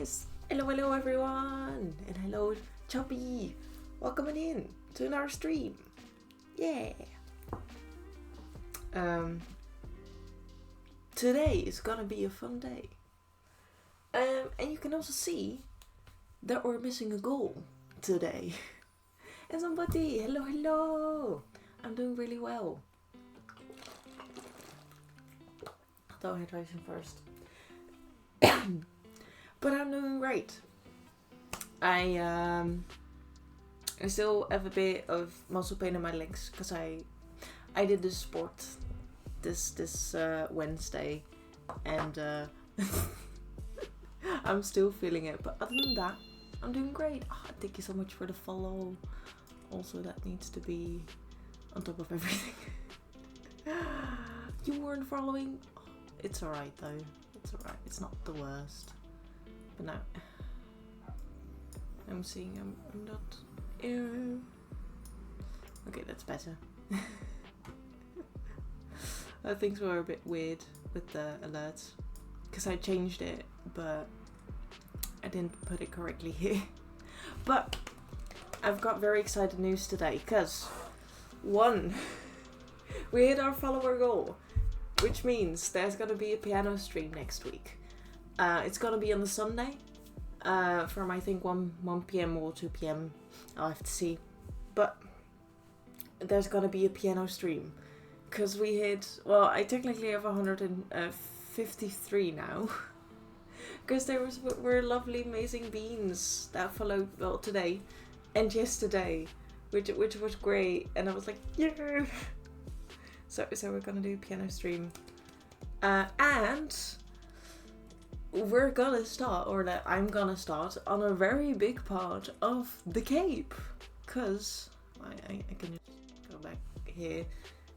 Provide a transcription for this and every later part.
Yes! Hello everyone! And hello Choppy! Welcome in to another stream! Yeah! Today is gonna be a fun day. And you can also see that we're missing a goal today. And somebody, hello! I'm doing really well. Throw hydration first. But I'm doing great. I still have a bit of muscle pain in my legs because I did this sport this Wednesday, and I'm still feeling it. But other than that, I'm doing great. Oh, thank you so much for the follow. Also, that needs to be on top of everything. You weren't following? Oh, it's alright though. It's alright. It's not the worst. But now I'm seeing I'm not. Okay, that's better. Things were a bit weird with the alerts because I changed it, but I didn't put it correctly here. But I've got very exciting news today because one, we hit our follower goal, which means there's gonna be a piano stream next week. It's gonna be on the Sunday, from I think 1 p.m. or 2 p.m. I'll have to see. But there's gonna be a piano stream. Because we hit, well, I technically have 153 now. Because there were lovely, amazing beans that followed, well, today and yesterday, which was great. And I was like, yeah! So we're gonna do a piano stream. And we're gonna start, or that I'm gonna start, on a very big part of the Cape. Because I can just go back here.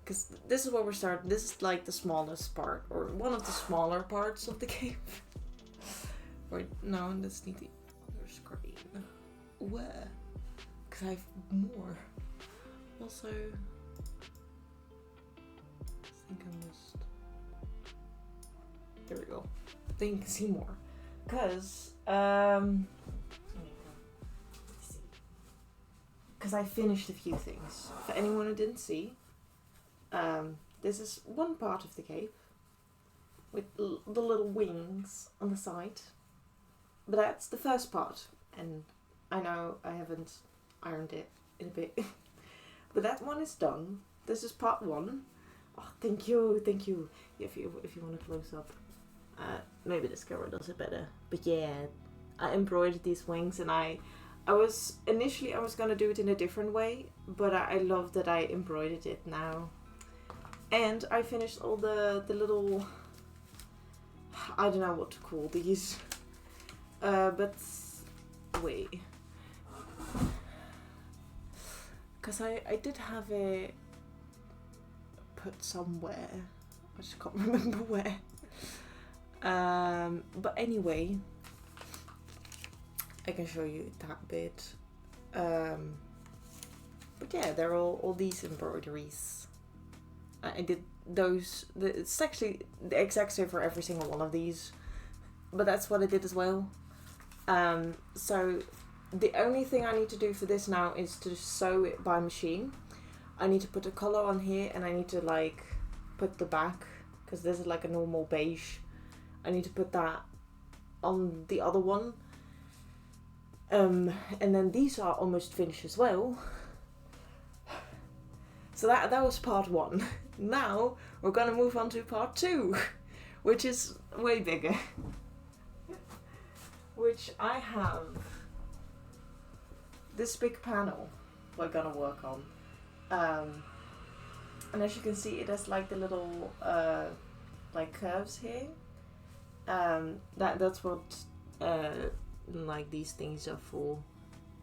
Because this is where we're starting. This is like the smallest part, or one of the smaller parts of the Cape. Or no, that's not the other screen. Where? Because I have more. Also, I think I missed. There we go. Then you can see more. Because, because I finished a few things. For anyone who didn't see, this is one part of the cape with the little wings on the side. But that's the first part. And I know I haven't ironed it in a bit. But that one is done. This is part one. Oh, thank you. If you want a close up. Maybe this camera does it better. But yeah, I embroidered these wings, and I was gonna do it in a different way, but I love that I embroidered it now. And I finished all the little, I don't know what to call these, but wait, because I did have it put somewhere, I just can't remember where. But anyway, I can show you that bit. But yeah, they're all these embroideries. I did those. It's actually the exact same for every single one of these, but that's what I did as well. So the only thing I need to do for this now is to sew it by machine. I need to put a color on here, and I need to like put the back, because this is like a normal beige. I need to put that on the other one. And then these are almost finished as well. So that was part one. Now we're gonna move on to part two, which is way bigger. Which I have this big panel we're gonna work on. And as you can see, it has like the little like curves here. That's what like these things are for.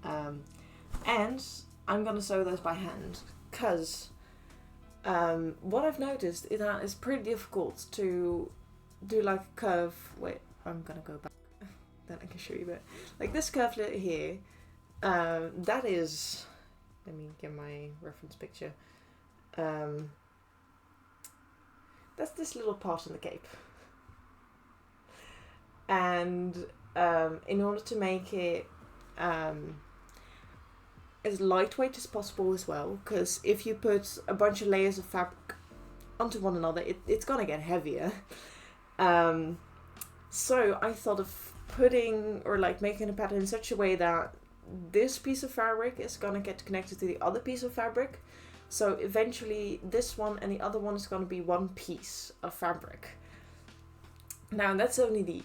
And I'm gonna sew those by hand, because what I've noticed is that it's pretty difficult to do like a curve. Wait, I'm gonna go back, then I can show you. But like this curve here, that is, let me get my reference picture. That's this little part in the cape. And in order to make it as lightweight as possible as well, because if you put a bunch of layers of fabric onto one another, it's gonna get heavier. So I thought of putting or like making a pattern in such a way that this piece of fabric is gonna get connected to the other piece of fabric. So eventually this one and the other one is gonna be one piece of fabric. Now that's only the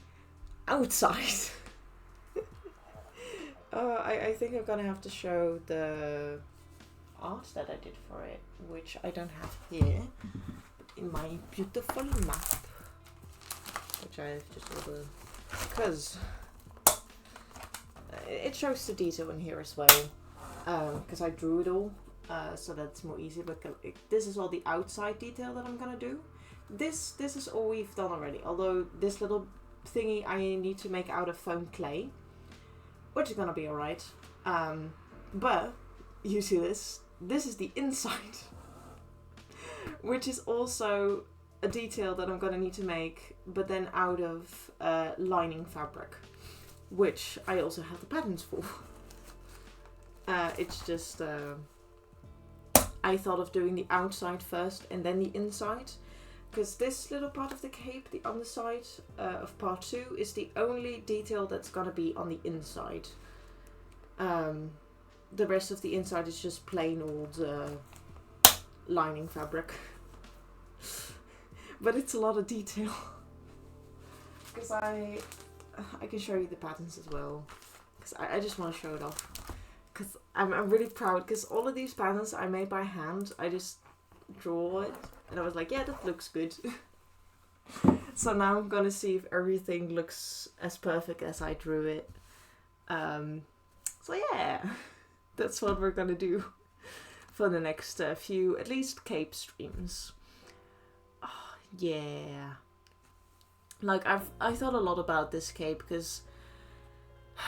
outside. I think I'm gonna have to show the art that I did for it, which I don't have here, but in my beautiful map, which I have just ordered, because it shows the detail in here as well, because I drew it all, so that's more easy, but this is all the outside detail that I'm gonna do. This is all we've done already, although this little thingy I need to make out of foam clay, which is gonna be alright. But you see this is the inside, which is also a detail that I'm gonna need to make, but then out of lining fabric, which I also have the patterns for. It's just I thought of doing the outside first and then the inside, because this little part of the cape, the underside of part 2, is the only detail that's gonna be on the inside. The rest of the inside is just plain old lining fabric. But it's a lot of detail. Because I can show you the patterns as well. Because I just want to show it off. Because I'm really proud, because all of these patterns I made by hand. I just draw it and I was like, yeah, that looks good. So now I'm gonna see if everything looks as perfect as I drew it. So yeah, that's what we're gonna do for the next few, at least, cape streams. Oh, yeah. Like, I thought a lot about this cape, because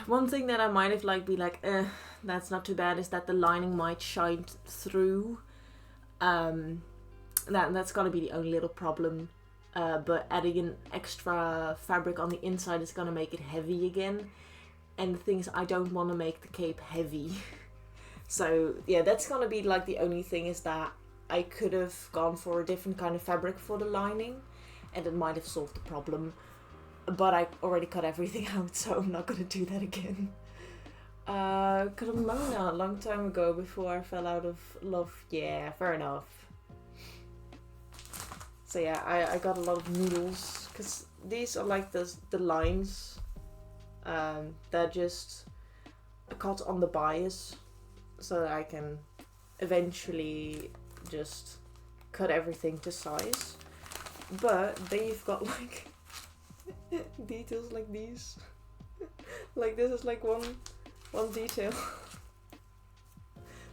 one thing that I might have be like, that's not too bad, is that the lining might shine through. That's gonna be the only little problem. But adding an extra fabric on the inside is gonna make it heavy again. And the thing is, I don't want to make the cape heavy. So yeah, that's gonna be the only thing, is that I could have gone for a different kind of fabric for the lining, and it might have solved the problem. But I already cut everything out, so I'm not gonna do that again. Cremona, a long time ago, before I fell out of love. Yeah, fair enough. So yeah, I got a lot of noodles, because these are the lines that just cut on the bias, so that I can eventually just cut everything to size. But then you've got details like these. This is one detail.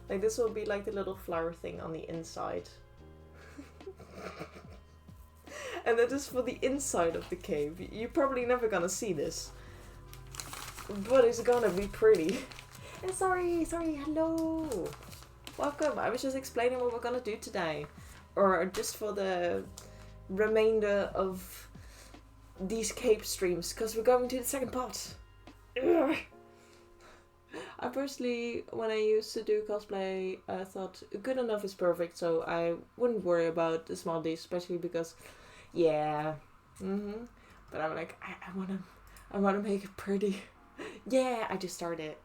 This will be the little flower thing on the inside. And that is for the inside of the cape. You're probably never gonna see this, but it's gonna be pretty. And sorry, hello, welcome. I was just explaining what we're gonna do today, or just for the remainder of these cape streams, because we're going to the second part. Ugh. I personally, when I used to do cosplay, I thought good enough is perfect, so I wouldn't worry about the small details, especially because, yeah, but I'm like, I wanna make it pretty. Yeah, I just started.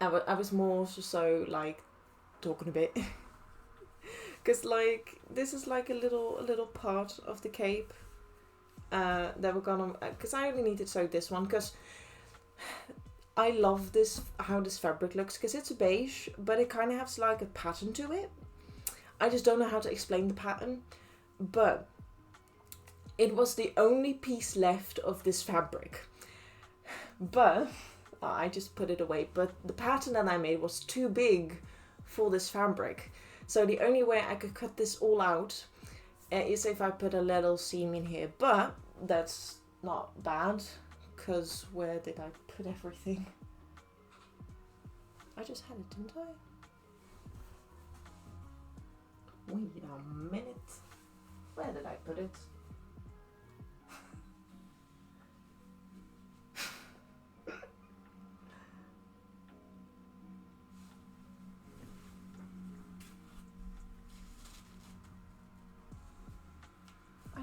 I was more so talking a bit, because this is a little part of the cape that we're gonna, because I only need to sew this one, because I love how this fabric looks, because it's beige, but it kind of has a pattern to it. I just don't know how to explain the pattern, but it was the only piece left of this fabric. But I just put it away. But the pattern that I made was too big for this fabric. So the only way I could cut this all out is if I put a little seam in here. But that's not bad, because where did I put everything? I just had it, didn't I? Wait a minute. Where did I put it?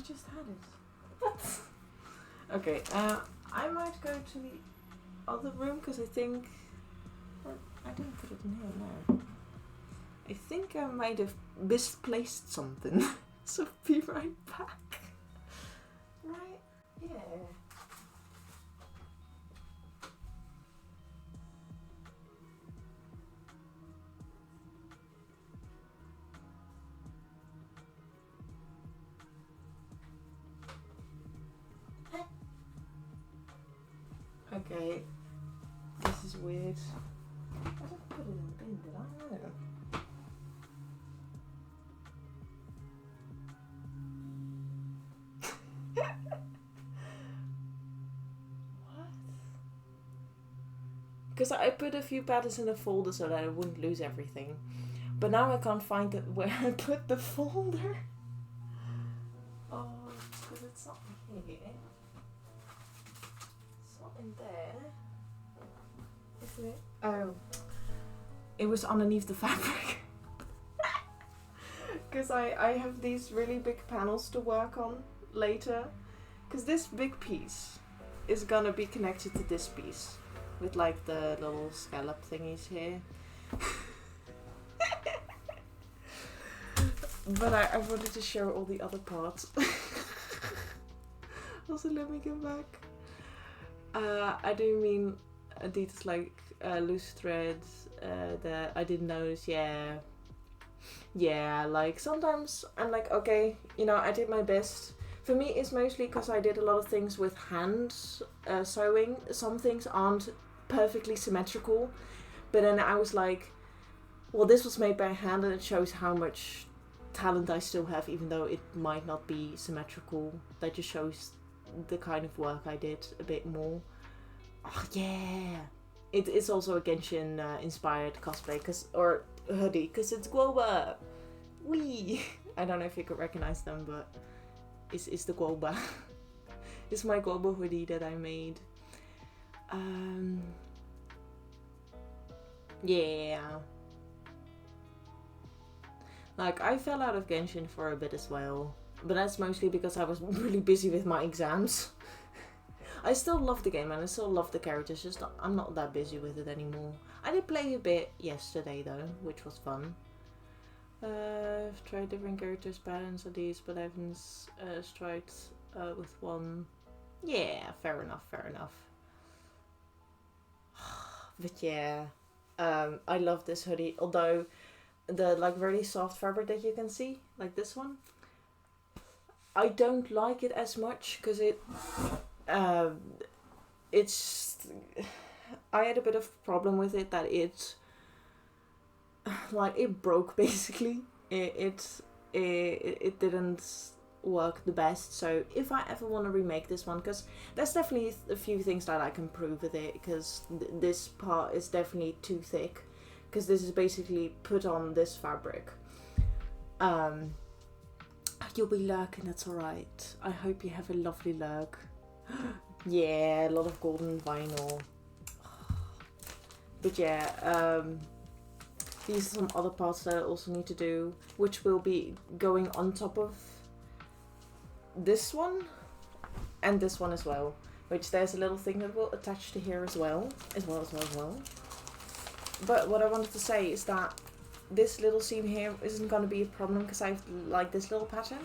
just had it. What? Okay, I might go to the other room because I think... I didn't put it in here, no. I think I might have misplaced something. So be right back. Right? Yeah. Okay. This is weird. I didn't put it in the bin, did I? No. What? Because I put a few patterns in a folder so that I wouldn't lose everything. But now I can't find it where I put the folder. Oh, because it's not here. It's not in there. Is it? Oh. It was underneath the fabric. Because I have these really big panels to work on later. Because this big piece is gonna be connected to this piece. With like the little scallop thingies here. But I wanted to show all the other parts. Also, let me get back. I do mean details like loose threads that I didn't notice. Yeah, like sometimes I'm like, okay, you know, I did my best. For me, it's mostly because I did a lot of things with hand sewing. Some things aren't perfectly symmetrical, but then I was like, well, this was made by hand, and it shows how much talent I still have, even though it might not be symmetrical. That just shows the kind of work I did a bit more. Oh yeah, it's also a Genshin inspired cosplay, or hoodie, because it's Guoba. Wee. I don't know if you could recognize them, but it's the Guoba. It's my Guoba hoodie that I made. Yeah. Like, I fell out of Genshin for a bit as well. But that's mostly because I was really busy with my exams. I still love the game and I still love the characters, just I'm not that busy with it anymore. I did play a bit yesterday though, which was fun. I've tried different characters, patterns of these, but I haven't tried with one. Yeah, fair enough. But yeah, I love this hoodie, although the like really soft fabric that you can see, like this one, I don't like it as much because it's I had a bit of problem with it that it broke basically. It didn't work the best. So if I ever want to remake this one, because there's definitely a few things that I can improve with it, because this part is definitely too thick, because this is basically put on this fabric. You'll be lurking, that's alright. I hope you have a lovely lurk. Yeah, a lot of golden vinyl. But yeah, these are some other parts that I also need to do, which will be going on top of this one and this one as well, which there's a little thing that will attach to here as well. But what I wanted to say is that this little seam here isn't going to be a problem, because I have like this little pattern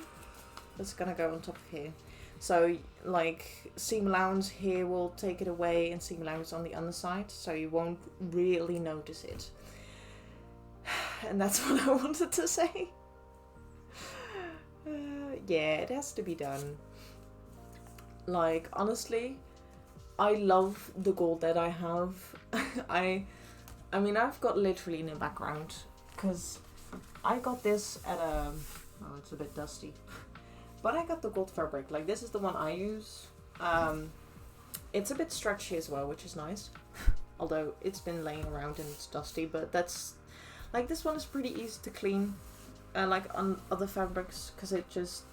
that's going to go on top of here. So like seam allowance here will take it away, and seam allowance on the underside, so you won't really notice it. And that's what I wanted to say. Yeah, it has to be done. Like, honestly, I love the gold that I have. I mean, I've got literally no background, because I got this at a... Oh, it's a bit dusty. But I got the gold fabric. Like, this is the one I use. It's a bit stretchy as well, which is nice. Although, it's been laying around and it's dusty, but that's... Like, this one is pretty easy to clean. Like on other fabrics, because it just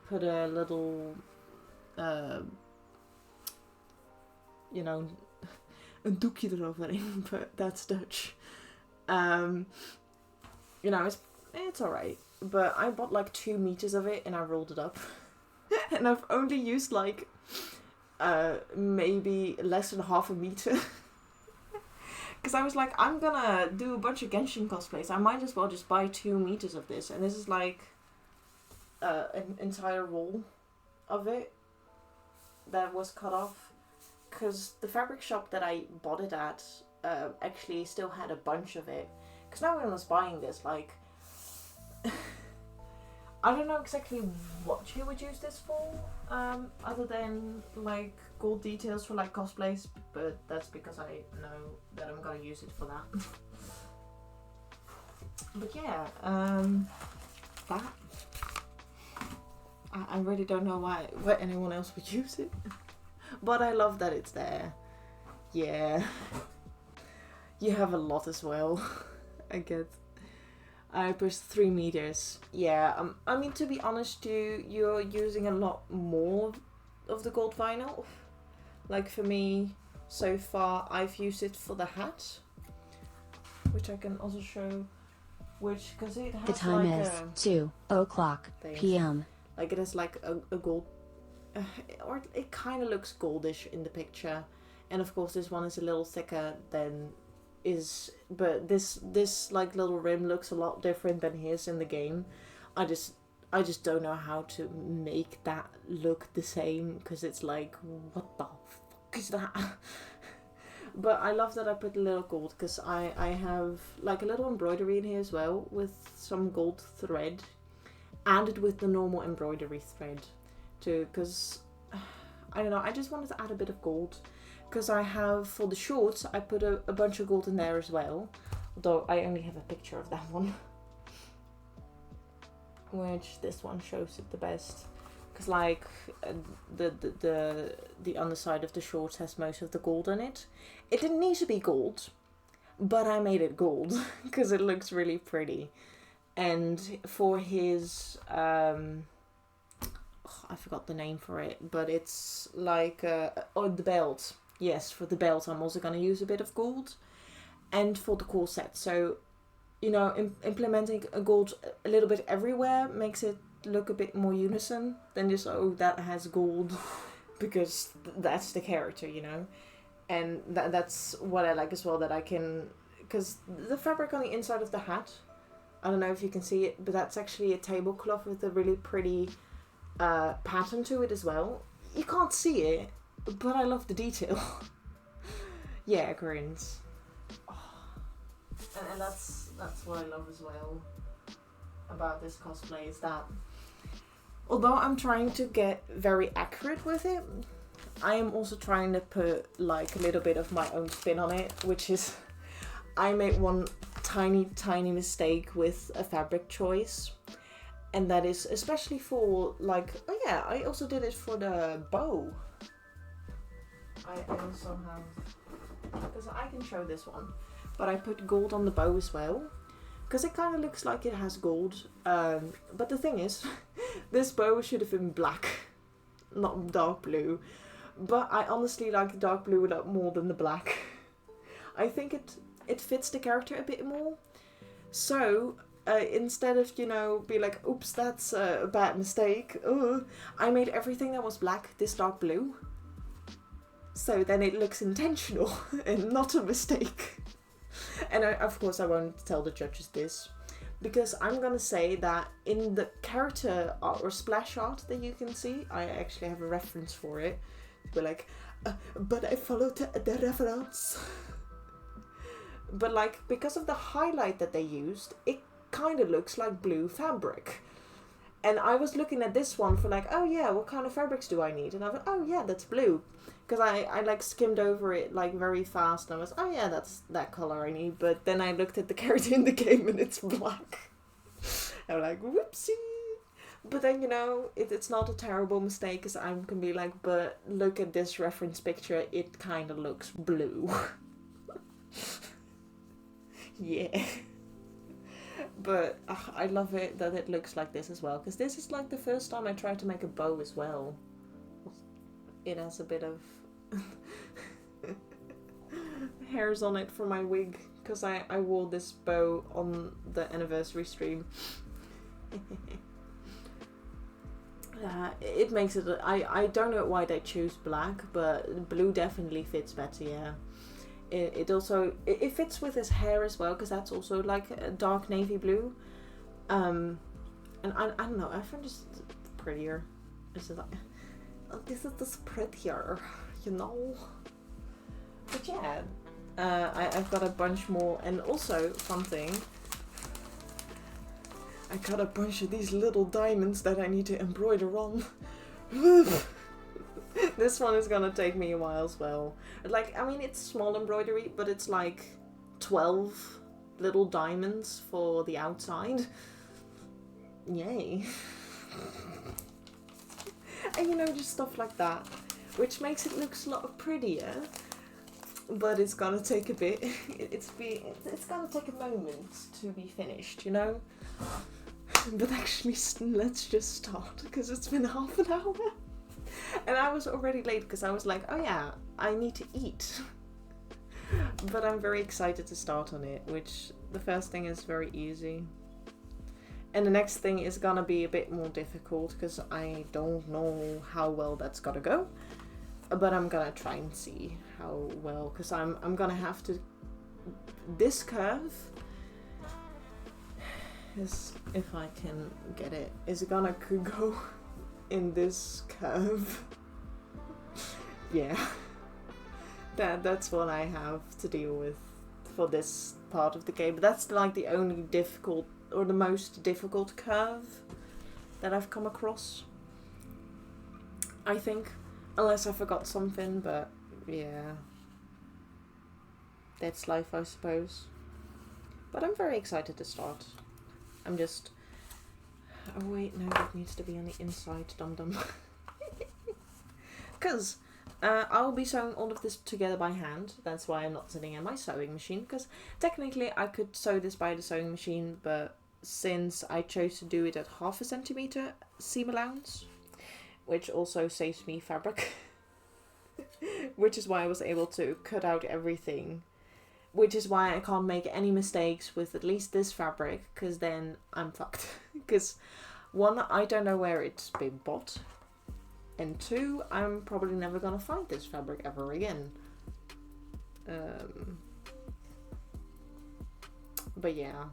put a little, you know, een doekje eroverheen, but that's Dutch. You know, it's alright. But I bought like 2 meters of it and I rolled it up. And I've only used like maybe less than half a meter. Because I was like, I'm gonna do a bunch of Genshin cosplays. I might as well just buy 2 meters of this. And this is like an entire roll of it that was cut off. Because the fabric shop that I bought it at actually still had a bunch of it. Because now when I was buying this, like, I don't know exactly what you would use this for, other than like gold details for like cosplays, but that's because I know that I'm gonna use it for that. But yeah, that. I really don't know why anyone else would use it, but I love that it's there. Yeah, you have a lot as well. I get. I pressed 3 meters. Yeah, I mean, to be honest, you're using a lot more of the gold vinyl. Like for me, so far, I've used it for the hat, which I can also show. Which, because it has the time like is 2:00 p.m. Like it has like a gold, or it kind of looks goldish in the picture, and of course this one is a little thicker than. But this like little rim looks a lot different than his in the game. I just don't know how to make that look the same, because it's like, what the fuck is that? But I love that I put a little gold, because I have like a little embroidery in here as well with some gold thread, and with the normal embroidery thread too, because I don't know, I just wanted to add a bit of gold. Because I have, for the shorts, I put a bunch of gold in there as well. Although I only have a picture of that one. Which this one shows it the best. Because like, the underside of the shorts has most of the gold in it. It didn't need to be gold, but I made it gold. Because it looks really pretty. And for his, I forgot the name for it, but it's like, the belt. Yes, for the belt I'm also going to use a bit of gold. And for the corset. So, you know, implementing a gold a little bit everywhere makes it look a bit more unison than just, oh, that has gold. Because that's the character, you know. And that's what I like as well, that I can... Because the fabric on the inside of the hat, I don't know if you can see it, but that's actually a tablecloth with a really pretty pattern to it as well. You can't see it, but I love the detail. Yeah, grins. Oh. And that's what I love as well about this cosplay, is that although I'm trying to get very accurate with it, I am also trying to put like a little bit of my own spin on it, which is I made one tiny mistake with a fabric choice. And that is especially for like, oh yeah, I also did it for the bow. I also have, because I can show this one, but I put gold on the bow as well, because it kind of looks like it has gold, but the thing is, this bow should have been black, not dark blue, but I honestly like dark blue a lot more than the black. I think it fits the character a bit more, so instead of, you know, be like, oops, that's a bad mistake, I made everything that was black this dark blue. So then it looks intentional and not a mistake. And of course I won't tell the judges this, because I'm gonna say that in the character art or splash art that you can see, I actually have a reference for it. We're like, but I followed the reference. But like, because of the highlight that they used, it kind of looks like blue fabric. And I was looking at this one for like, oh yeah, what kind of fabrics do I need? And I was like, oh yeah, that's blue. Because I like skimmed over it like very fast, and I was, oh yeah, that's that color I need. But then I looked at the character in the game and it's black. I'm like, whoopsie. But then, you know, it's not a terrible mistake, because I can be like, but look at this reference picture, it kind of looks blue. Yeah. But I love it that it looks like this as well, because this is like the first time I tried to make a bow as well. It has a bit of hairs on it for my wig, because I wore this bow on the anniversary stream. it makes it. I don't know why they choose black, but blue definitely fits better. Yeah. It also it fits with his hair as well, because that's also like a dark navy blue. And I don't know. I find this prettier. It's just like, oh, this is just prettier, you know. But yeah, I've got a bunch more, and also something. I got a bunch of these little diamonds that I need to embroider on. This one is gonna take me a while as well. Like, I mean, it's small embroidery, but it's like 12 little diamonds for the outside. Yay. And you know, just stuff like that, which makes it look a lot prettier. But it's gonna take a bit. It's gonna take a moment to be finished, you know. But actually, let's just start, because it's been half an hour. And I was already late because I was like, oh yeah, I need to eat. But I'm very excited to start on it, which the first thing is very easy. And the next thing is gonna be a bit more difficult because I don't know how well that's gonna go. But I'm gonna try and see how well, because I'm gonna have to... This curve is, if I can get it, is gonna go in this curve. Yeah. That's what I have to deal with for this part of the game. But that's like the only difficult, or the most difficult curve that I've come across, I think. Unless I forgot something, but yeah. That's life, I suppose. But I'm very excited to start. I'm just... Oh wait, no, that needs to be on the inside, dum-dum. Because I'll be sewing all of this together by hand. That's why I'm not sitting in my sewing machine. Because technically I could sew this by the sewing machine, but since I chose to do it at 1/2 centimeter seam allowance, which also saves me fabric, which is why I was able to cut out everything, which is why I can't make any mistakes with at least this fabric, because then I'm fucked. Because one, I don't know where it's been bought, and two, I'm probably never gonna find this fabric ever again. But yeah,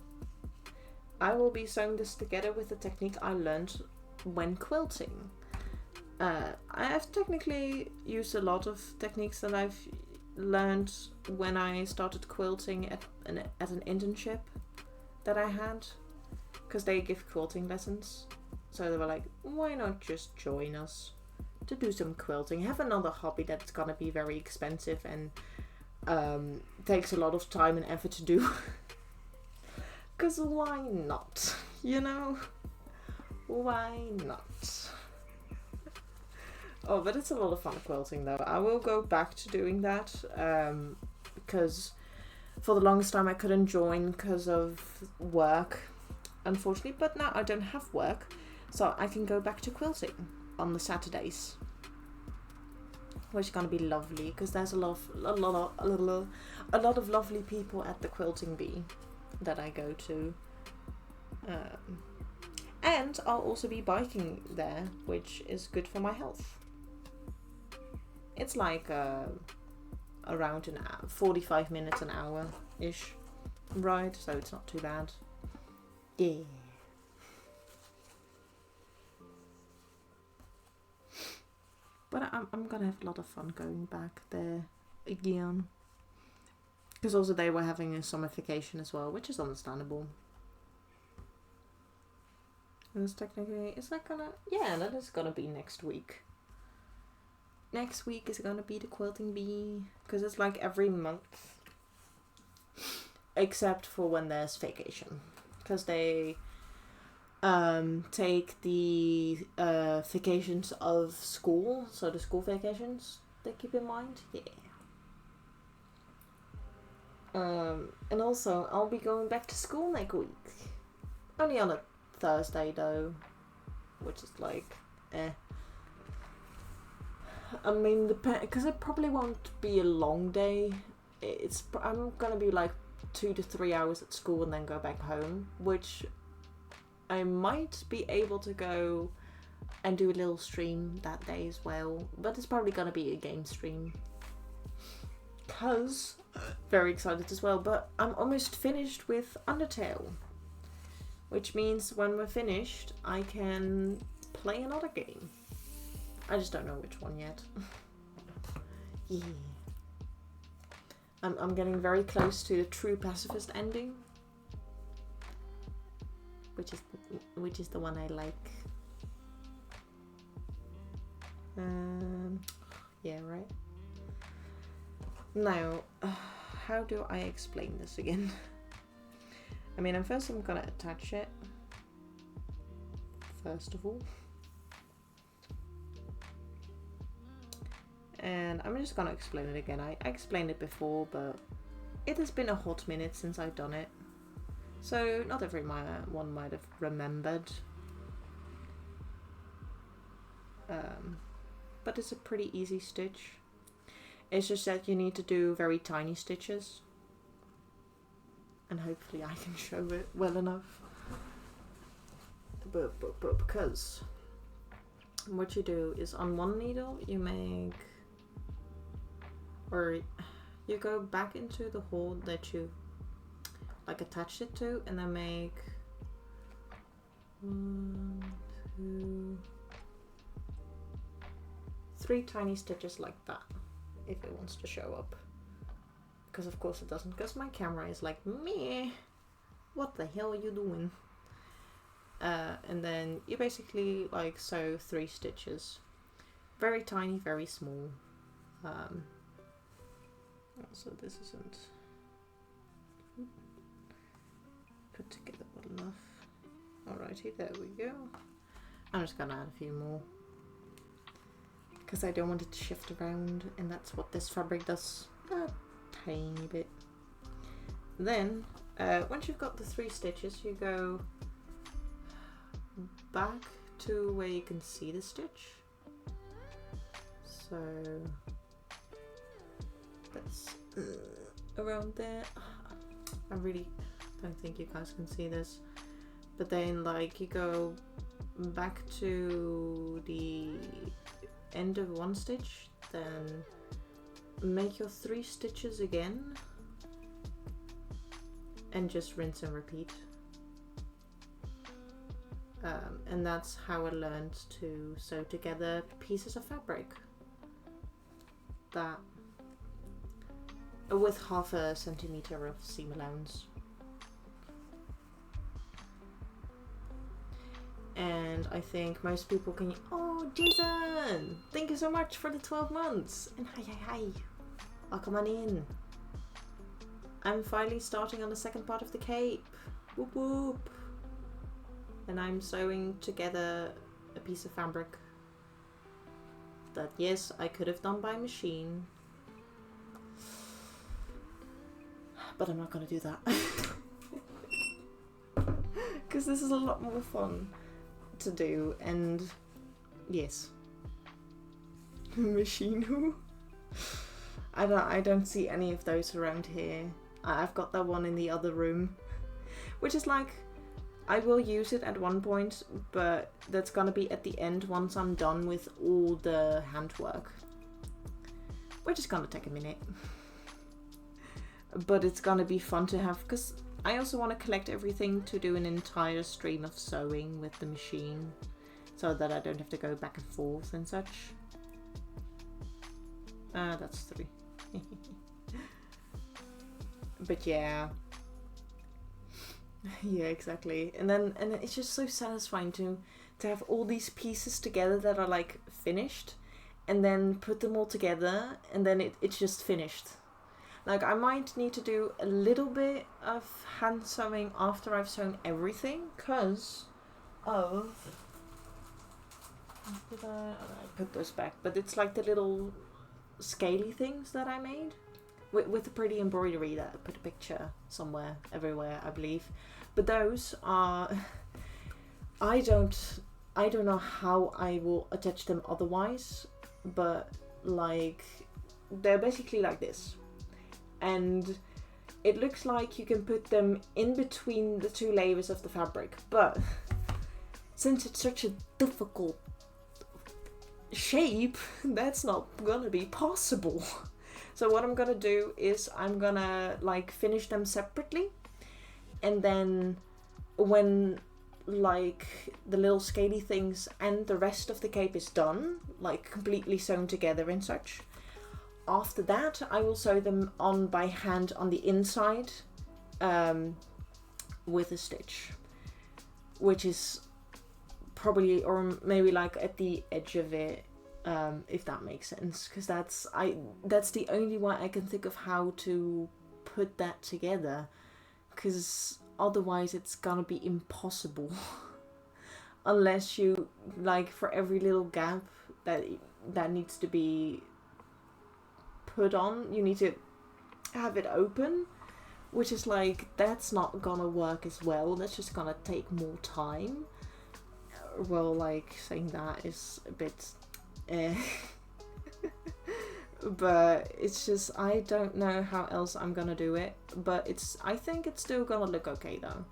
I will be sewing this together with the technique I learned when quilting. I have technically used a lot of techniques that I've learned when I started quilting at an internship that I had, because they give quilting lessons. So they were like, why not just join us to do some quilting? Have another hobby that's gonna be very expensive and takes a lot of time and effort to do. Because why not? You know? Why not? Oh, but it's a lot of fun quilting though. I will go back to doing that, because for the longest time I couldn't join because of work, unfortunately. But now I don't have work, so I can go back to quilting on the Saturdays, which is gonna be lovely because there's a lot of lovely people at the quilting bee that I go to. And I'll also be biking there, which is good for my health. It's like around 45 minutes, an hour-ish ride, so it's not too bad. Yeah. But I'm gonna have a lot of fun going back there again. Because also they were having a summer vacation as well, which is understandable. And it's technically, is that gonna... Yeah, that is gonna be next week. Next week is gonna be the quilting bee. Because it's like every month. Except for when there's vacation. Because they take the vacations of school. So the school vacations they keep in mind. Yeah. And also I'll be going back to school next week. Only on a Thursday though, which is like I mean, because it probably won't be a long day. I'm gonna be like 2 to 3 hours at school and then go back home, which I might be able to go and do a little stream that day as well. But it's probably gonna be a game stream. Cause very excited as well. But I'm almost finished with Undertale. Which means when we're finished, I can play another game. I just don't know which one yet. Yeah. I'm getting very close to the true pacifist ending. Which is the one I like. Yeah, right. Now, how do I explain this again? I mean, first I'm gonna attach it. First of all. And I'm just gonna explain it again. I explained it before, but it has been a hot minute since I've done it. So not everyone might have remembered. But it's a pretty easy stitch. It's just that you need to do very tiny stitches. And hopefully I can show it well enough. But because what you do is on one needle you make, or you go back into the hole that you like attached it to, and then make 1, 2, 3 tiny stitches like that, if it wants to show up. Because of course it doesn't, because my camera is like, meh, what the hell are you doing? And then you basically like sew 3 stitches. Very tiny, very small. So this isn't put together well enough. Alrighty, there we go. I'm just gonna add a few more. Because I don't want it to shift around, and that's what this fabric does. A tiny bit. Then, once you've got the 3 stitches, you go back to where you can see the stitch. So that's around there. I really don't think you guys can see this, but then like you go back to the end of 1 stitch, then make your 3 stitches again and just rinse and repeat. And that's how I learned to sew together pieces of fabric that with 1/2 centimeter of seam allowance. And I think most people can. Oh, Jason! Thank you so much for the 12 months! And hi. Welcome on in. I'm finally starting on the second part of the cape. Whoop whoop! And I'm sewing together a piece of fabric that, yes, I could have done by machine. But I'm not gonna do that. Because this is a lot more fun to do, and yes. Machine who? I don't see any of those around here. I've got that one in the other room, which is like, I will use it at one point, but that's gonna be at the end once I'm done with all the handwork, which is gonna take a minute. But it's gonna be fun to have, because I also want to collect everything to do an entire stream of sewing with the machine, so that I don't have to go back and forth and such. That's 3. But yeah. Yeah, exactly. And then it's just so satisfying to have all these pieces together that are like finished, and then put them all together, and then it's just finished. Like, I might need to do a little bit of hand sewing after I've sewn everything, because of... Did I put those back? But it's like the little scaly things that I made with the pretty embroidery that I put a picture somewhere, everywhere, I believe. But those are... I don't know how I will attach them otherwise, but like, they're basically like this. And it looks like you can put them in between the 2 layers of the fabric, but since it's such a difficult shape, that's not gonna be possible. So what I'm gonna do is I'm gonna like finish them separately, and then when like the little scaly things and the rest of the cape is done, like completely sewn together and such, after that I will sew them on by hand on the inside with a stitch, which is probably, or maybe like at the edge of it, if that makes sense, because that's the only way I can think of how to put that together, because otherwise it's gonna be impossible. Unless you, like, for every little gap that needs to be put on, you need to have it open, which is like, that's not gonna work as well. That's just gonna take more time. Well, like, saying that is a bit but it's just, I don't know how else I'm gonna do it, but I think it's still gonna look okay though.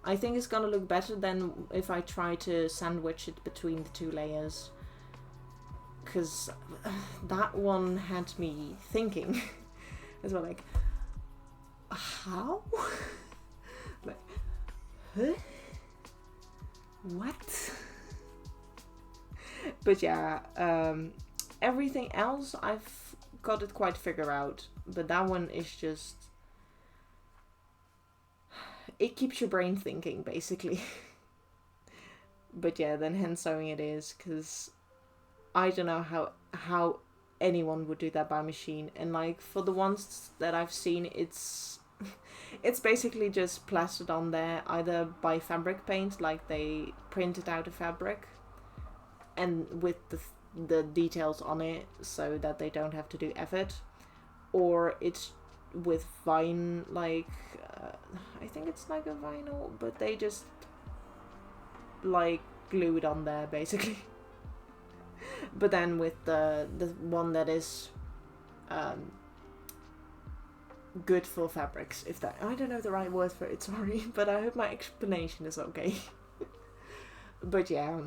I think it's gonna look better than if I try to sandwich it between the two layers, because that one had me thinking as well, like, how? Like, huh? What? But yeah, everything else I've got it quite figured out, but that one is just, it keeps your brain thinking basically. But yeah, then hand sewing it is, because I don't know how anyone would do that by machine. And like, for the ones that I've seen, it's basically just plastered on there either by fabric paint, like they printed out a fabric and with the details on it so that they don't have to do effort, or it's with vine, like I think it's like a vinyl, but they just like glue it on there basically. But then with the one that is good for fabrics, if that, I don't know the right word for it, sorry, but I hope my explanation is okay. But yeah,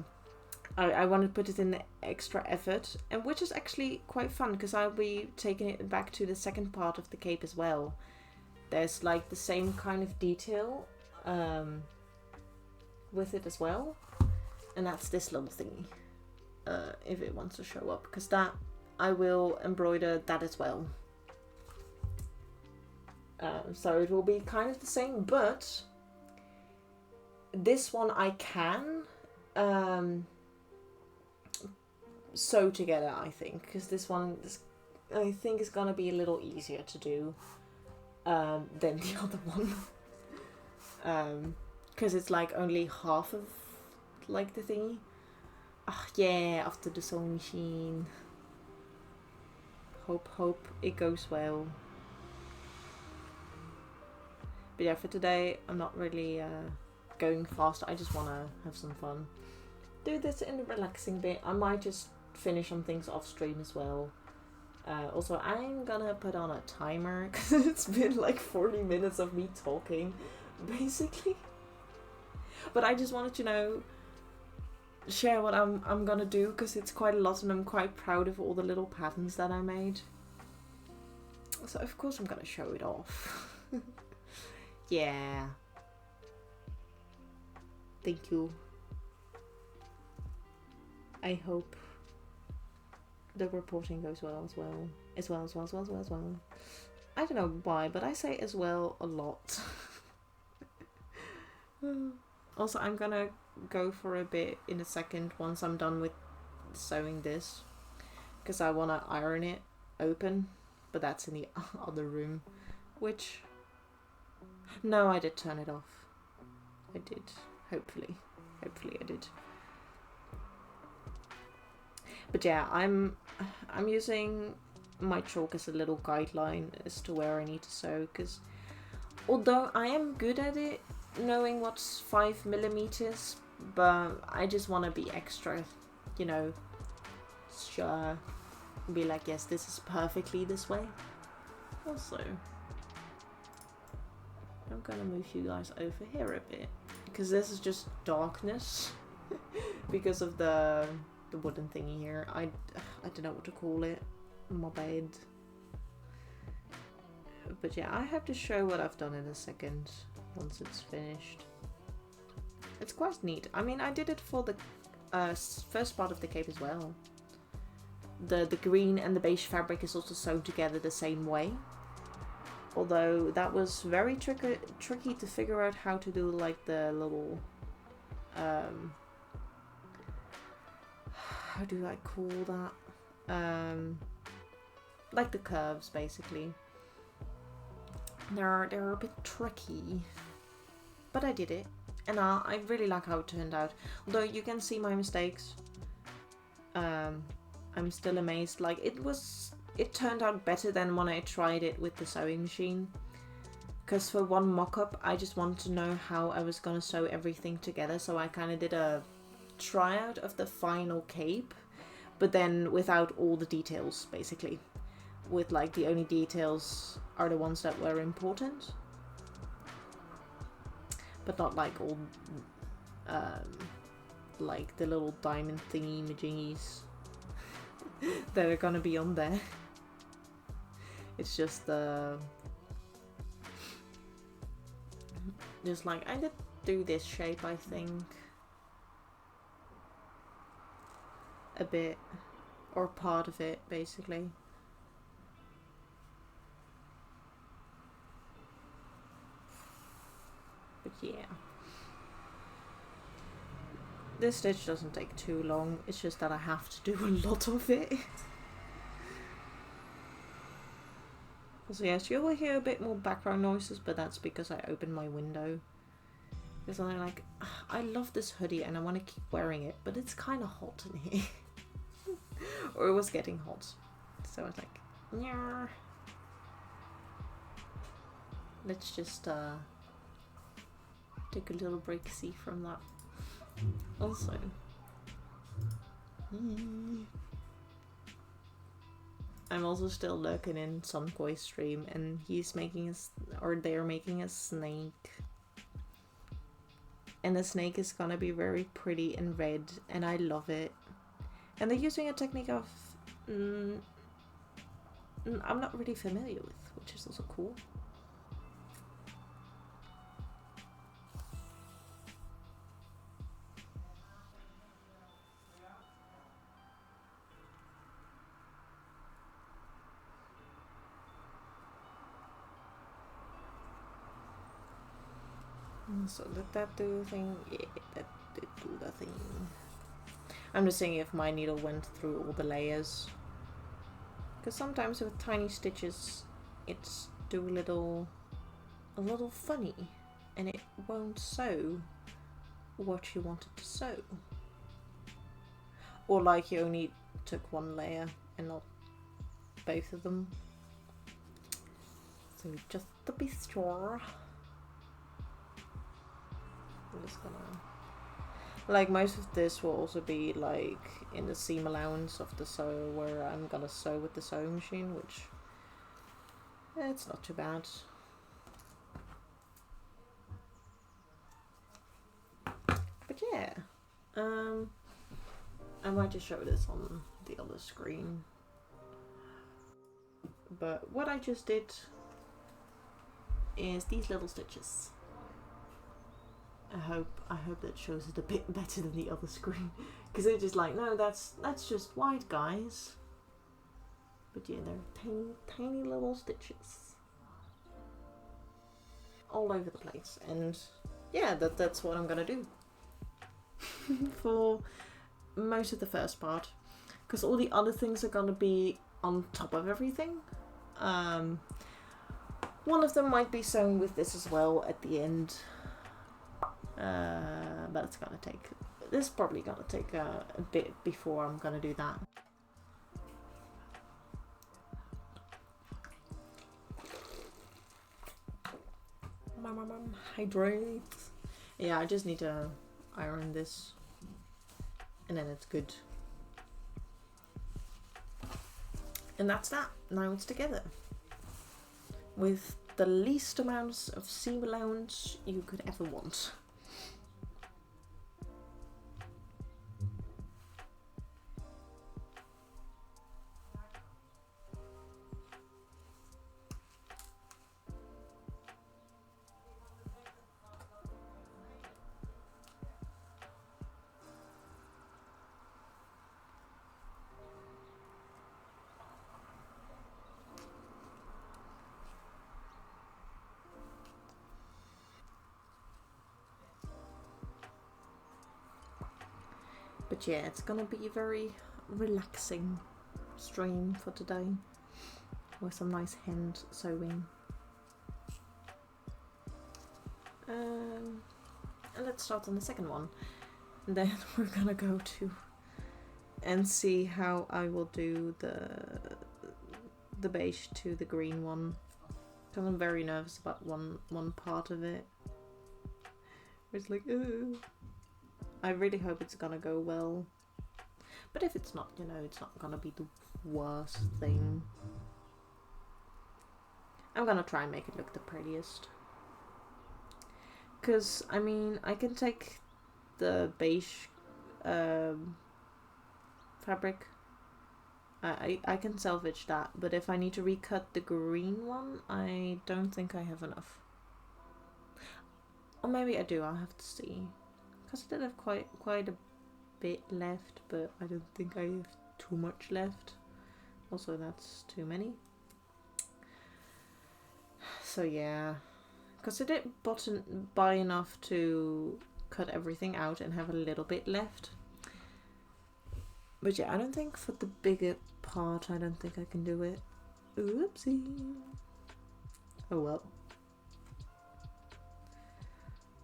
I want to put it in the extra effort, and which is actually quite fun, because I'll be taking it back to the second part of the cape as well. There's like the same kind of detail with it as well, and that's this little thingy, if it wants to show up, because that I will embroider that as well. So it will be kind of the same, but this one I can sew together, I think, because this one I think is gonna be a little easier to do than the other one, because it's like only half of like the thingy. Oh yeah, after the sewing machine. Hope it goes well. But yeah, for today I'm not really going fast. I just want to have some fun, do this in the relaxing bit. I might just finish some things off stream as well. Also, I'm gonna put on a timer, because it's been like 40 minutes of me talking basically. But I just wanted to share what I'm gonna do, because it's quite a lot and I'm quite proud of all the little patterns that I made. So of course I'm gonna show it off. Yeah. Thank you. I hope the reporting goes well as well. As well. I don't know why, but I say as well a lot. Also, I'm gonna go for a bit in a second once I'm done with sewing this, because I want to iron it open, but that's in the other room, which, no, I did turn it off. I did. Hopefully I did. But yeah, I'm using my chalk as a little guideline as to where I need to sew, because although I am good at it, knowing what's 5mm, but I just want to be extra, sure, be like, yes, this is perfectly this way. Also, I'm gonna move you guys over here a bit, because this is just darkness because of the the wooden thingy here. I don't know what to call it. My bad. But yeah, I have to show what I've done in a second once it's finished. It's quite neat. I mean, I did it for the first part of the cape as well. The green and the beige fabric is also sewn together the same way. Although that was very tricky to figure out how to do, like the little how do I call that? Like the curves, basically. They're a bit tricky, but I did it, and I really like how it turned out. Although you can see my mistakes, I'm still amazed. Like it turned out better than when I tried it with the sewing machine. Because for one mock-up, I just wanted to know how I was gonna sew everything together, so I kind of did a tryout of the final cape, but then without all the details, basically. With like the only details are the ones that were important, but not like all like the little diamond thingy majingies that are gonna be on there. It's just just like I did do this shape, I think, a bit, or part of it, basically. But yeah, this stitch doesn't take too long, it's just that I have to do a lot of it. So yes, you will hear a bit more background noises, but that's because I opened my window. Because I'm like, I love this hoodie and I want to keep wearing it, but it's kind of hot in here. Or it was getting hot. So I was like, yeah. Let's just take a little break, see from that. Also, I'm also still lurking in Sunkoi's stream, and he's making they're making a snake. And the snake is gonna be very pretty and red, and I love it. And they're using a technique of I'm not really familiar with, which is also cool. So did that do the thing? Yeah, that did do the thing. I'm just saying if my needle went through all the layers. Because sometimes with tiny stitches, it's do a little funny. And it won't sew what you want it to sew. Or like you only took one layer and not both of them. So just to be sure. I'm just gonna, like, most of this will also be like in the seam allowance of the sew, where I'm gonna sew with the sewing machine, which it's not too bad. But yeah, I might just show this on the other screen. But what I just did is these little stitches. I hope that shows it a bit better than the other screen, because they're just like, no, that's just white, guys. But yeah, they're tiny little stitches all over the place, and yeah, that's what I'm gonna do for most of the first part, because all the other things are gonna be on top of everything. One of them might be sewn with this as well at the end. But it's gonna take, this is probably gonna take a bit before I'm gonna do that. Hydrate. Yeah, I just need to iron this and then it's good. And that's that. Now it's together with the least amounts of seam allowance you could ever want. But yeah, it's gonna be a very relaxing stream for today with some nice hand sewing. And let's start on the second one. And then we're gonna go to and see how I will do the beige to the green one. Because I'm very nervous about one part of it. It's like, ooh. I really hope it's gonna go well. But if it's not, you know, it's not gonna be the worst thing. I'm gonna try and make it look the prettiest. Because, I mean, I can take the beige fabric. I can salvage that, but if I need to recut the green one, I don't think I have enough. Or maybe I do, I'll have to see. Because I did have quite a bit left, but I don't think I have too much left. Also, that's too many. So yeah. Because I didn't buy enough to cut everything out and have a little bit left. But yeah, I don't think for the bigger part, I don't think I can do it. Oopsie. Oh well.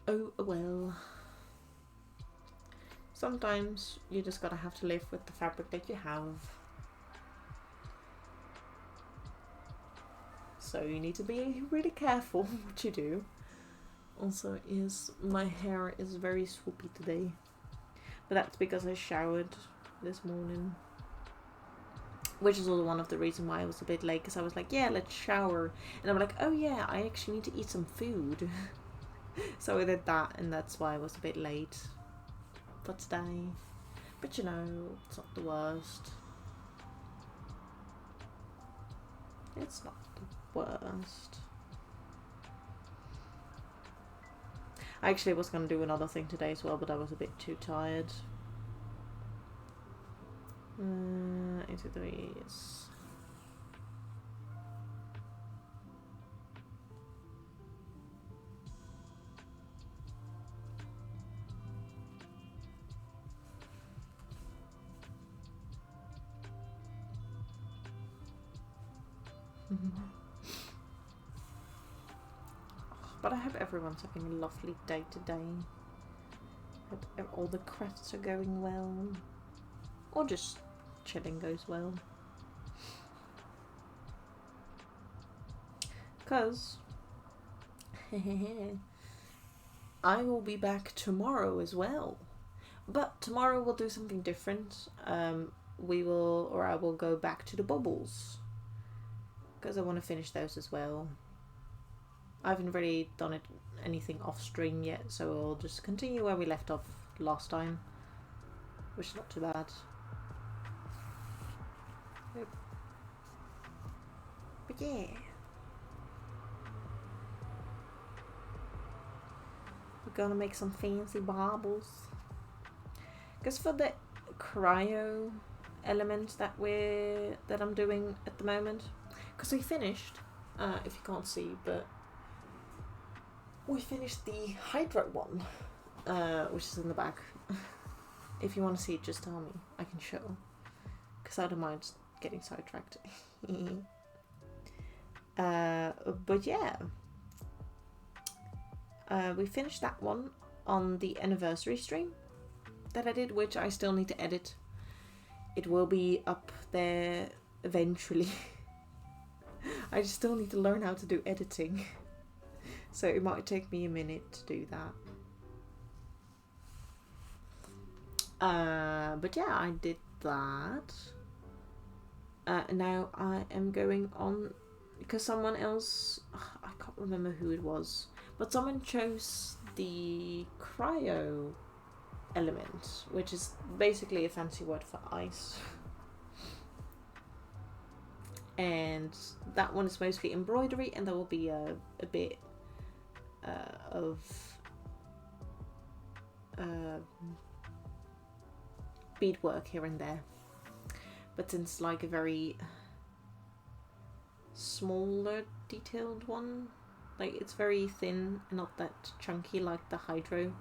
Oh well. Sometimes you just gotta have to live with the fabric that you have. So you need to be really careful what you do. Also, my hair is very swoopy today. But that's because I showered this morning. Which is also one of the reasons why I was a bit late. Because I was like, yeah, let's shower. And I'm like, oh yeah, I actually need to eat some food. So I did that, and that's why I was a bit late for today. But you know, it's not the worst. It's not the worst. I actually was going to do another thing today as well, but I was a bit too tired. 83, yes. But I hope everyone's having a lovely day today. Hope all the crafts are going well. Or just chilling goes well. Because I will be back tomorrow as well. But tomorrow we'll do something different. I will go back to the bubbles. Because I want to finish those as well. I haven't really done anything off stream yet, so we'll just continue where we left off last time. Which is not too bad. Yep. But yeah. We're gonna make some fancy baubles. Because for the cryo element that I'm doing at the moment, because we finished, if you can't see, but we finished the hydro one, which is in the back. If you want to see it, just tell me. I can show. Because I don't mind getting sidetracked. But yeah. We finished that one on the anniversary stream that I did, which I still need to edit. It will be up there eventually. I just still need to learn how to do editing. So it might take me a minute to do that. But yeah, I did that. Now I am going on, because someone else, I can't remember who it was, but someone chose the cryo element, which is basically a fancy word for ice. And that one is mostly embroidery, and there will be a bit of beadwork here and there. But since like a very smaller detailed one, like it's very thin and not that chunky like the hydro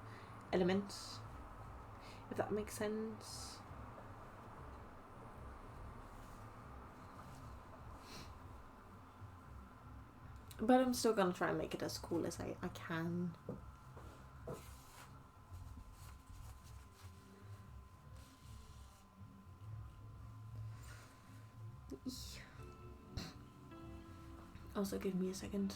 elements. If that makes sense. But I'm still gonna try and make it as cool as I can. Also, give me a second.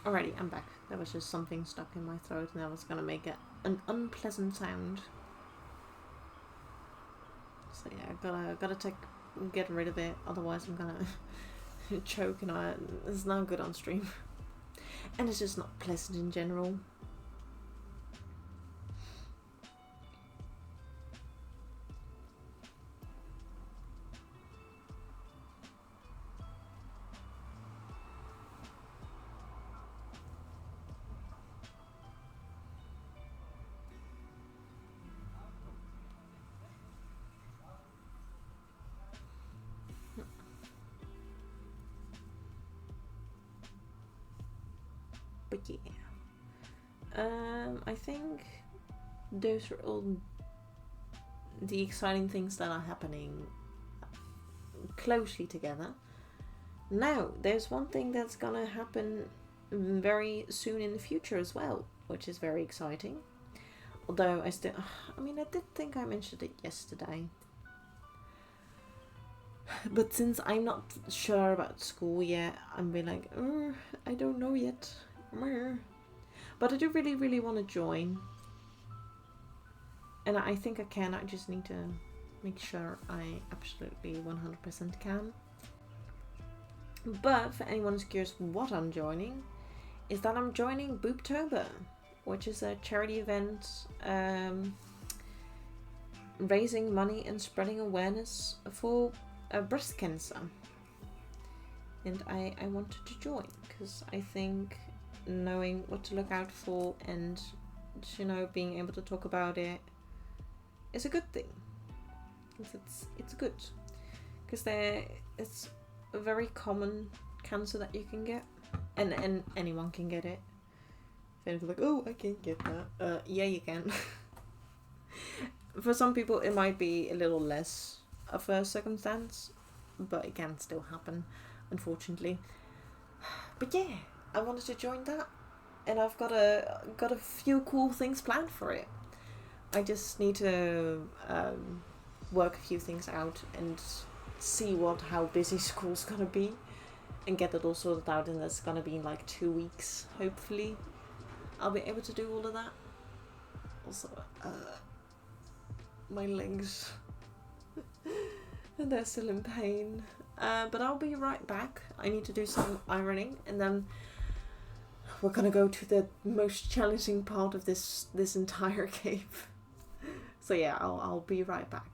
Alrighty, I'm back. There was just something stuck in my throat and I was gonna make an unpleasant sound. So yeah, gotta get rid of it, otherwise I'm gonna choke and it's not good on stream. And it's just not pleasant in general. But yeah. I think those are all the exciting things that are happening closely together. Now, there's one thing that's gonna happen very soon in the future as well, which is very exciting. Although I did think I mentioned it yesterday. But since I'm not sure about school yet, I'm being like, I don't know yet. But I do really, really want to join. And I think I can. I just need to make sure I absolutely 100% can. But for anyone who's curious what I'm joining, is that I'm joining Boobtober, which is a charity event raising money and spreading awareness for breast cancer. And I wanted to join because I think knowing what to look out for and, you know, being able to talk about it is a good thing. It's good because it's a very common cancer that you can get, and anyone can get it. If you're like, oh, I can't get that. Yeah, you can. For some people, it might be a little less of a circumstance, but it can still happen, unfortunately. But yeah, I wanted to join that, and I've got a few cool things planned for it. I just need to work a few things out and see how busy school's gonna be, and get it all sorted out. And that's gonna be in like 2 weeks, hopefully. I'll be able to do all of that. Also, my legs, and they're still in pain. But I'll be right back. I need to do some ironing, and then we're gonna go to the most challenging part of this entire cave. So yeah, I'll be right back.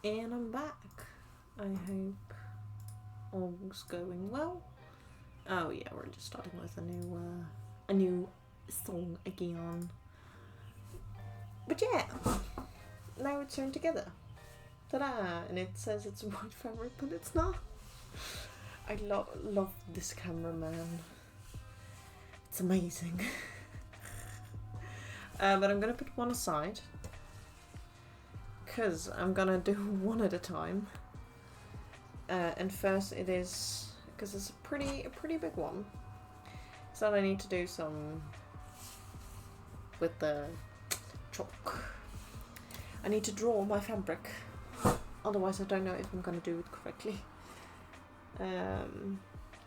And I'm back. I hope all's going well. Oh yeah, we're just starting with a new song again. But yeah, now it's turned together. Ta-da! And it says it's white fabric, but it's not. I love this cameraman. It's amazing. But I'm gonna put one aside, because I'm gonna do one at a time. And first it is, because it's a pretty big one, so I need to do some with the chalk. I need to draw my fabric, otherwise I don't know if I'm gonna do it correctly.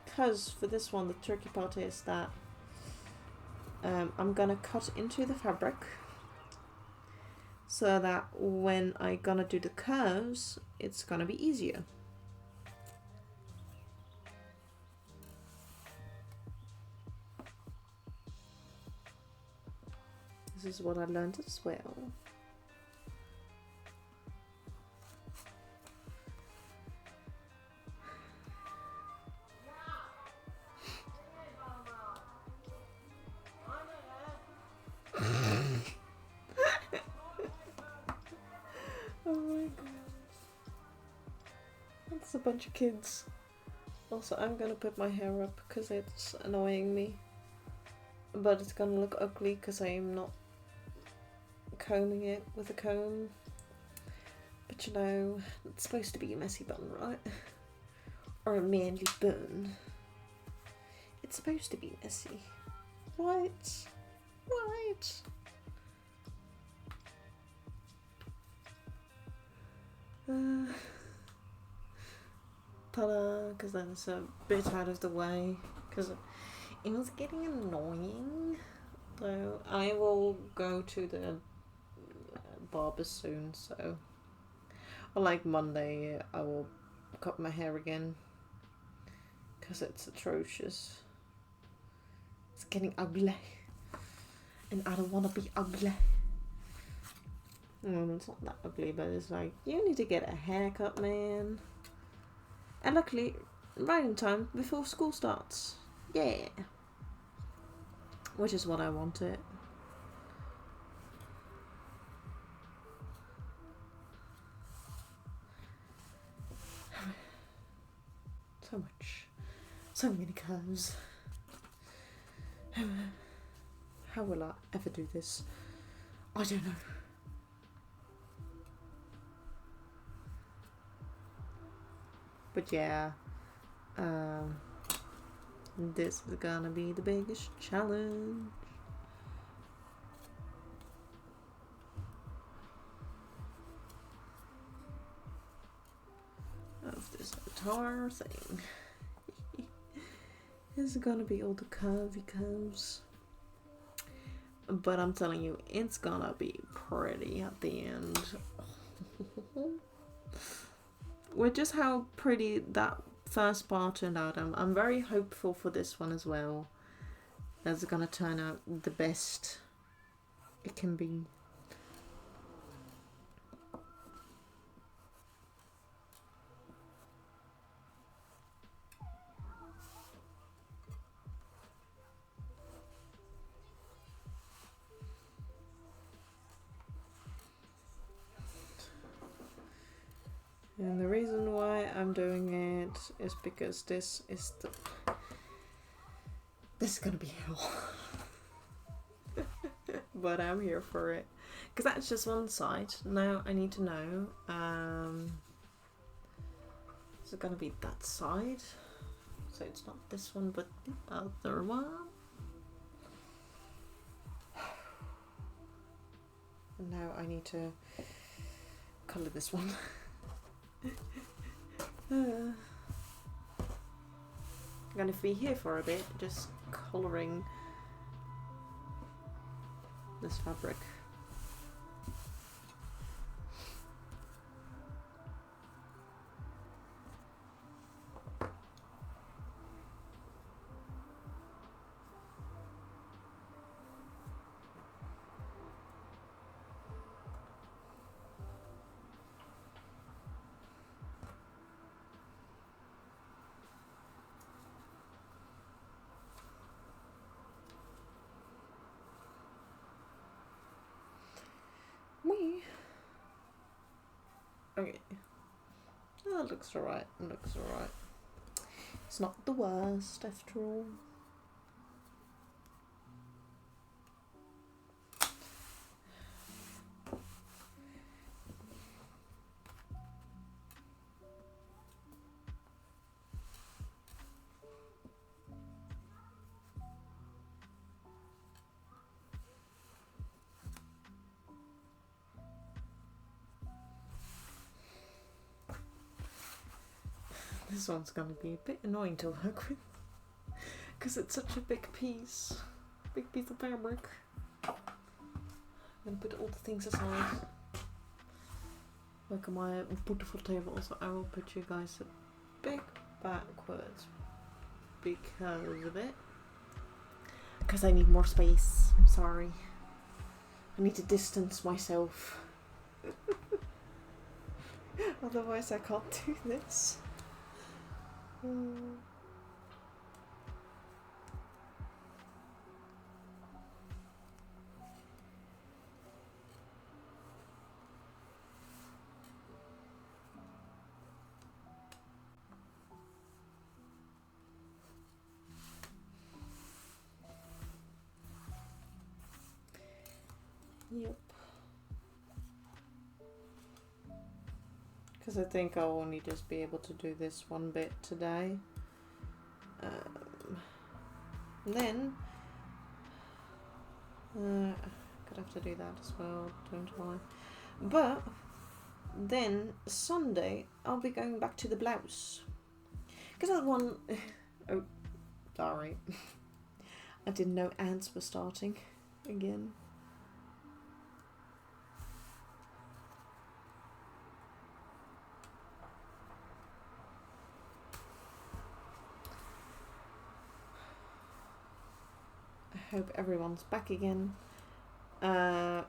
Because for this one the tricky part is that I'm gonna cut into the fabric so that when I gonna do the curves it's gonna be easier. This is what I learned as well. Oh my god. That's a bunch of kids. Also, I'm gonna put my hair up because it's annoying me. But it's gonna look ugly because I'm not combing it with a comb. But you know, it's supposed to be a messy bun, right? Or a manly bun. It's supposed to be messy. Right? Right? Ta-da, because then it's a bit out of the way, because it was getting annoying. So I will go to the barber soon, so or like Monday I will cut my hair again, because it's atrocious. It's getting ugly, and I don't want to be ugly. It's not that ugly, but it's like, you need to get a haircut, man. And luckily, right in time before school starts. Yeah. Which is what I wanted. So much. So many curves. How will I ever do this? I don't know. But yeah, this is gonna be the biggest challenge. Of this entire thing. It's gonna be all the curvy curves. But I'm telling you, it's gonna be pretty at the end. With just how pretty that first part turned out, I'm very hopeful for this one as well. That's gonna turn out the best it can be. And the reason why I'm doing it is because this is gonna be hell. But I'm here for it. Because that's just one side. Now I need to know, is it gonna be that side? So it's not this one, but the other one. And now I need to color this one. I'm gonna be here for a bit, just colouring this fabric. Okay. Oh, it looks alright. It looks alright. It's not the worst after all. This one's gonna be a bit annoying to work with because it's such a big piece of fabric. I'm gonna put all the things aside, like on my beautiful table. So I will put you guys a bit backwards because of it. Because I need more space. Sorry, I need to distance myself. Otherwise, I can't do this. Yep. Because I think I'll only just be able to do this one bit today. And then could have to do that as well, don't I? But then Sunday I'll be going back to the blouse. Because that one oh, sorry. I didn't know ants were starting again. I hope everyone's back again. Where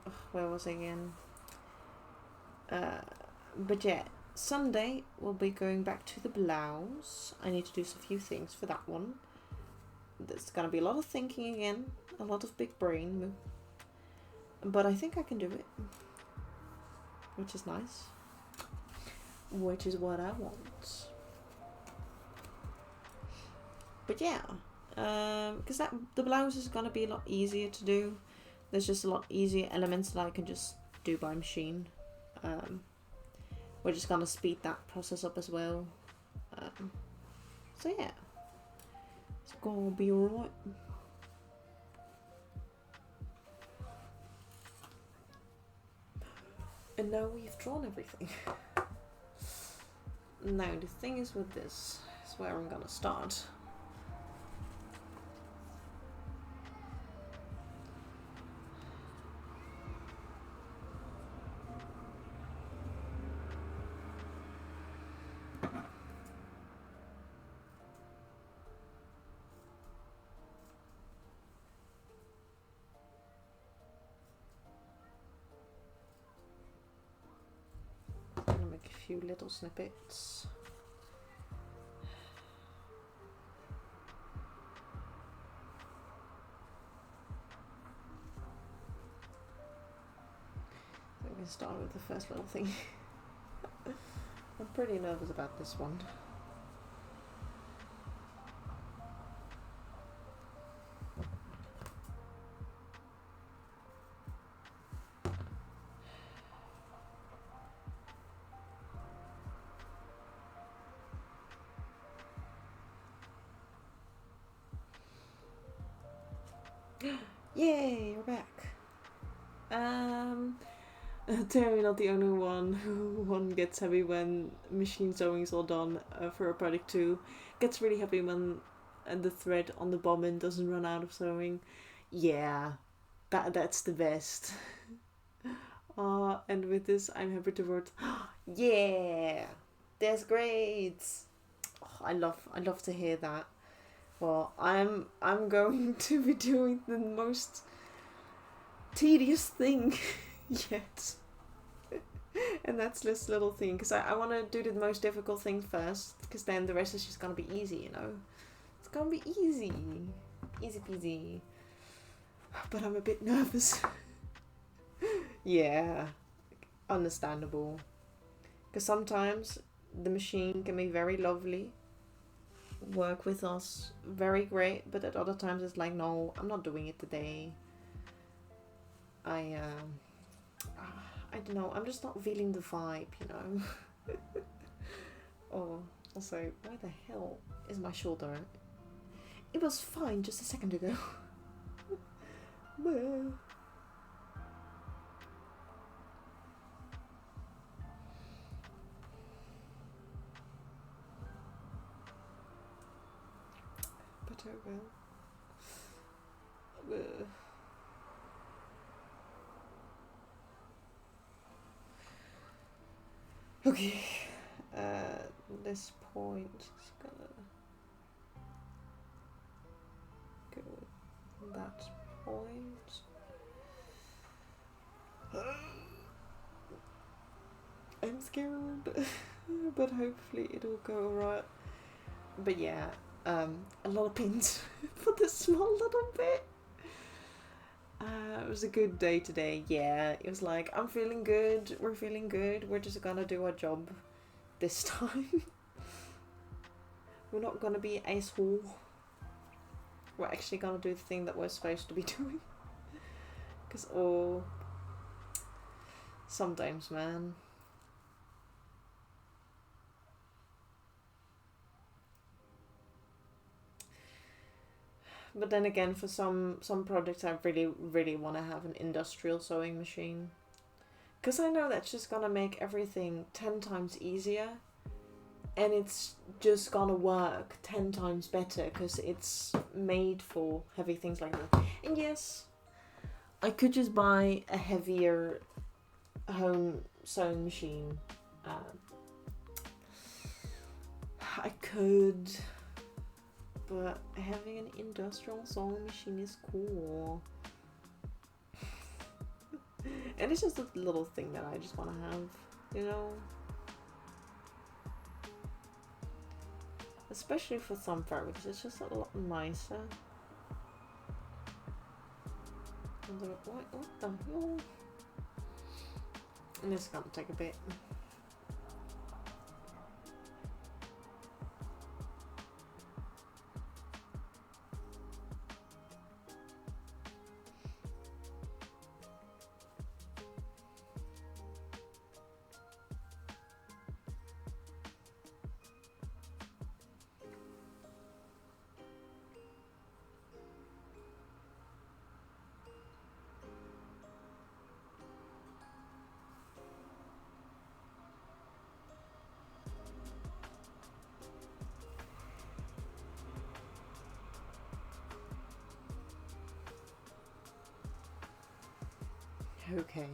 was I again? But yeah, Sunday we'll be going back to the blouse. I need to do a few things for that one. There's gonna be a lot of thinking again, a lot of big brain, but I think I can do it, which is nice, which is what I want. But yeah, because the blouse is gonna be a lot easier to do. There's just a lot easier elements that I can just do by machine. We're just gonna speed that process up as well. So yeah, it's gonna be alright. And now we've drawn everything. Now the thing is with this is where I'm gonna start. Few little snippets. So we can start with the first little thing. I'm pretty nervous about this one. Yay, we're back. Terry, not the only one gets happy when machine sewing is all done for a project 2. Gets really happy when the thread on the bobbin doesn't run out of sewing. Yeah, that's the best. And with this, I'm happy to word. Yeah, that's great. Oh, I love to hear that. Well, I'm going to be doing the most tedious thing yet. And that's this little thing, because I want to do the most difficult thing first, because then the rest is just going to be easy, you know? It's going to be easy. Easy peasy. But I'm a bit nervous. Yeah, understandable. Because sometimes the machine can be very lovely, work with us very great, but at other times it's like, no, I'm not doing it today. I don't know, I'm just not feeling the vibe, you know. Oh, also, why the hell is my shoulder? It was fine just a second ago. Well. But oh well. Okay, this point is gonna go with that point. I'm scared, but hopefully it'll go alright. But yeah, a lot of pins for this small little bit. It was a good day today. Yeah, it was like, I'm feeling good, we're feeling good, we're just gonna do our job this time. We're not gonna be asshole. We're actually gonna do the thing that we're supposed to be doing. Because, oh, sometimes, man. But then again, for some projects, I really want to have an industrial sewing machine. Because I know that's just gonna make everything 10 times easier. And it's just gonna work 10 times better because it's made for heavy things like that. And yes, I could just buy a heavier home sewing machine. I could, but having an industrial sewing machine is cool. And it's just a little thing that I just want to have, you know? Especially for some fabrics, it's just a lot nicer. What the hell? And this is gonna take a bit. Okay,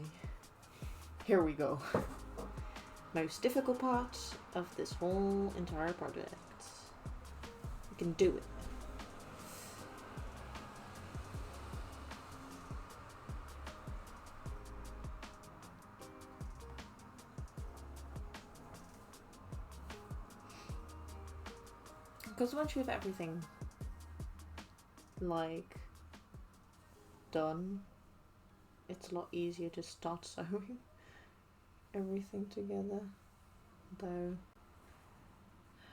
here we go. Most difficult part of this whole entire project. We can do it. Because once you have everything, like, done, it's a lot easier to start sewing everything together. Though I'm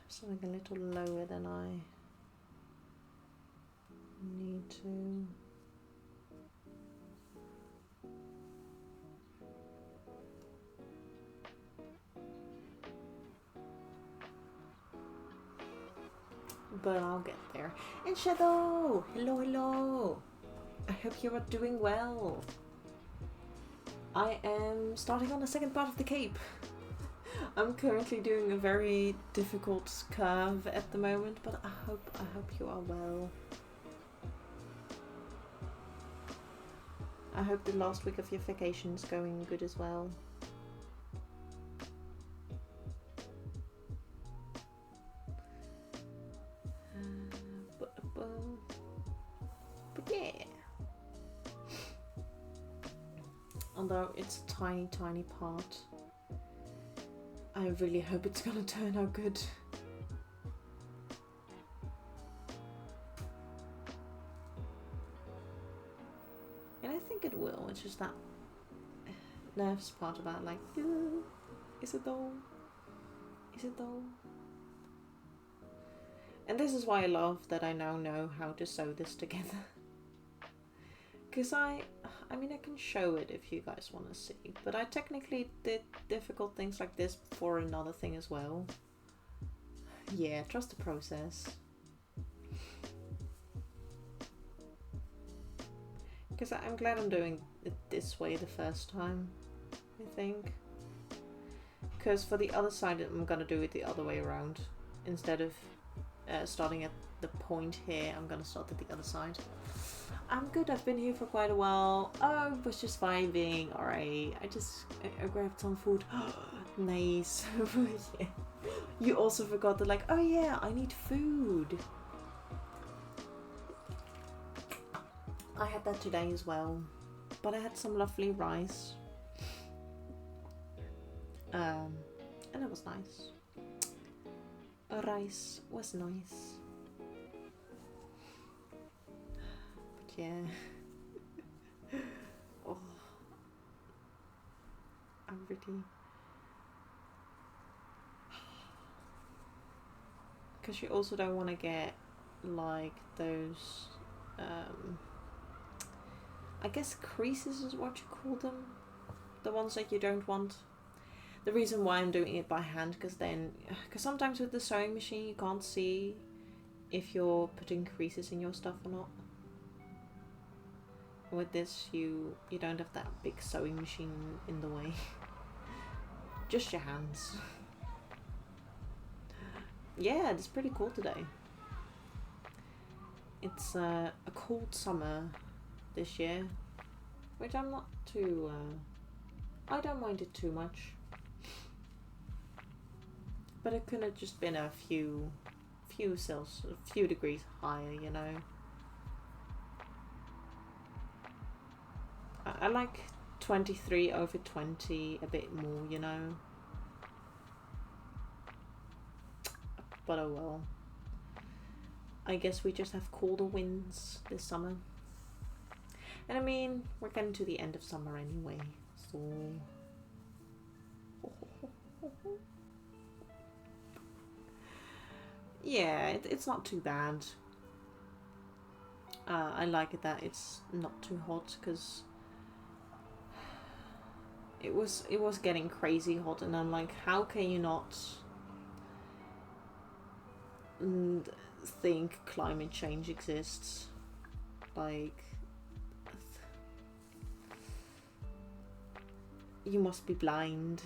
sewing a little lower than I need to. But I'll get there. And Shadow! Hello, hello! I hope you are doing well. I am starting on the second part of the cape. I'm currently doing a very difficult curve at the moment, but I hope you are well. I hope the last week of your vacation is going good as well. But yeah. Although it's a tiny part, I really hope it's gonna turn out good. And I think it will. It's just that nervous part about like, is it though? Is it though? And this is why I love that I now know how to sew this together. Because I mean, I can show it if you guys want to see, but I technically did difficult things like this for another thing as well. Yeah, trust the process. Because I'm glad I'm doing it this way the first time, I think. Because for the other side, I'm gonna do it the other way around. Instead of starting at the point here, I'm gonna start at the other side. I'm good, I've been here for quite a while. Oh, I was just vibing. Alright, I grabbed some food. Nice. Yeah. You also forgot that, like, oh yeah, I need food. I had that today as well. But I had some lovely rice. And it was nice. Rice was nice. But yeah. Oh. I'm really... Because you also don't want to get like those I guess creases is what you call them, the ones that you don't want. The reason why I'm doing it by hand, because sometimes with the sewing machine you can't see if you're putting creases in your stuff or not. With this you don't have that big sewing machine in the way. Just your hands. Yeah, it's pretty cool today. It's a cold summer this year, which I'm not too... I don't mind it too much. But it could have just been a few degrees higher, you know. I like 23 over 20 a bit more, you know. But oh well. I guess we just have colder winds this summer. And I mean, we're getting to the end of summer anyway, so... Yeah, it's not too bad. I like it that it's not too hot, because it was getting crazy hot, and I'm like, how can you not think climate change exists? Like, you must be blind,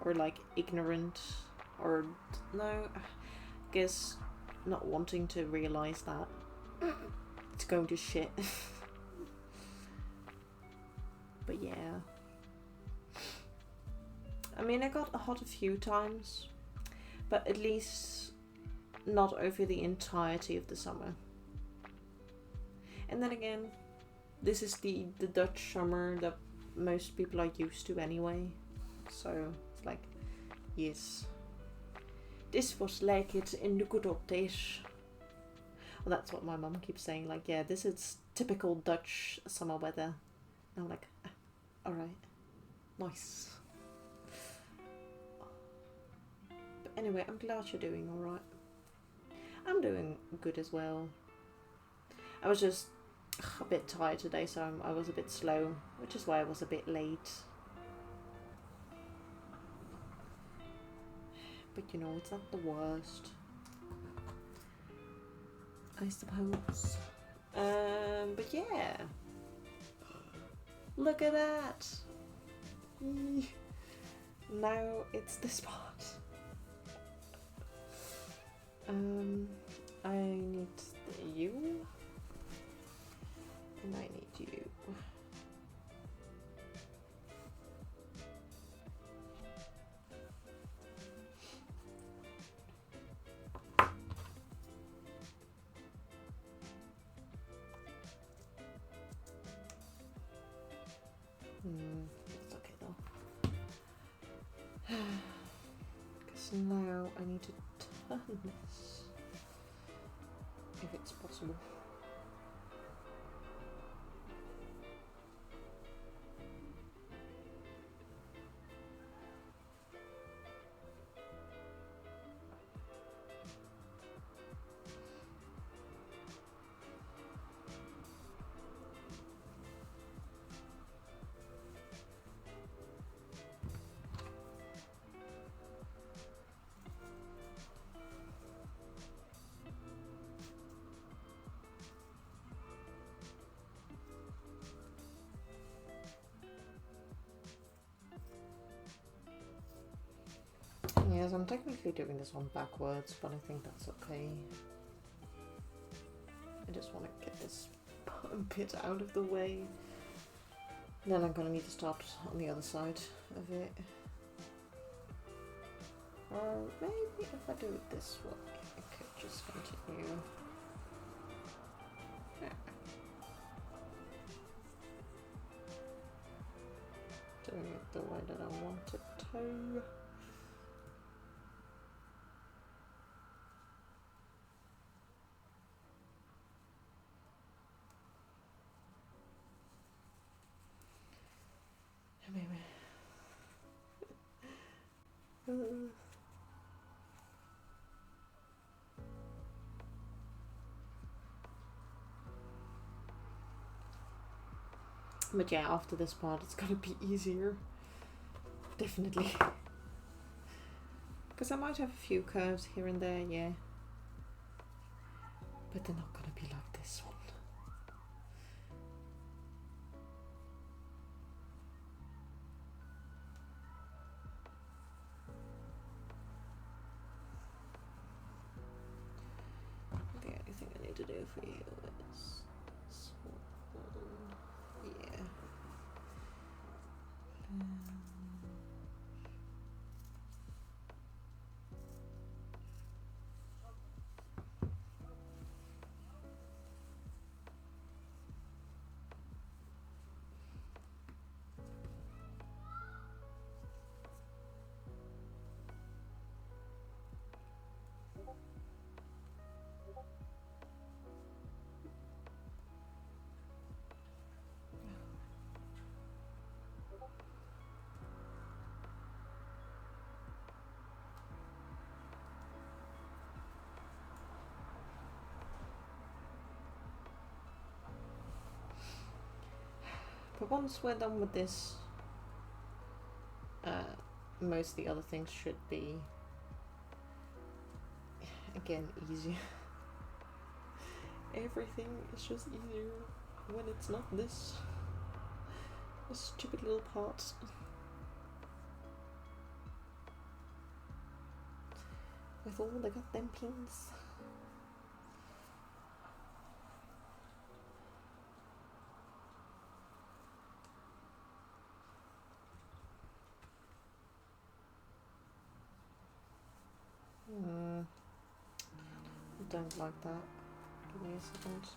or like ignorant, or no, I guess not wanting to realize that it's going to shit. But yeah, I mean, I got hot a few times, but at least not over the entirety of the summer. And then again, this is the Dutch summer that most people are used to anyway. So it's like, yes, this was like it in the good old days. Well, that's what my mum keeps saying, like, yeah, this is typical Dutch summer weather. And I'm like, alright, nice. But anyway, I'm glad you're doing alright. I'm doing good as well. I was just a bit tired today, so I was a bit slow, which is why I was a bit late. But you know, it's not the worst, I suppose. But yeah, look at that. Now it's the spot. I need you, and I need you. It's okay though. Because now I need to turn this, if it's possible. Yes, I'm technically doing this one backwards, but I think that's okay. I just want to get this bit out of the way. Then I'm gonna need to start on the other side of it. Or maybe if I do it this way, I could just continue. Yeah. Doing it the way that I want it to. But yeah, after this part it's gonna be easier. Definitely. Because I might have a few curves here and there, yeah. But they're not gonna be like this one. The only thing I need to do for you is this one. Yeah. But once we're done with this, most of the other things should be, again, easier. Everything is just easier when it's not this stupid little part. With all the goddamn pins. I don't like that. Give me a second.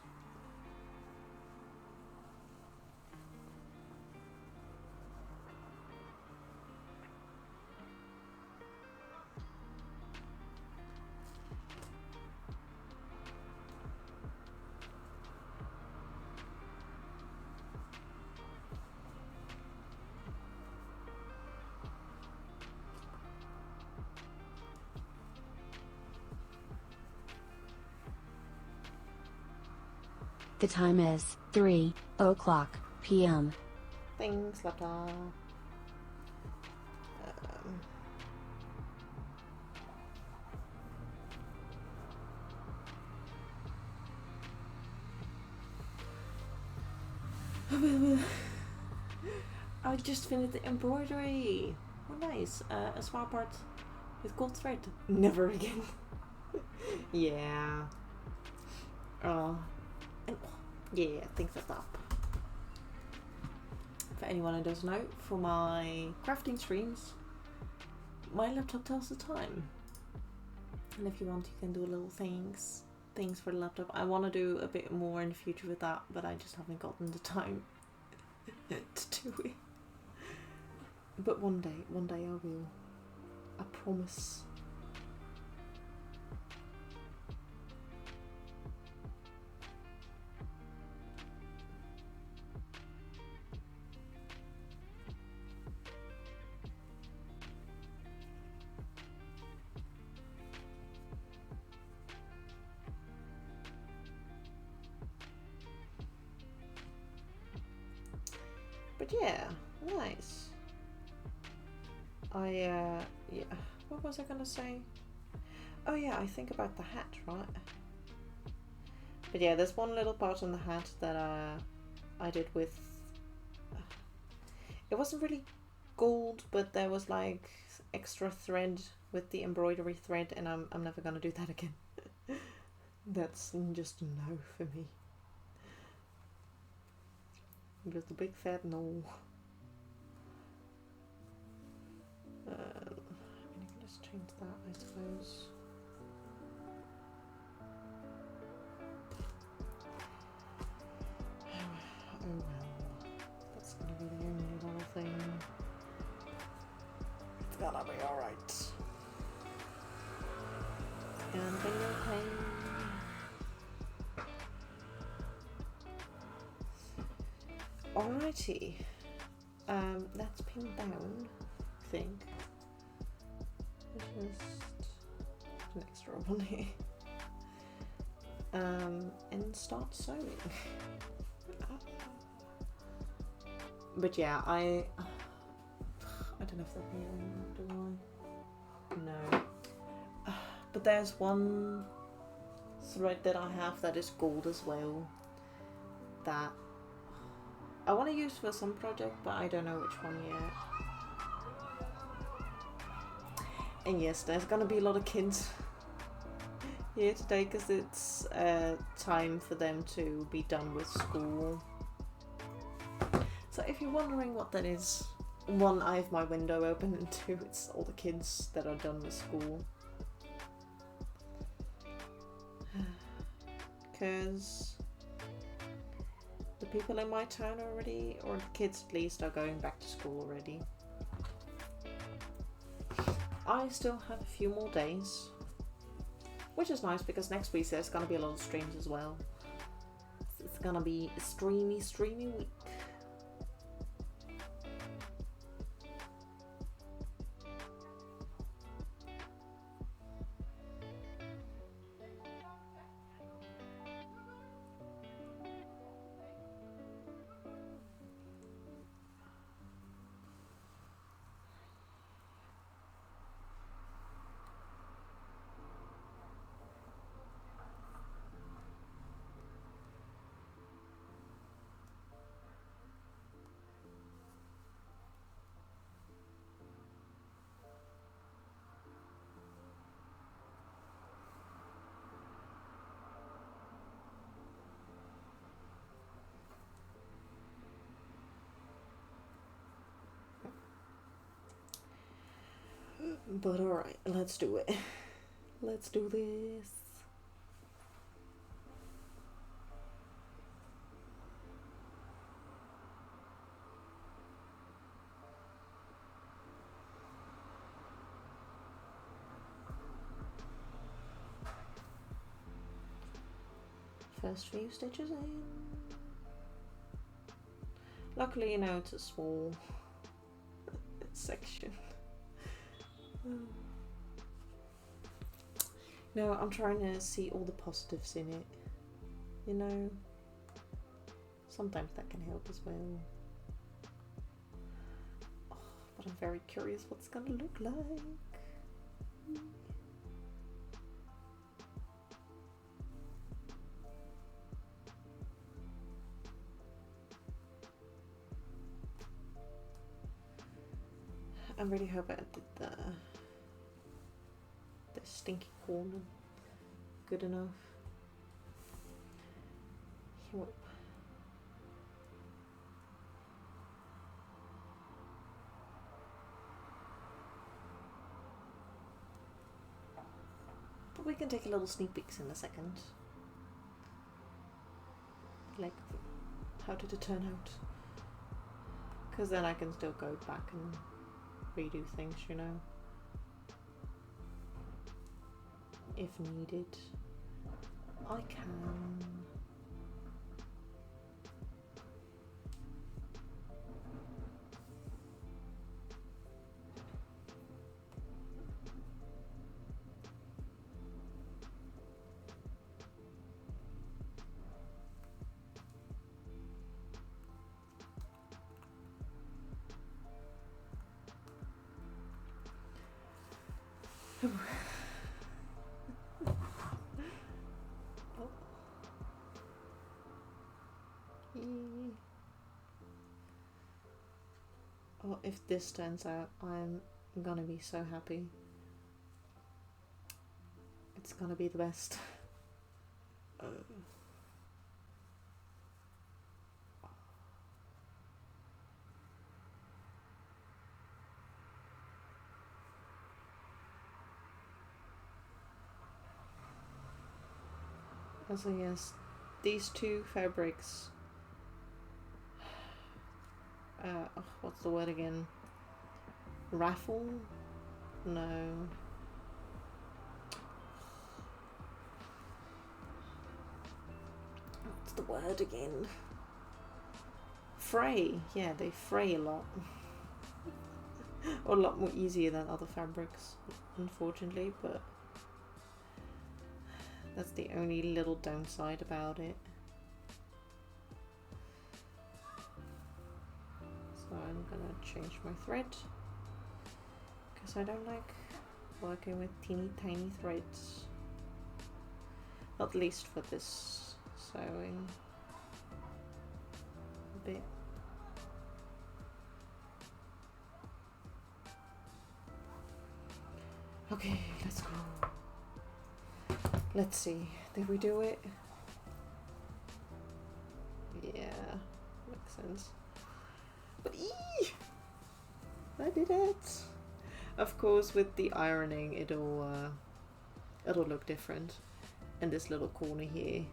The time is 3:00 p.m. Thanks, laptop. I just finished the embroidery. Oh, nice. A small part with gold thread. Never again. Yeah. Yeah, things like that. For anyone who doesn't know, for my crafting streams, my laptop tells the time. And if you want, you can do little things for the laptop. I want to do a bit more in the future with that, but I just haven't gotten the time to do it. But one day I will. I promise. But yeah, nice. Yeah, what was I gonna say? Oh yeah, I think about the hat, right? But yeah, there's one little part on the hat that I did with, it wasn't really gold, but there was like extra thread with the embroidery thread, and I'm never gonna do that again. That's just a no for me. Just a big fat no. I mean, I can just change that, I suppose. Oh well, that's gonna be the only little thing. It's gonna be alright. It's gonna be okay. Alrighty, that's pinned down, I think. Just an extra one here. And start sewing. But yeah, I don't know if they're here anymore, do I? No. But there's one thread that I have that is gold as well, that I want to use for some project, but I don't know which one yet. And yes, there's gonna be a lot of kids here today because it's time for them to be done with school. So if you're wondering what that is, one, I have my window open, and two, it's all the kids that are done with school. Because the people in my town already, or the kids at least, are going back to school already. I still have a few more days, which is nice because next week there's gonna be a lot of streams as well. It's gonna be a streamy week. But alright, let's do it. Let's do this. First few stitches in. Luckily, you know, it's a small section. No, I'm trying to see all the positives in it. You know, sometimes that can help as well. Oh, but I'm very curious what's gonna look like. I really hope I did the stinky corner good enough. Whoop. But we can take a little sneak peeks in a second. Like, how did it turn out? Because then I can still go back and redo things, you know, if needed. I can. Oh, if this turns out, I'm I'm gonna be so happy. It's gonna be the best. So yes, these two fabrics. What's the word again? Raffle? No. What's the word again? Fray. Yeah, they fray a lot. Or a lot more easier than other fabrics, unfortunately, but that's the only little downside about it. So I'm gonna change my thread, because I don't like working with teeny tiny threads. Not least for this sewing bit. Okay, let's go. Let's see, did we do it? Yeah, makes sense. But I did it! Of course, with the ironing, it'll look different. And this little corner here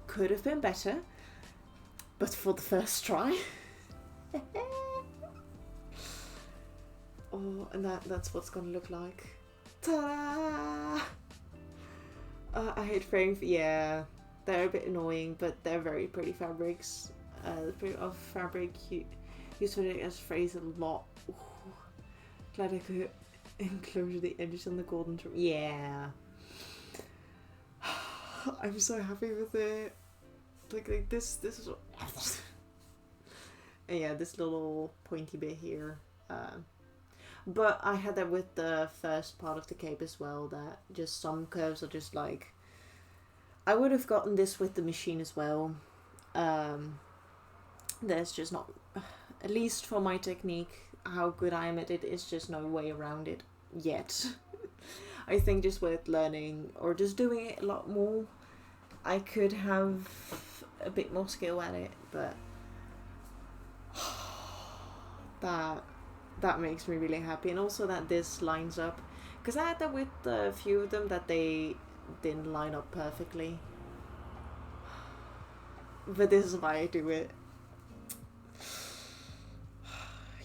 could have been better, but for the first try. Oh, and that's what's gonna look like. Ta-da! I hate fraying. Yeah, they're a bit annoying, but they're very pretty fabrics. The pretty of fabric used for it as phrase a lot. Ooh. Glad I could enclose the edges on the golden trim. Yeah. I'm so happy with it. Like this is and yeah, this little pointy bit here. But I had that with the first part of the cape as well, that just some curves are just like, I would have gotten this with the machine as well. There's just not, at least for my technique, how good I am at it, is just no way around it yet. I think just with learning or just doing it a lot more, I could have a bit more skill at it, but that makes me really happy. And also that this lines up, because I had that with a few of them that they didn't line up perfectly, but this is why I do it.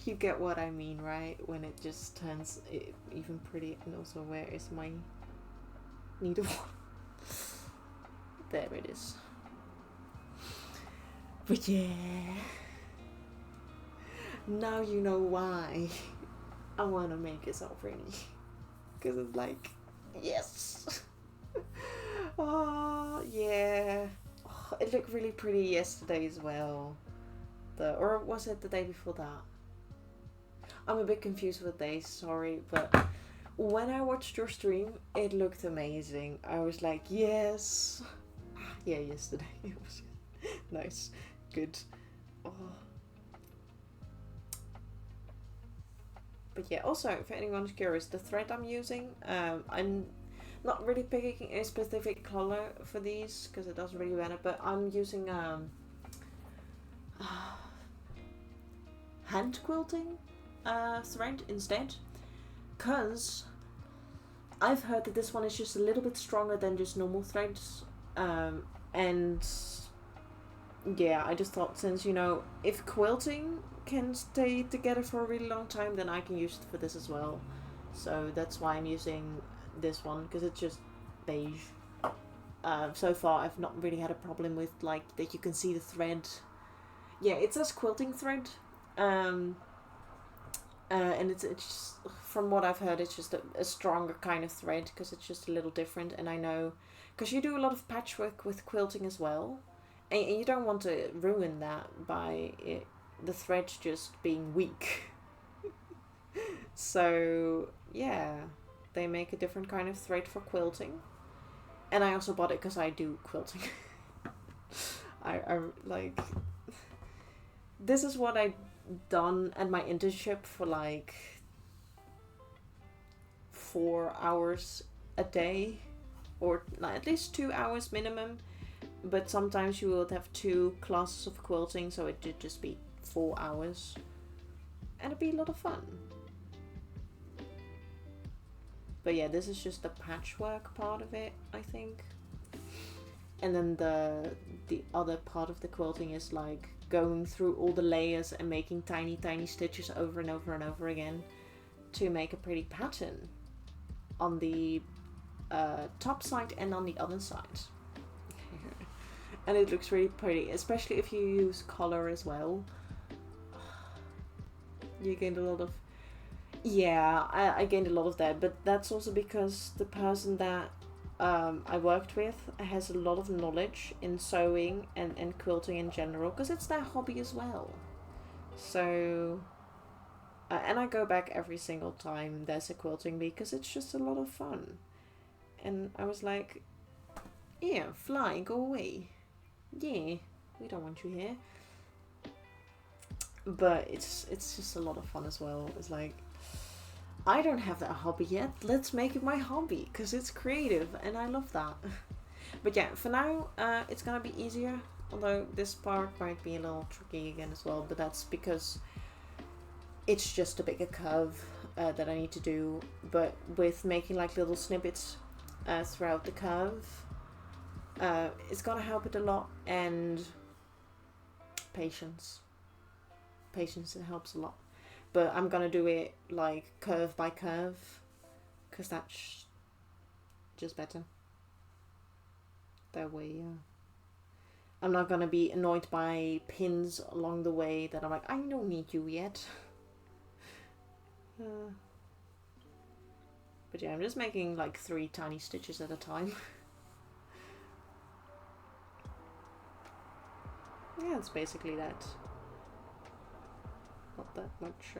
You get what I mean, right? When it just turns it even pretty. And also, where is my needle? There it is. But yeah, now you know why I want to make it so pretty, because it's like, yes. Oh yeah, oh, it looked really pretty yesterday as well. Or was it the day before that? I'm a bit confused with days, sorry, but when I watched your stream, it looked amazing. I was like, yes. Yeah, yesterday it was nice, good. Oh. But yeah, also, if anyone's curious, the thread I'm using, I'm not really picking a specific color for these, because it doesn't really matter, but I'm using hand quilting thread instead, because I've heard that this one is just a little bit stronger than just normal threads, and yeah, I just thought, since, you know, if quilting can stay together for a really long time, then I can use it for this as well. So that's why I'm using this one, because it's just beige. So far I've not really had a problem with, like, that you can see the thread. Yeah, it says quilting thread, and it's just, from what I've heard, it's just a stronger kind of thread, because it's just a little different. And I know, because you do a lot of patchwork with quilting as well, and you don't want to ruin that by the thread just being weak. So yeah, they make a different kind of thread for quilting, and I also bought it because I do quilting. I like, this is what I done at my internship for like 4 hours a day, or at least 2 hours minimum. But sometimes you would have 2 classes of quilting, so it would just be 4 hours. And it'd be a lot of fun. But yeah, this is just the patchwork part of it, I think. And then the other part of the quilting is like going through all the layers and making tiny stitches over and over and over again to make a pretty pattern on the top side and on the other side. And it looks really pretty, especially if you use color as well. You gained a lot of... Yeah, I gained a lot of that, but that's also because the person that I worked with has a lot of knowledge in sewing and quilting in general, because it's their hobby as well. So... and I go back every single time there's a quilting bee, because it's just a lot of fun. And I was like, yeah, fly, go away. Yeah, we don't want you here. But it's just a lot of fun as well. It's like, I don't have that hobby yet. Let's make it my hobby, because it's creative and I love that. But yeah, for now, it's gonna be easier. Although this part might be a little tricky again as well, but that's because it's just a bigger curve that I need to do. But with making like little snippets throughout the curve, it's gonna help it a lot. And patience, it helps a lot. But I'm gonna do it like curve by curve, because that's just better that way. I'm not gonna be annoyed by pins along the way that I'm like, I don't need you yet. But yeah, I'm just making like 3 tiny stitches at a time. Yeah, it's basically that. Not that much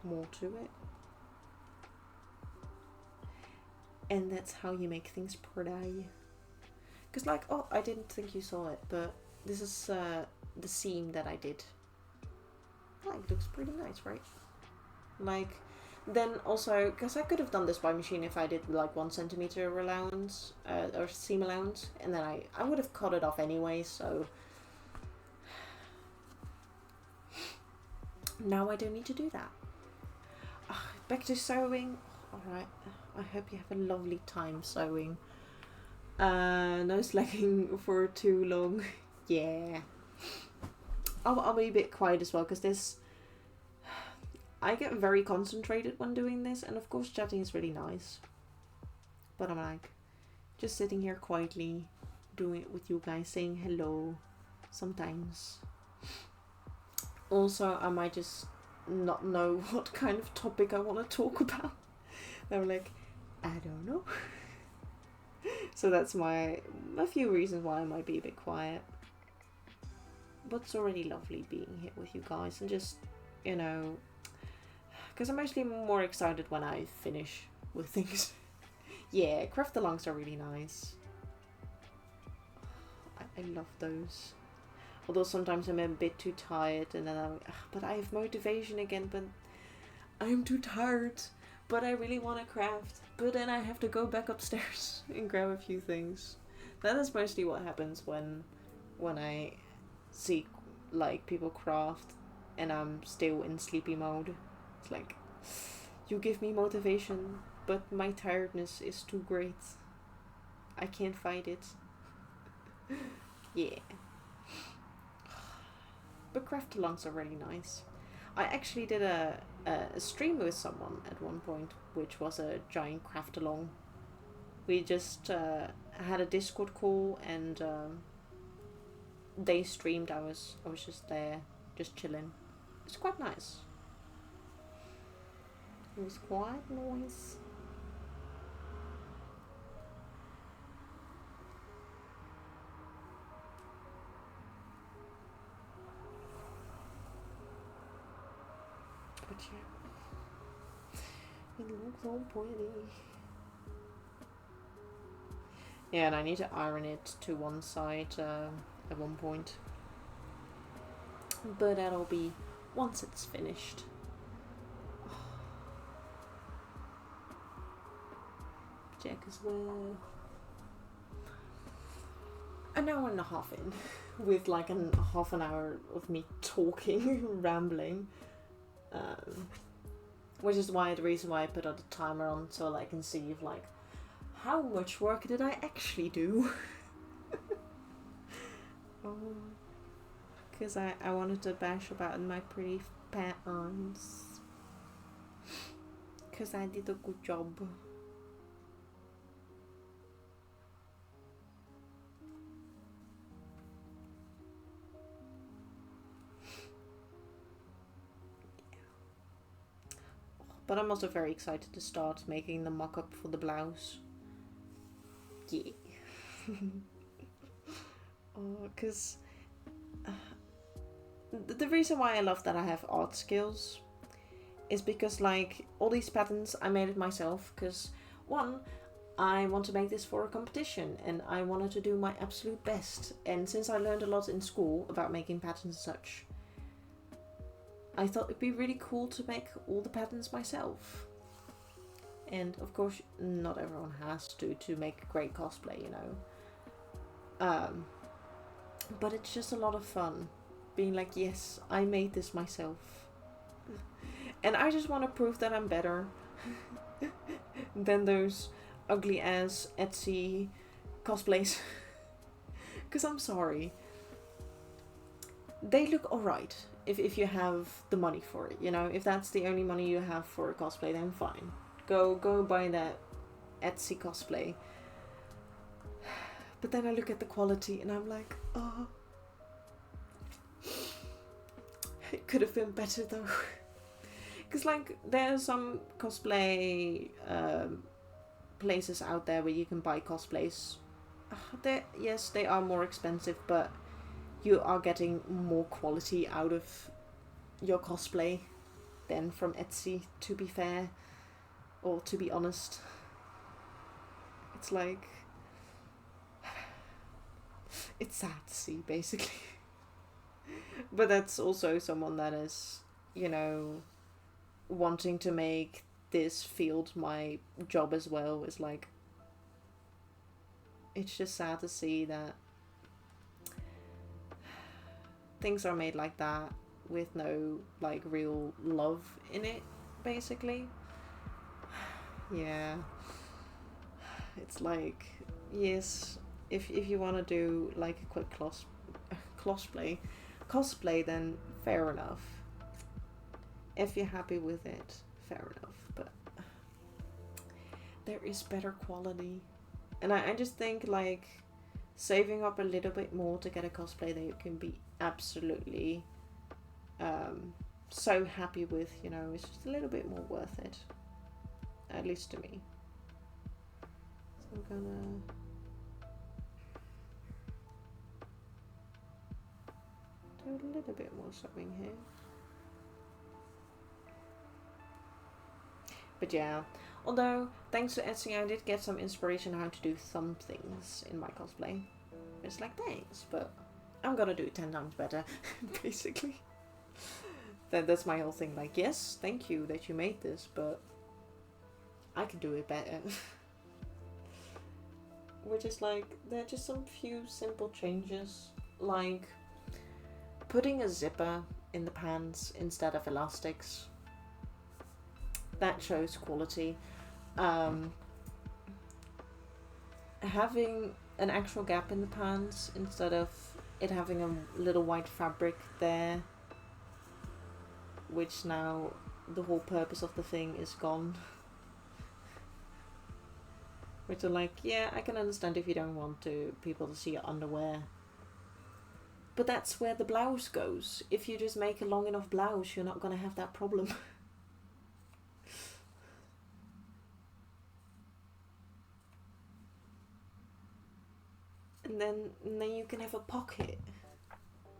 more to it. And that's how you make things pretty. Because like, oh, I didn't think you saw it, but this is the seam that I did. Oh, it looks pretty nice, right? Like, then also, because I could have done this by machine if I did like 1 centimeter allowance, or seam allowance, and then I would have cut it off anyway, so... Now I don't need to do that. Back to sewing. Alright, I hope you have a lovely time sewing. No slacking for too long. Yeah. I'll be a bit quiet as well, because this... I get very concentrated when doing this, and of course chatting is really nice. But I'm like, just sitting here quietly, doing it with you guys, saying hello sometimes. Also, I might just not know what kind of topic I want to talk about. I'm like, I don't know. So that's a few reasons why I might be a bit quiet. But it's already lovely being here with you guys and just, you know, because I'm actually more excited when I finish with things. Yeah, craft-alongs are really nice. I love those. Although sometimes I'm a bit too tired, and then but I have motivation again, but I'm too tired. But I really want to craft. But then I have to go back upstairs and grab a few things. That is mostly what happens when I see like people craft and I'm still in sleepy mode. It's like, you give me motivation, but my tiredness is too great. I can't fight it. Yeah. But craft-alongs are really nice. I actually did a stream with someone at one point, which was a giant craft-along. We just had a Discord call, and they streamed. I was just there, just chilling. It was quite nice. It was quite nice. But yeah, it looks so pretty. Yeah, and I need to iron it to one side at one point. But that'll be once it's finished. check as well. An hour and a half in, with like half an hour of me talking, rambling. Which is the reason why I put a timer on, so I can see if like how much work did I actually do. Because I wanted to bash about my pretty patterns. Because I did a good job. But I'm also very excited to start making the mock-up for the blouse. Yeah. Because the reason why I love that I have art skills is because like all these patterns I made it myself, because one, I want to make this for a competition and I wanted to do my absolute best, and since I learned a lot in school about making patterns and such, I thought it'd be really cool to make all the patterns myself. And of course not everyone has to make great cosplay, you know. But it's just a lot of fun being like, yes, I made this myself. And I just want to prove that I'm better than those ugly ass Etsy cosplays. Because I'm sorry, they look alright if you have the money for it, you know. If that's the only money you have for a cosplay, then fine. Go buy that Etsy cosplay. But then I look at the quality and I'm like, oh, it could have been better though. Because like there are some cosplay places out there where you can buy cosplays. Yes, they are more expensive, but you are getting more quality out of your cosplay than from Etsy, to be fair, or to be honest. It's like, it's sad to see, basically. But that's also someone that is, you know, wanting to make this field my job as well. Is like, it's just sad to see that things are made like that with no like real love in it, basically. Yeah, it's like, yes, if you want to do like a quick cosplay, then fair enough. If you're happy with it, fair enough. But there is better quality, and I just think like saving up a little bit more to get a cosplay that you can be absolutely so happy with, you know, it's just a little bit more worth it, at least to me. So I'm gonna do a little bit more sewing here. But yeah, although thanks to Etsy I did get some inspiration how to do some things in my cosplay. It's like, thanks, but I'm gonna do it 10 times better, basically. That's my whole thing, like, yes, thank you that you made this, but I can do it better. Which is like, there are just some few simple changes, like putting a zipper in the pants instead of elastics. That shows quality. Having an actual gap in the pants instead of it having a little white fabric there, which now the whole purpose of the thing is gone. Which are like, yeah, I can understand if you don't want people to see your underwear, but that's where the blouse goes. If you just make a long enough blouse, you're not gonna have that problem. And then you can have a pocket.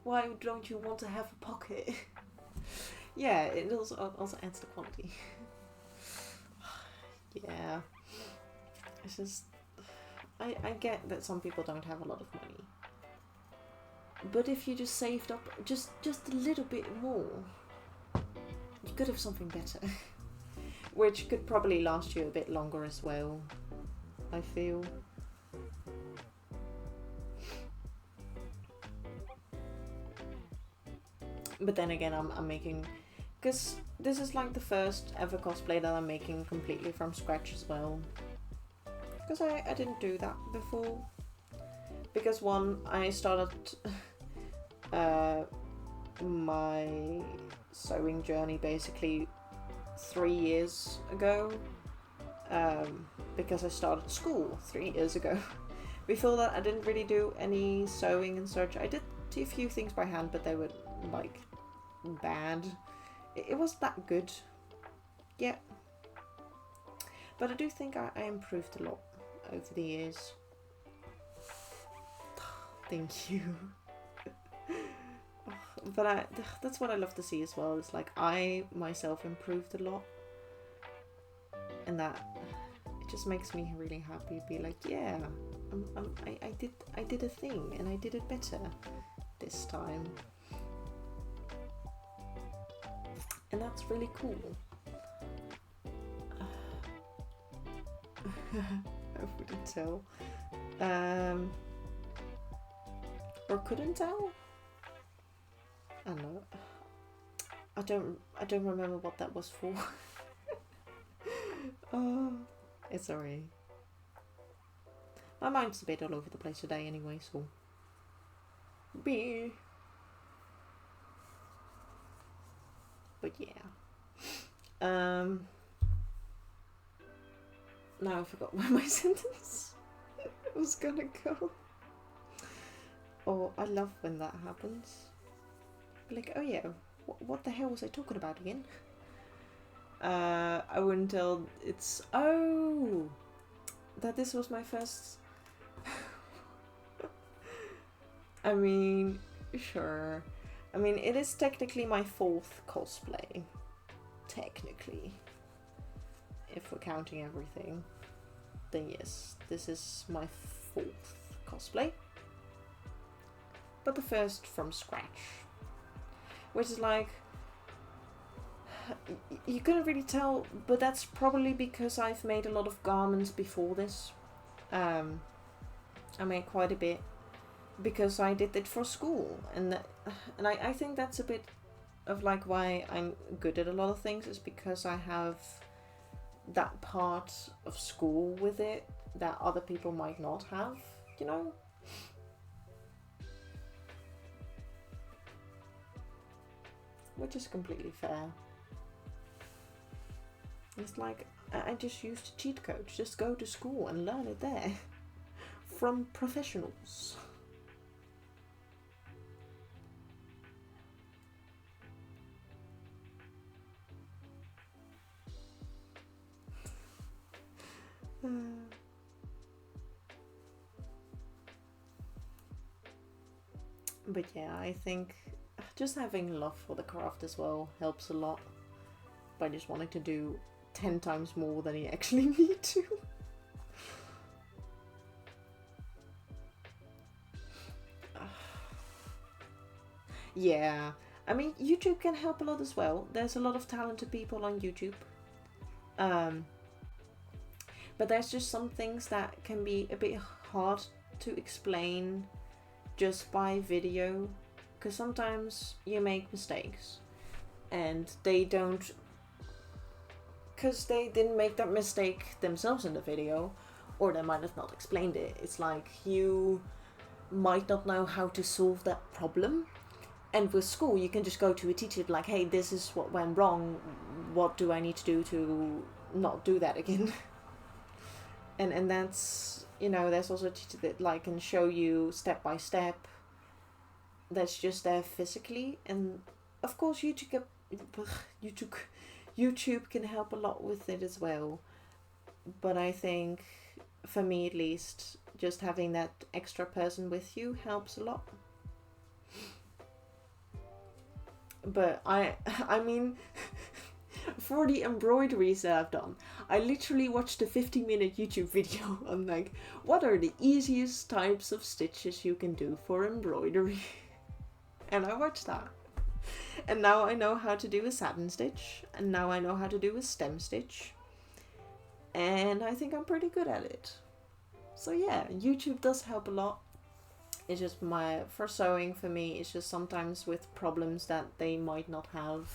Why don't you want to have a pocket? Yeah, it also adds to quality. Yeah. It's just, I get that some people don't have a lot of money. But if you just saved up just a little bit more, you could have something better. Which could probably last you a bit longer as well. I feel. But then again, I'm making, because this is like the first ever cosplay that I'm making completely from scratch as well. Because I didn't do that before. Because one, I started my sewing journey basically 3 years ago. Because I started school 3 years ago. Before that, I didn't really do any sewing and such. I did a few things by hand, but they were like bad. It wasn't that good. Yeah. But I do think I improved a lot over the years. Thank you. But that's what I love to see as well. It's like I myself improved a lot. And that it just makes me really happy. Be like, yeah, I did a thing and I did it better this time. And that's really cool. I wouldn't tell. Or couldn't tell? I don't know. I don't remember what that was for. Oh, it's alright. My mind's a bit all over the place today anyway, so. But yeah. Now I forgot where my sentence was gonna go. Oh, I love when that happens. Like, oh yeah, what the hell was I talking about again? I wouldn't tell. It's that this was my first. I mean, sure. I mean, it is technically my 4th cosplay. Technically, if we're counting everything, then yes, this is my 4th cosplay. But the first from scratch, which is like. You couldn't really tell, but that's probably because I've made a lot of garments before this. I made quite a bit because I did it for school, and I think that's a bit of like why I'm good at a lot of things, is because I have that part of school with it that other people might not have, you know? Which is completely fair. It's like, I just used a cheat code. Just go to school and learn it there. From professionals. But yeah, I think just having love for the craft as well helps a lot. By just wanting to do 10 times more than you actually need to. Yeah, I mean, YouTube can help a lot as well. There's a lot of talented people on YouTube. But there's just some things that can be a bit hard to explain just by video. Because sometimes you make mistakes. And they don't... Because they didn't make that mistake themselves in the video. Or they might have not explained it. It's like you might not know how to solve that problem. And with school, you can just go to a teacher like, hey, this is what went wrong. What do I need to do to not do that again? and that's, you know, there's also a teacher that like can show you step by step. That's just there physically. And of course, YouTube can help a lot with it as well. But I think, for me at least, just having that extra person with you helps a lot. But I mean, for the embroideries that I've done, I literally watched a 50-minute YouTube video on like, what are the easiest types of stitches you can do for embroidery? And I watched that. And now I know how to do a satin stitch, and now I know how to do a stem stitch. And I think I'm pretty good at it. So yeah, YouTube does help a lot. It's just for sewing for me, it's just sometimes with problems that they might not have.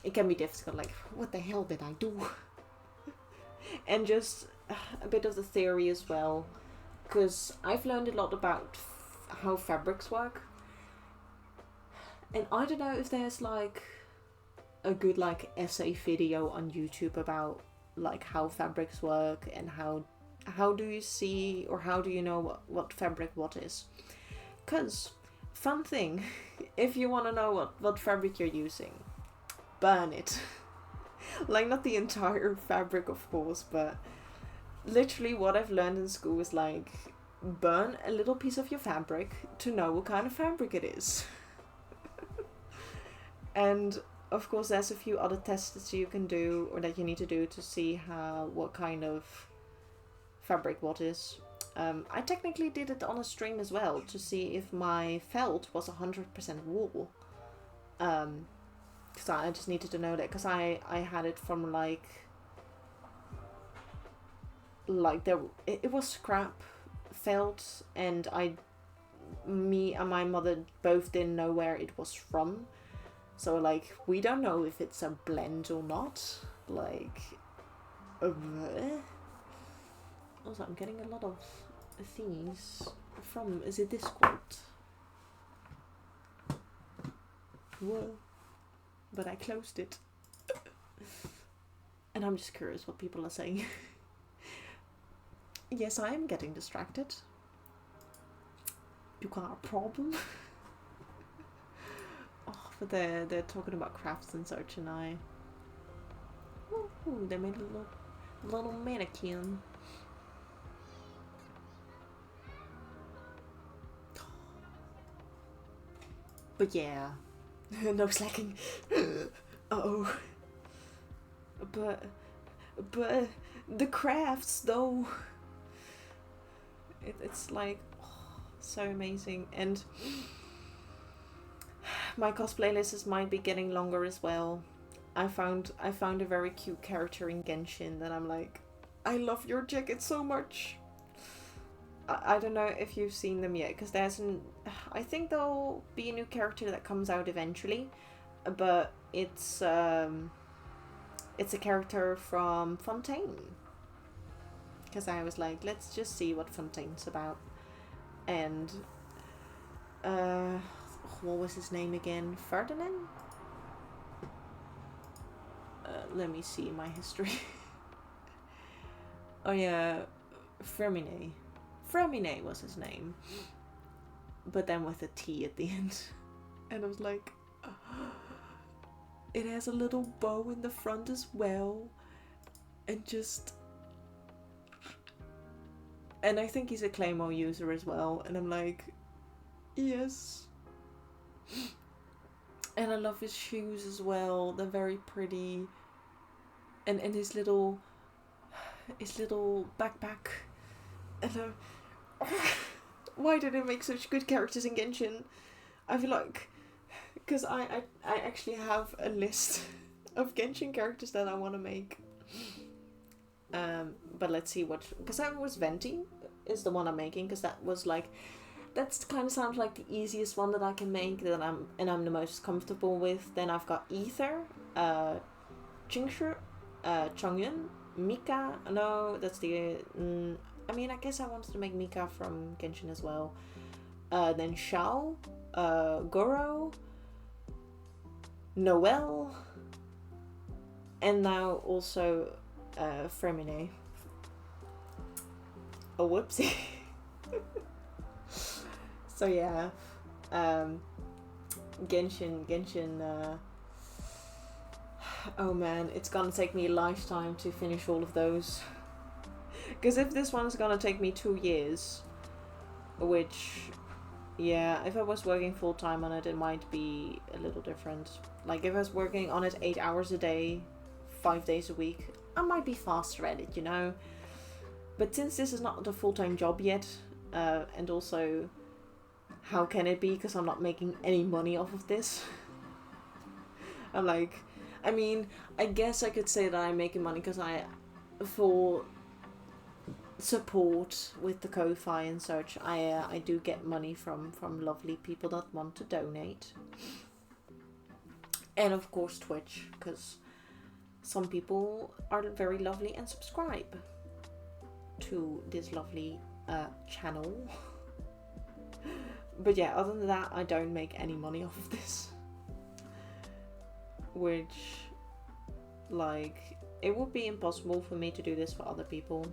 It can be difficult, like, what the hell did I do? And just a bit of the theory as well, because I've learned a lot about how fabrics work. And I don't know if there's like a good like essay video on YouTube about like how fabrics work and how do you see or how do you know what fabric what is. Because, fun thing, if you want to know what fabric you're using, burn it. Like, not the entire fabric, of course, but literally what I've learned in school is like, burn a little piece of your fabric to know what kind of fabric it is. And of course there's a few other tests that you can do or that you need to do to see what kind of fabric what is. I technically did it on a stream as well to see if my felt was 100% wool. Because I just needed to know that, because I had it from like it was scrap felt, and me and my mother both didn't know where it was from. So like, we don't know if it's a blend or not. Like, also I'm getting a lot of things from, is it Discord? Whoa. But I closed it. And I'm just curious what people are saying. Yes, I am getting distracted. You got a problem? Oh, but they're talking about crafts and such, and ooh, they made a little mannequin. But yeah, no slacking. Uh-oh. But the crafts though, it's like so amazing. And my cosplay lists might be getting longer as well. I found a very cute character in Genshin that I'm like, I love your jacket so much. I don't know if you've seen them yet, because I think there'll be a new character that comes out eventually, but it's a character from Fontaine. Because I was like, let's just see what Fontaine's about. And what was his name again? Ferdinand? Let me see my history. Oh yeah, Fremine. Fremine was his name. But then with a T at the end. And I was like, it has a little bow in the front as well. And I think he's a Claymore user as well. And I'm like, yes. And I love his shoes as well. They're very pretty. And his little backpack. And why did they make such good characters in Genshin? I feel like, because I actually have a list of Genshin characters that I want to make. But let's see because that was Venti is the one I'm making, because that's kind of sounds like the easiest one that I can make, that I'm the most comfortable with. Then I've got Ether, Jingshu, Chongyun, Mika. No, that's the. I mean, I guess I wanted to make Mika from Genshin as well. Then Xiao, Goro, Noelle, and now also Fremine. Oh, whoopsie. So yeah, Genshin. Oh man, it's gonna take me a lifetime to finish all of those. Because if this one's gonna take me 2 years, which, yeah, if I was working full time on it, it might be a little different. Like, if I was working on it 8 hours a day, 5 days a week, I might be faster at it, you know? But since this is not a full-time job yet, and also, how can it be? Because I'm not making any money off of this. I'm like, I mean, I guess I could say that I'm making money because support with the Ko-fi and such. I do get money from lovely people that want to donate. And of course Twitch, because some people are very lovely and subscribe to this lovely channel. But yeah, other than that, I don't make any money off of this. Which, like, it would be impossible for me to do this for other people.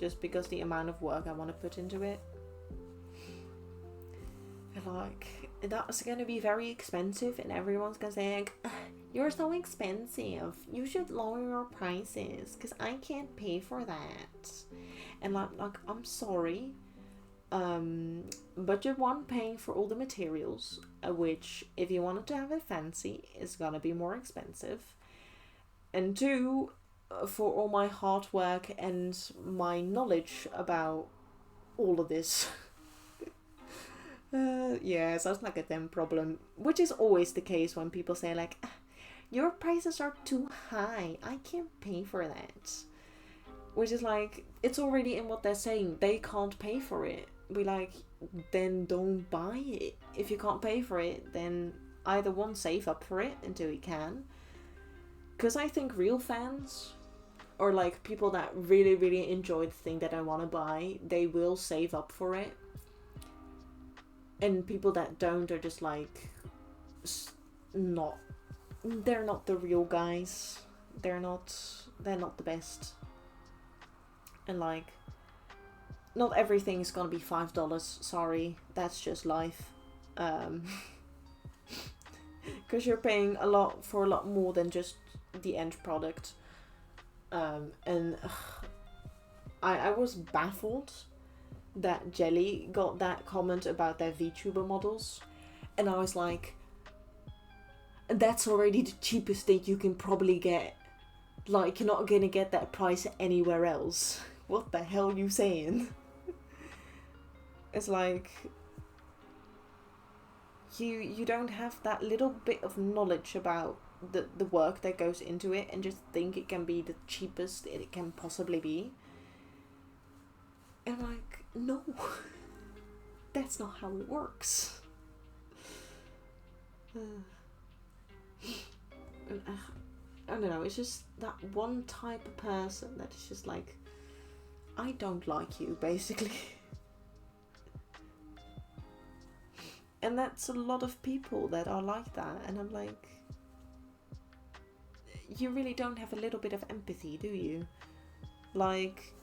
Just because the amount of work I want to put into it. And like, that's going to be very expensive, and everyone's going to say, like, you're so expensive. You should lower your prices, because I can't pay for that. And like, I'm sorry. Budget 1, paying for all the materials, which, if you wanted to have it fancy, is gonna be more expensive. And 2, for all my hard work and my knowledge about all of this. Yeah, sounds like a them problem, which is always the case when people say like, your prices are too high, I can't pay for that. Which is like, it's already in what they're saying, they can't pay for it. Be like, then don't buy it. If you can't pay for it, then either one, save up for it until you can. Because I think real fans, or like people that really, really enjoy the thing that I want to buy, they will save up for it. And people that don't are just like, they're not the real guys. They're not the best. And like, not everything is gonna be $5. Sorry, that's just life. Because you're paying a lot for a lot more than just the end product. And I was baffled that Jelly got that comment about their VTuber models, and I was like, that's already the cheapest thing you can probably get. Like, you're not gonna get that price anywhere else. What the hell are you saying? It's like, you don't have that little bit of knowledge about the work that goes into it, and just think it can be the cheapest it can possibly be. And I'm like, no, that's not how it works. I don't know, it's just that one type of person that is just like, I don't like you, basically. And that's a lot of people that are like that, and I'm like, you really don't have a little bit of empathy, do you? Like,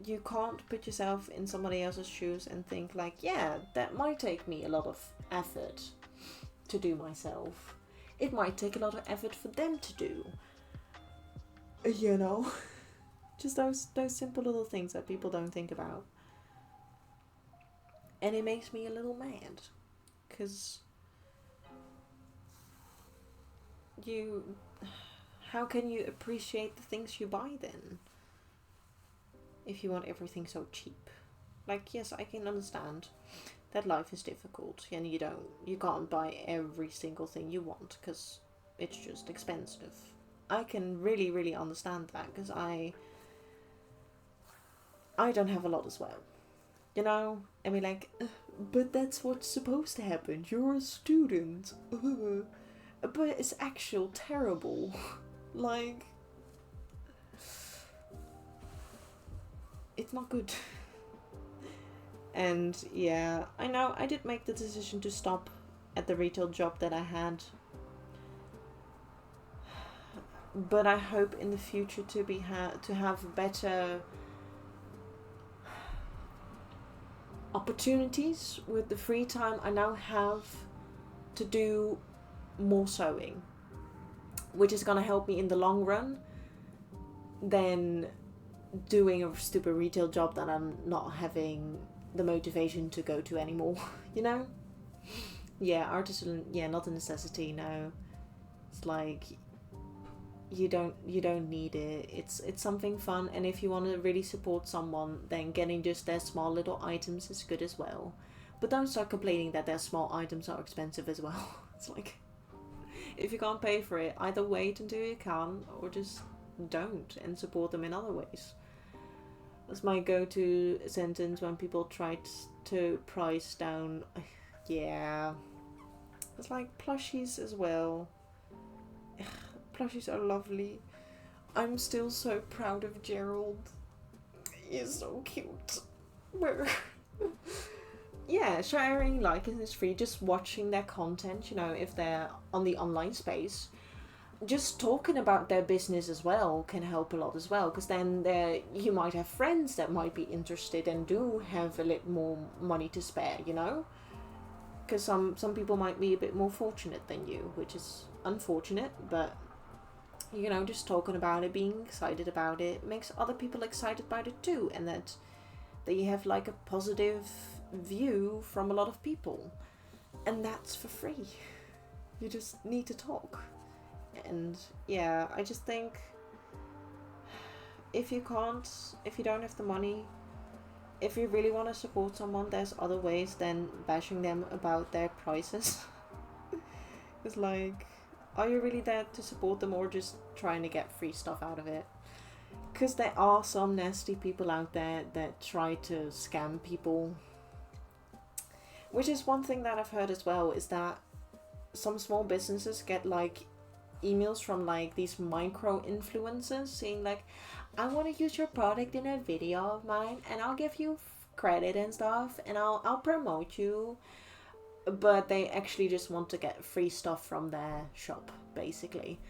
you can't put yourself in somebody else's shoes and think like, yeah, that might take me a lot of effort to do myself. It might take a lot of effort for them to do. You know? Just those simple little things that people don't think about. And it makes me a little mad. Because how can you appreciate the things you buy then? If you want everything so cheap. Like, yes, I can understand that life is difficult and you can't buy every single thing you want because it's just expensive. I can really, really understand that, because I don't have a lot as well. You know? I mean, like, but that's what's supposed to happen. You're a student. But it's actual terrible. Like, it's not good. And yeah, I know I did make the decision to stop at the retail job that I had. But I hope in the future to have better opportunities with the free time I now have to do more sewing, which is gonna help me in the long run than doing a stupid retail job that I'm not having the motivation to go to anymore. You know? Yeah, artisan, yeah, not a necessity, no. It's like, you don't need it. It's something fun, and if you want to really support someone, then getting just their small little items is good as well. But don't start complaining that their small items are expensive as well. It's like, if you can't pay for it, either wait until you can, or just don't and support them in other ways. That's my go-to sentence when people try to price down. Yeah. It's like plushies as well. Plushies are lovely. I'm still so proud of Gerald. He's so cute. Yeah, sharing, liking is free. Just watching their content, you know, if they're on the online space. Just talking about their business as well can help a lot as well, because then you might have friends that might be interested and do have a little more money to spare, you know? Because some people might be a bit more fortunate than you, which is unfortunate, but you know, just talking about it, being excited about it, makes other people excited about it too, and that you have like a positive view from a lot of people, and that's for free. You just need to talk. And yeah, I just think if you don't have the money, if you really want to support someone, there's other ways than bashing them about their prices. It's like, are you really there to support them, or just trying to get free stuff out of it? Because there are some nasty people out there that try to scam people. Which is one thing that I've heard as well, is that some small businesses get like emails from like these micro influencers saying like, I want to use your product in a video of mine and I'll give you credit and stuff and I'll promote you, but they actually just want to get free stuff from their shop basically,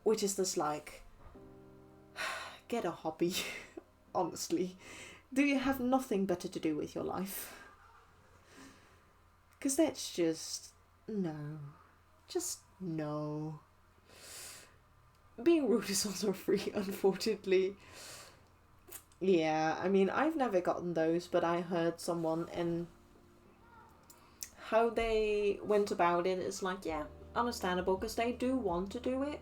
which is just like, get a hobby. Honestly, do you have nothing better to do with your life? Because that's just no. Being rude is also free, unfortunately. Yeah, I mean, I've never gotten those, but I heard someone, and how they went about it is like, yeah, understandable, because they do want to do it,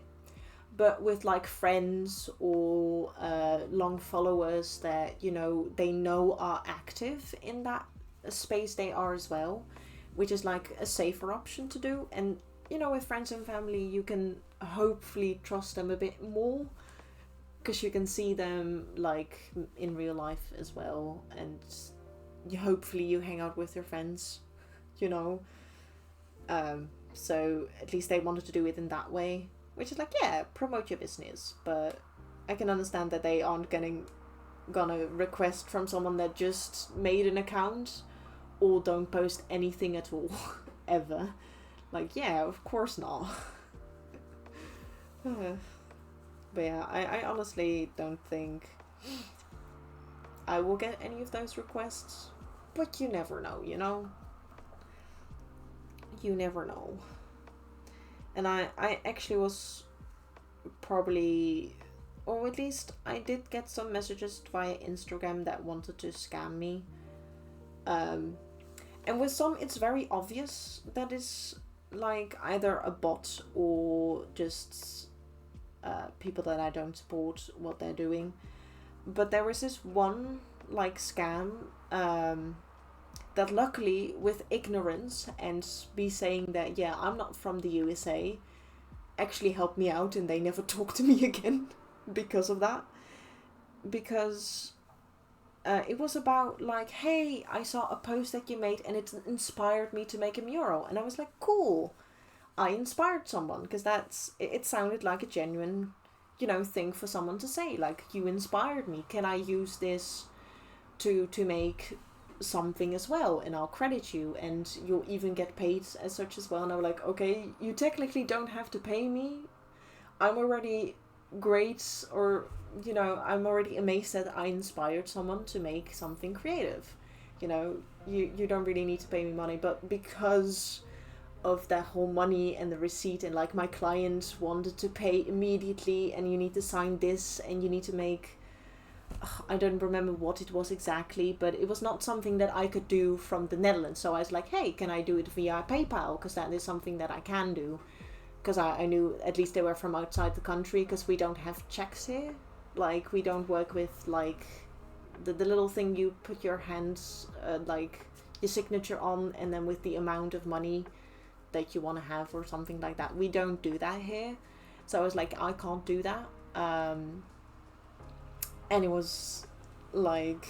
but with like friends or long followers that, you know, they know are active in that space they are as well, which is like a safer option to do. And you know, with friends and family, you can hopefully trust them a bit more, because you can see them like in real life as well, and hopefully you hang out with your friends, you know. So at least they wanted to do it in that way, which is like, yeah, promote your business, but I can understand that they aren't gonna request from someone that just made an account or don't post anything at all ever. Like, yeah, of course not. But yeah, I honestly don't think I will get any of those requests, but you never know, you know? You never know. And I actually was probably, or at least I did get some messages via Instagram that wanted to scam me. And with some, it's very obvious that it's like either a bot or just people that I don't support what they're doing. But there was this one like scam that luckily, with ignorance and me saying that, yeah, I'm not from the USA, actually helped me out, and they never talked to me again because of that. Because it was about like, hey, I saw a post that you made and it inspired me to make a mural. And I was like, cool, I inspired someone, because it sounded like a genuine, you know, thing for someone to say, like, you inspired me, can I use this to make something as well, and I'll credit you, and you'll even get paid as such as well. And I was like, okay, you technically don't have to pay me, I'm already great, or, you know, I'm already amazed that I inspired someone to make something creative. You know, you don't really need to pay me money, but because of that whole money and the receipt, and like my client wanted to pay immediately, and you need to sign this, and you need to make, I don't remember what it was exactly, but it was not something that I could do from the Netherlands. So I was like, hey, can I do it via PayPal? Because that is something that I can do. Because I knew at least they were from outside the country, because we don't have checks here. Like, we don't work with, like, the little thing you put your hands, like, your signature on, and then with the amount of money that you want to have or something like that. We don't do that here. So I was like, I can't do that. And it was Like,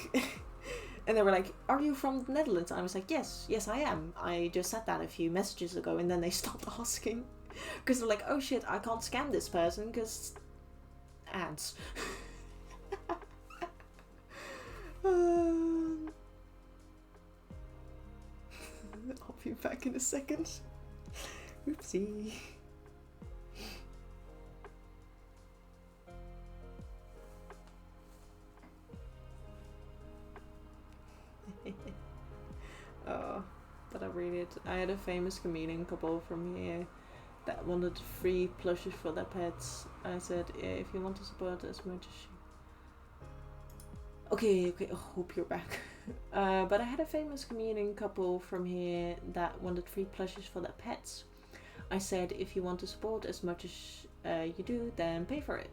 and they were like, "Are you from the Netherlands?" And I was like, "Yes, yes, I am. I just said that a few messages ago." And then they stopped asking because they're like, "Oh shit, I can't scam this person because ads." I'll be back in a second. Oopsie. Oh, but I read it. I had a famous comedian couple from here that wanted free plushes for their pets. I said, yeah, if you want to support as much as you... Okay, I hope you're back. But I had a famous comedian couple from here that wanted free plushes for their pets. I said, if you want to support as much as you do, then pay for it.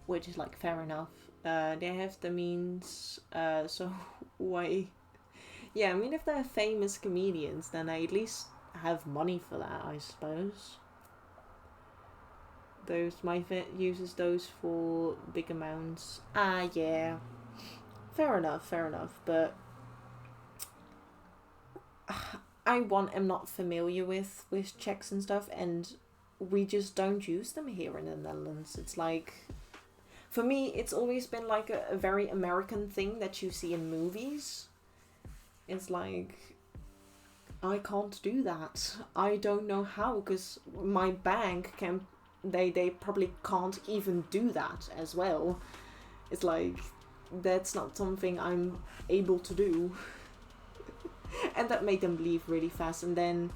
Which is like fair enough. They have the means, so why? Yeah, I mean, if they're famous comedians, then they at least have money for that, I suppose. My vet uses those for big amounts. Yeah. Fair enough, but am not familiar with checks and stuff, and we just don't use them here in the Netherlands. It's like, for me, it's always been like a very American thing that you see in movies. It's like, I can't do that. I don't know how, because my bank they probably can't even do that as well. It's like, that's not something I'm able to do. And that made them leave really fast. And then,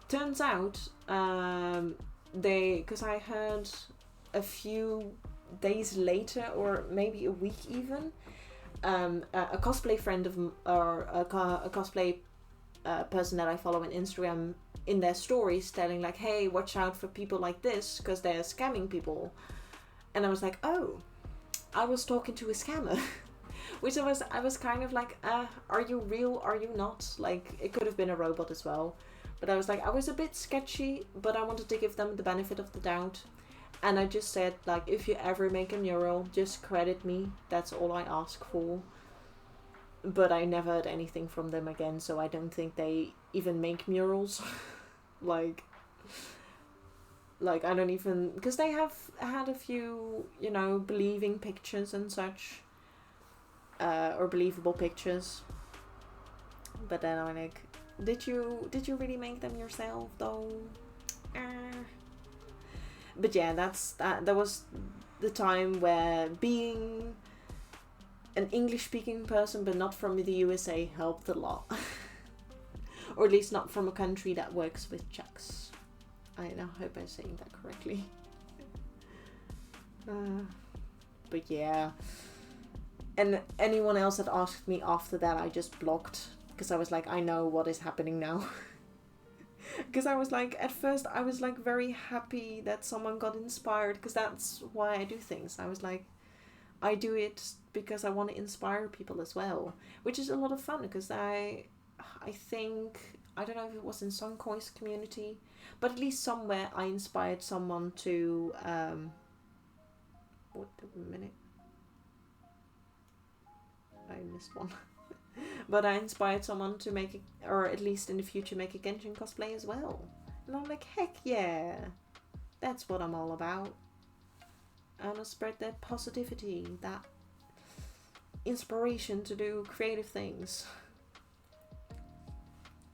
turns out, because I heard a few days later, or maybe a week even, a cosplay friend of, or a cosplay person that I follow on Instagram, in their stories telling like, hey, watch out for people like this because they're scamming people. And I was like, oh, I was talking to a scammer. Which I was kind of like, are you real? Are you not? Like, it could have been a robot as well. But I was like, I was a bit sketchy, but I wanted to give them the benefit of the doubt. And I just said, like, if you ever make a mural, just credit me. That's all I ask for. But I never heard anything from them again, so I don't think they even make murals. like, I don't even... Because they have had a few, believing pictures and such. Or believable pictures. But then I'm like, did you really make them yourself, though? But yeah, that was the time where being an English-speaking person, but not from the USA, helped a lot. Or at least not from a country that works with checks. I hope I'm saying that correctly. But yeah. And anyone else that asked me after that, I just blocked. Because I was like, I know what is happening now. Because I was like, at first I was like very happy that someone got inspired. Because that's why I do things. I was like, I do it because I want to inspire people as well. Which is a lot of fun. Because I think, I don't know if it was in Sunkoi's community. But at least somewhere I inspired someone to... What a minute. I missed one. But I inspired someone to make or at least in the future make a Genshin cosplay as well. And I'm like, heck yeah. That's what I'm all about. I want to spread that positivity, that inspiration to do creative things.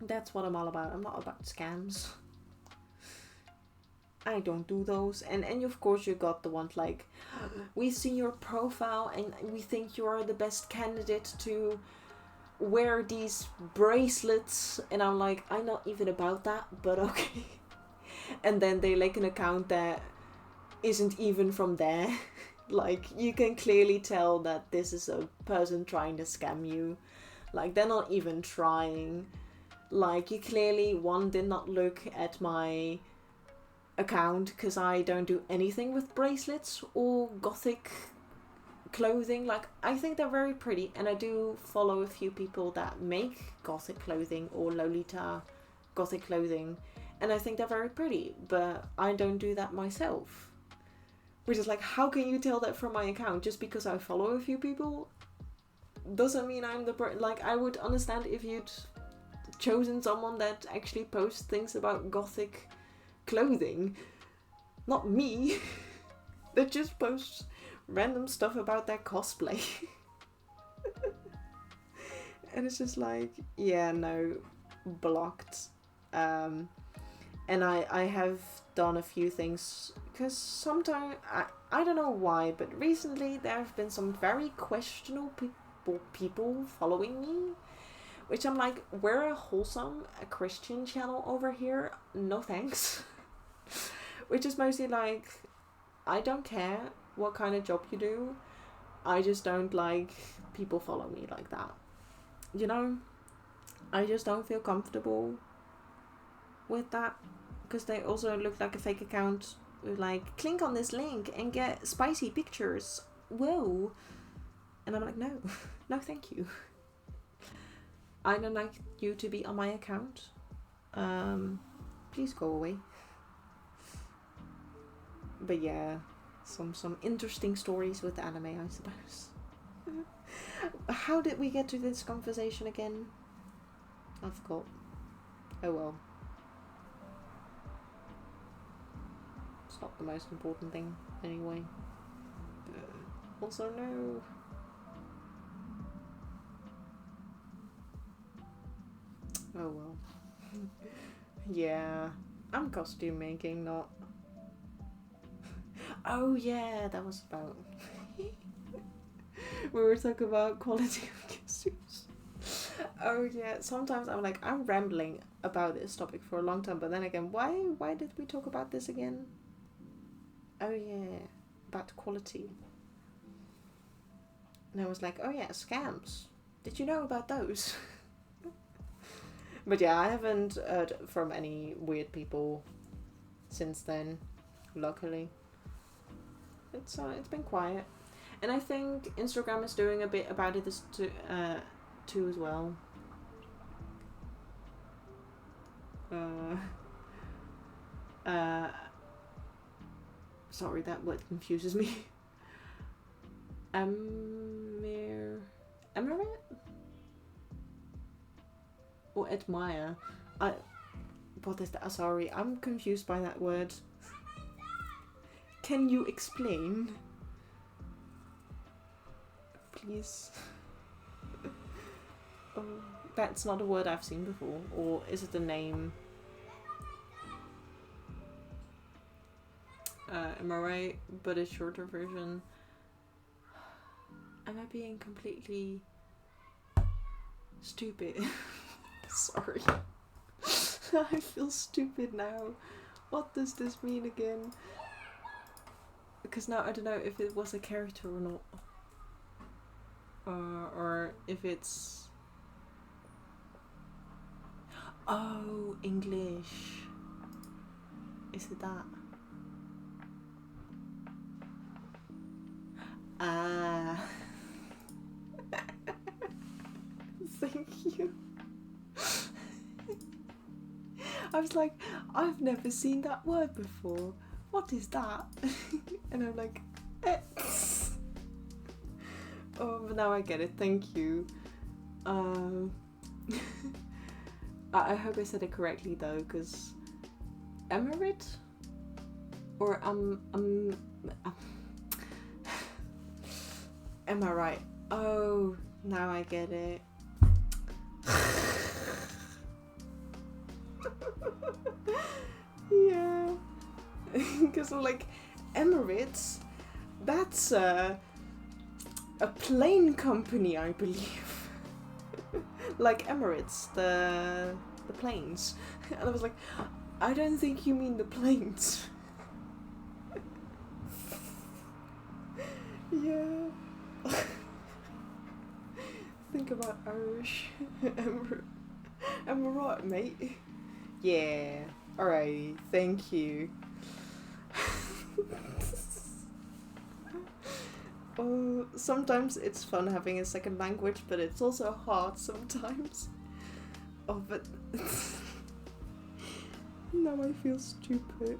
That's what I'm all about. I'm not about scams. I don't do those. And of course you got the ones like, we've seen your profile and we think you're the best candidate to wear these bracelets. And I'm like, I'm not even about that, but okay. And then they like an account that isn't even from there. Like, you can clearly tell that this is a person trying to scam you. Like, they're not even trying. Like, you clearly, one, did not look at my account because I don't do anything with bracelets or gothic clothing. Like, I think they're very pretty, and I do follow a few people that make gothic clothing or Lolita gothic clothing, and I think they're very pretty, but I don't do that myself. Which is like, how can you tell that from my account? Just because I follow a few people? doesn't mean I'm the like, I would understand if you'd chosen someone that actually posts things about gothic clothing. Not me. That just posts random stuff about their cosplay. And it's just like, yeah, no, blocked. And I have done a few things, because sometimes, I don't know why, but recently there have been some very questionable people following me, which I'm like, we're a wholesome, a Christian channel over here, no thanks. Which is mostly like, I don't care what kind of job you do, I just don't like people follow me like that. You know, I just don't feel comfortable with that, because they also look like a fake account with like, click on this link and get spicy pictures. Whoa. And I'm like, no, no thank you. I don't like you to be on my account. Please go away. But yeah, some interesting stories with anime, I suppose. How did we get to this conversation again? I forgot. Oh well. It's not the most important thing, anyway. Also, no. Oh well. Yeah. I'm costume making, not... Oh yeah, that was about... We were talking about quality of costumes. Oh yeah, sometimes I'm like, I'm rambling about this topic for a long time, but then again, why did we talk about this again? Oh yeah, about quality. And I was like, oh yeah, scams. Did you know about those? But yeah, I haven't heard from any weird people since then, luckily. It's been quiet. And I think Instagram is doing a bit about it too as well. Sorry, that word confuses me. Emirate? Or admire? What is that? Sorry, I'm confused by that word. Can you explain? Please. Oh, that's not a word I've seen before. Or is it a name? Am I right? But a shorter version. Am I being completely stupid? Sorry. I feel stupid now. What does this mean again? Because now I don't know if it was a character or not. Or if it's... Oh, English. Is it that? Ah. Thank you. I was like, I've never seen that word before. What is that? And I'm like, eh. Oh, but now I get it. Thank you. I hope I said it correctly though, because emirate or am I right? Oh, now I get it. Yeah, because like Emirates, that's a plane company, I believe. Like Emirates, the planes. And I was like, I don't think you mean the planes. Yeah. Think about Irish. Am I right, mate? Yeah. Alright, thank you. Oh, sometimes it's fun having a second language, but it's also hard sometimes. Oh, but now I feel stupid.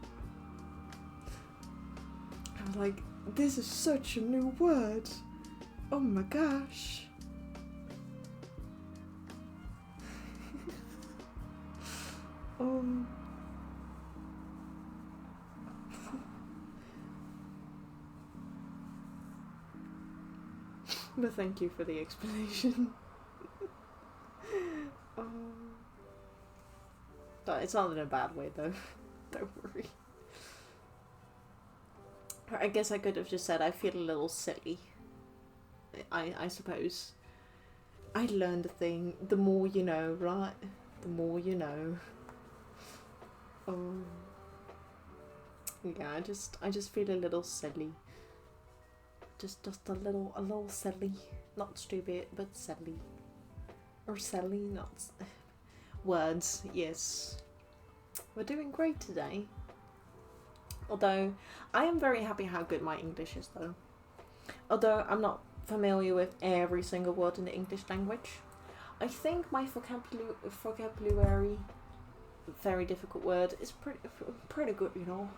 I was like, this is such a new word. Oh my gosh. But thank you for the explanation. But it's not in a bad way though. Don't worry. I guess I could have just said I feel a little silly. I suppose. I learned a thing. The more you know, right? The more you know. Yeah, I just feel a little silly. Just a little silly. Not stupid, but silly. Or silly, not words, yes. We're doing great today. Although I am very happy how good my English is though. Although I'm not familiar with every single word in the English language. I think my vocabulary, very difficult word, is pretty good, you know.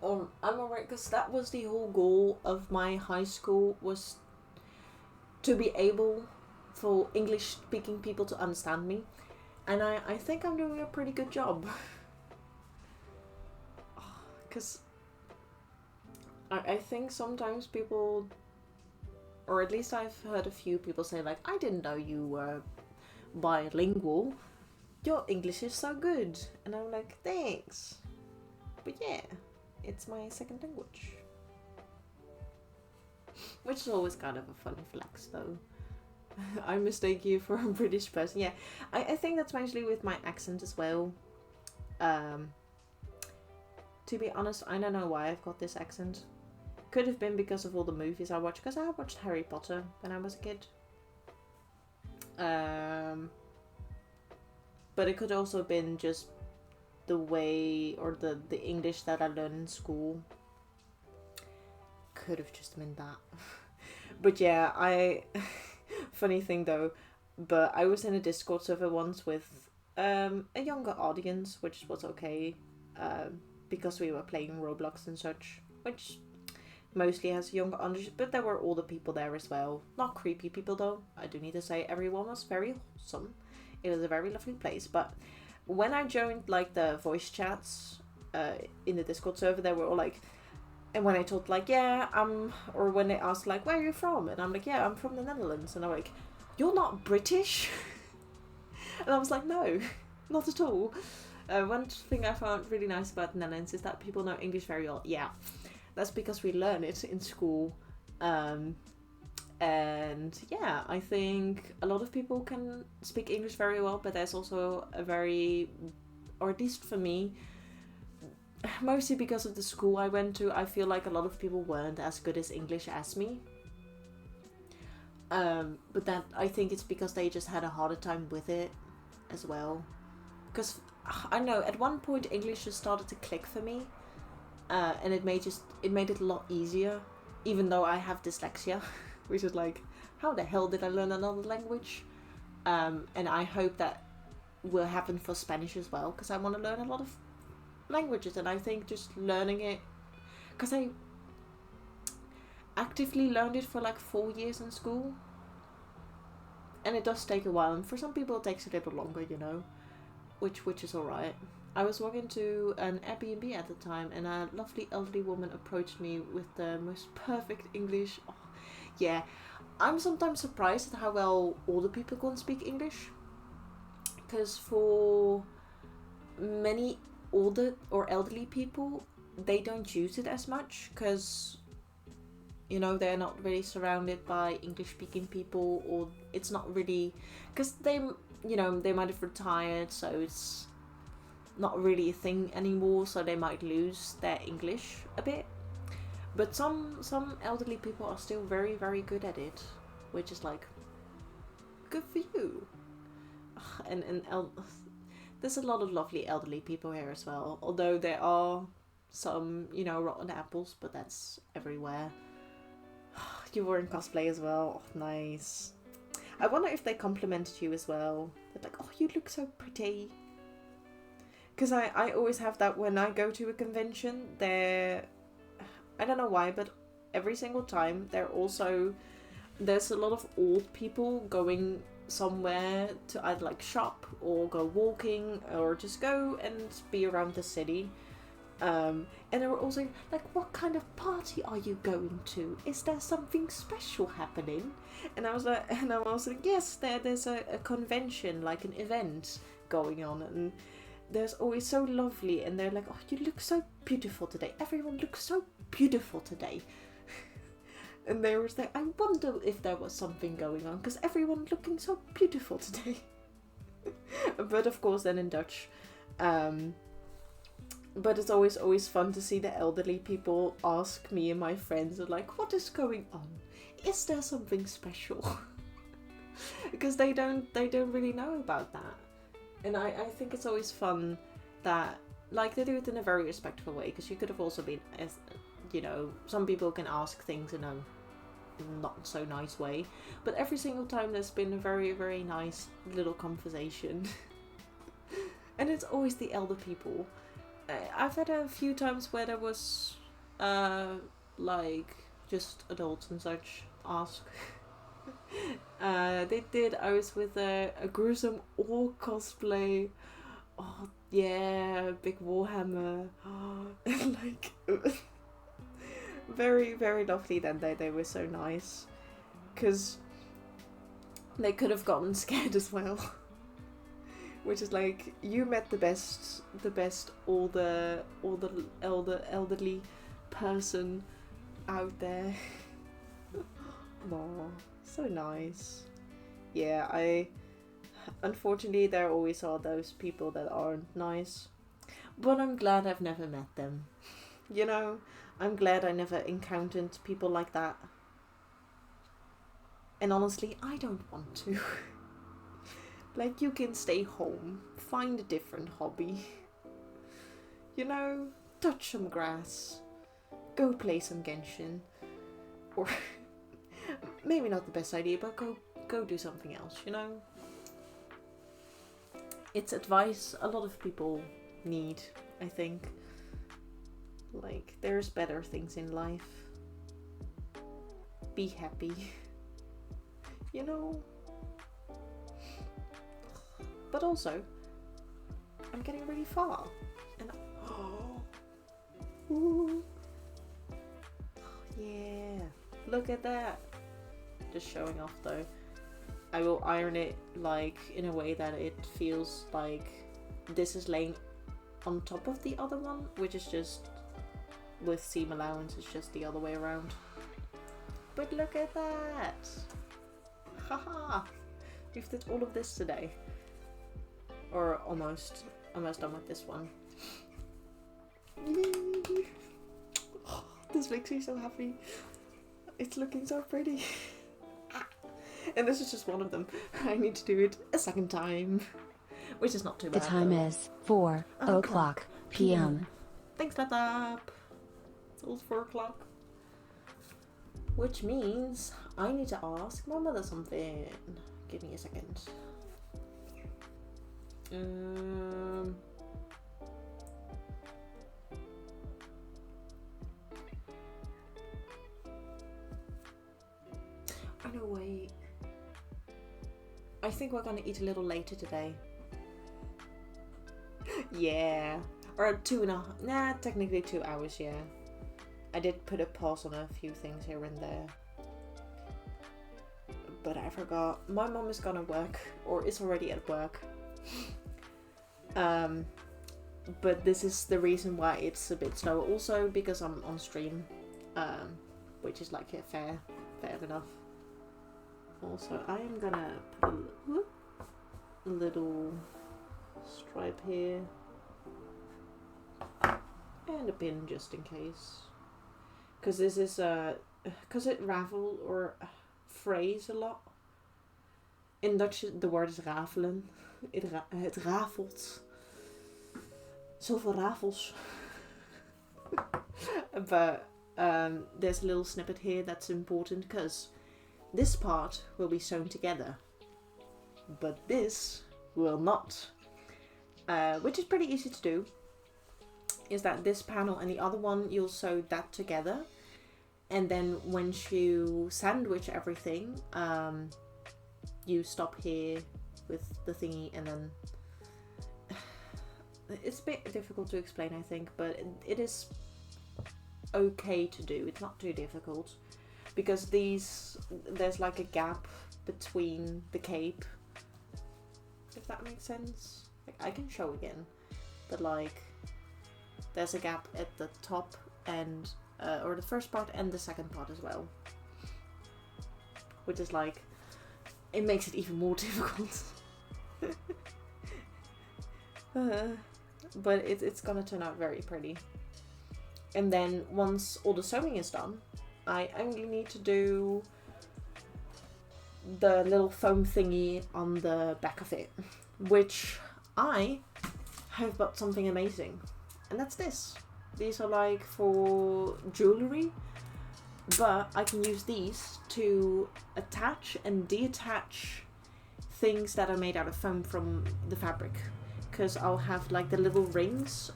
I'm alright, because that was the whole goal of my high school, was to be able for English speaking people to understand me. And I think I'm doing a pretty good job. Because I think sometimes people, or at least I've heard a few people say like, I didn't know you were bilingual. Your English is so good. And I'm like, thanks. But yeah, it's my second language. Which is always kind of a funny flex though. I mistake you for a British person. Yeah, I think that's mostly with my accent as well. To be honest, I don't know why I've got this accent. Could have been because of all the movies I watched, because I watched Harry Potter when I was a kid. But it could also have been just the way, or the English that I learned in school. Could have just been that. But yeah, funny thing though, but I was in a Discord server once with a younger audience, which was okay, because we were playing Roblox and such, which mostly has a younger audience, but there were older people there as well. Not creepy people though, I do need to say, everyone was very wholesome. It was a very lovely place, but when I joined like the voice chats in the Discord server, they were all like, and when I told like, yeah, or when they asked like, where are you from? And I'm like, yeah, I'm from the Netherlands. And I'm like, you're not British? And I was like, no, not at all. One thing I found really nice about the Netherlands is that people know English very well. Yeah, that's because we learn it in school. And yeah, I think a lot of people can speak English very well, but there's also a very, or at least for me, mostly because of the school I went to, I feel like a lot of people weren't as good as English as me. But that, I think it's because they just had a harder time with it as well. Because, I don't know, at one point English just started to click for me. And it made it a lot easier. Even though I have dyslexia. Which is like, how the hell did I learn another language? And I hope that will happen for Spanish as well. Because I want to learn a lot of languages, and I think just learning it, because I actively learned it for like 4 years in school, and it does take a while, and for some people it takes a little longer, you know, which is alright. I was walking to an Airbnb at the time, and a lovely elderly woman approached me with the most perfect English. Oh, yeah, I'm sometimes surprised at how well older people can speak English, because for many older or elderly people, they don't use it as much because, you know, they're not really surrounded by English speaking people, or it's not really, because they, you know, they might have retired, so it's not really a thing anymore, so they might lose their English a bit. But some elderly people are still very, very good at it, which is like, good for you. And there's a lot of lovely elderly people here as well, although there are some, you know, rotten apples, but that's everywhere. You were in cosplay as well. Oh, nice. I wonder if they complimented you as well. They're like, oh, you look so pretty. Because I always have that when I go to a convention. I don't know why, but every single time there's a lot of old people going somewhere to either like shop or go walking or just go and be around the city. And they were also like, what kind of party are you going to? Is there something special happening? And I was like, yes, there's a convention, like an event going on, and there's always so lovely, and they're like, oh, you look so beautiful today. Everyone looks so beautiful today. And they was like, I wonder if there was something going on, because everyone looking so beautiful today. But of course then in Dutch. But it's always fun to see the elderly people ask me and my friends, like, what is going on? Is there something special? Because they don't really know about that. And I think it's always fun that, like, they do it in a very respectful way, because you could have also been, as you know, some people can ask things in a not so nice way, but every single time there's been a very, very nice little conversation. And it's always the elder people. I've had a few times where there was like just adults and such ask. They did. I was with a gruesome orc cosplay. Oh yeah, big warhammer. And like very, very lovely. Then they were so nice, because they could have gotten scared as well. Which is like, you met the best older elderly person out there. Oh, so nice. Yeah, unfortunately there always are those people that aren't nice, but I'm glad I've never met them. You know, I'm glad I never encountered people like that. And honestly, I don't want to. Like, you can stay home, find a different hobby. You know, touch some grass, go play some Genshin, or maybe not the best idea, but go do something else, you know? It's advice a lot of people need, I think. Like, there's better things in life. Be happy. You know? But also, I'm getting really far. And ooh, yeah, look at that. Just showing off though. I will iron it like in a way that it feels like this is laying on top of the other one, which is just with seam allowance, it's just the other way around. But look at that. Haha. We've did all of this today. Or almost done with this one. Yay. Oh, this makes me so happy. It's looking so pretty. And this is just one of them. I need to do it a second time, which is not too bad. The time is 4 o'clock p.m. Thanks, laptop. It's almost 4 o'clock. Which means I need to ask my mother something. Give me a second. I know, wait. I think we're gonna eat a little later today. Yeah. Or 2.5. Nah, technically 2 hours, yeah. I did put a pause on a few things here and there. But I forgot. My mom is gonna work, or is already at work. But this is the reason why it's a bit slower. Also because I'm on stream, which is like fair enough. Also, I am gonna put a little stripe here and a pin just in case, because this is because it ravel or frays a lot. In Dutch the word is rafelen. Het rafelt. Zoveel rafels. But there's a little snippet here that's important, because this part will be sewn together, but this will not. Which is pretty easy to do. Is that this panel and the other one, you'll sew that together, and then once you sandwich everything, you stop here with the thingy and then it's a bit difficult to explain, I think, but it is okay to do. It's not too difficult because there's like a gap between the cape, if that makes sense. Like, I can show again, but like there's a gap at the top and or the first part and the second part as well, which is like, it makes it even more difficult. But it's gonna turn out very pretty. And then once all the sewing is done, I only need to do the little foam thingy on the back of it, which I have bought something amazing, and that's this. These are like for jewelry, but I can use these to attach and detach things that are made out of foam from the fabric, because I'll have like the little rings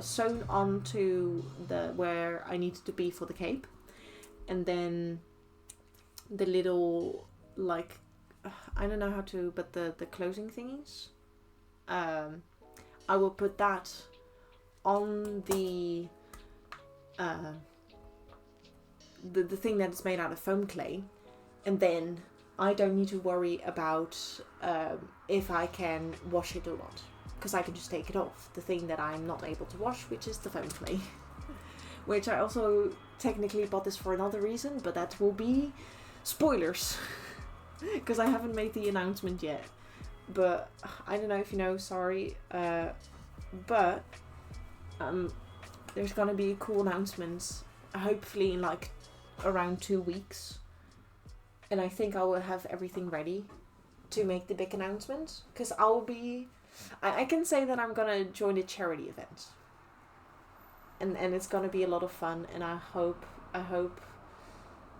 sewn onto the where I need it to be for the cape, and then the little like I don't know how to, but the closing thingies, I will put that on the thing that is made out of foam clay, and then I don't need to worry about if I can wash it or not, because I can just take it off. The thing that I'm not able to wash, which is the foam clay, which I also technically bought this for another reason, but that will be spoilers, because I haven't made the announcement yet. But I don't know if you know, sorry, but there's gonna be a cool announcement, hopefully in like around 2 weeks, and I think I will have everything ready to make the big announcement, because I can say that I'm gonna join a charity event, and it's gonna be a lot of fun, and I hope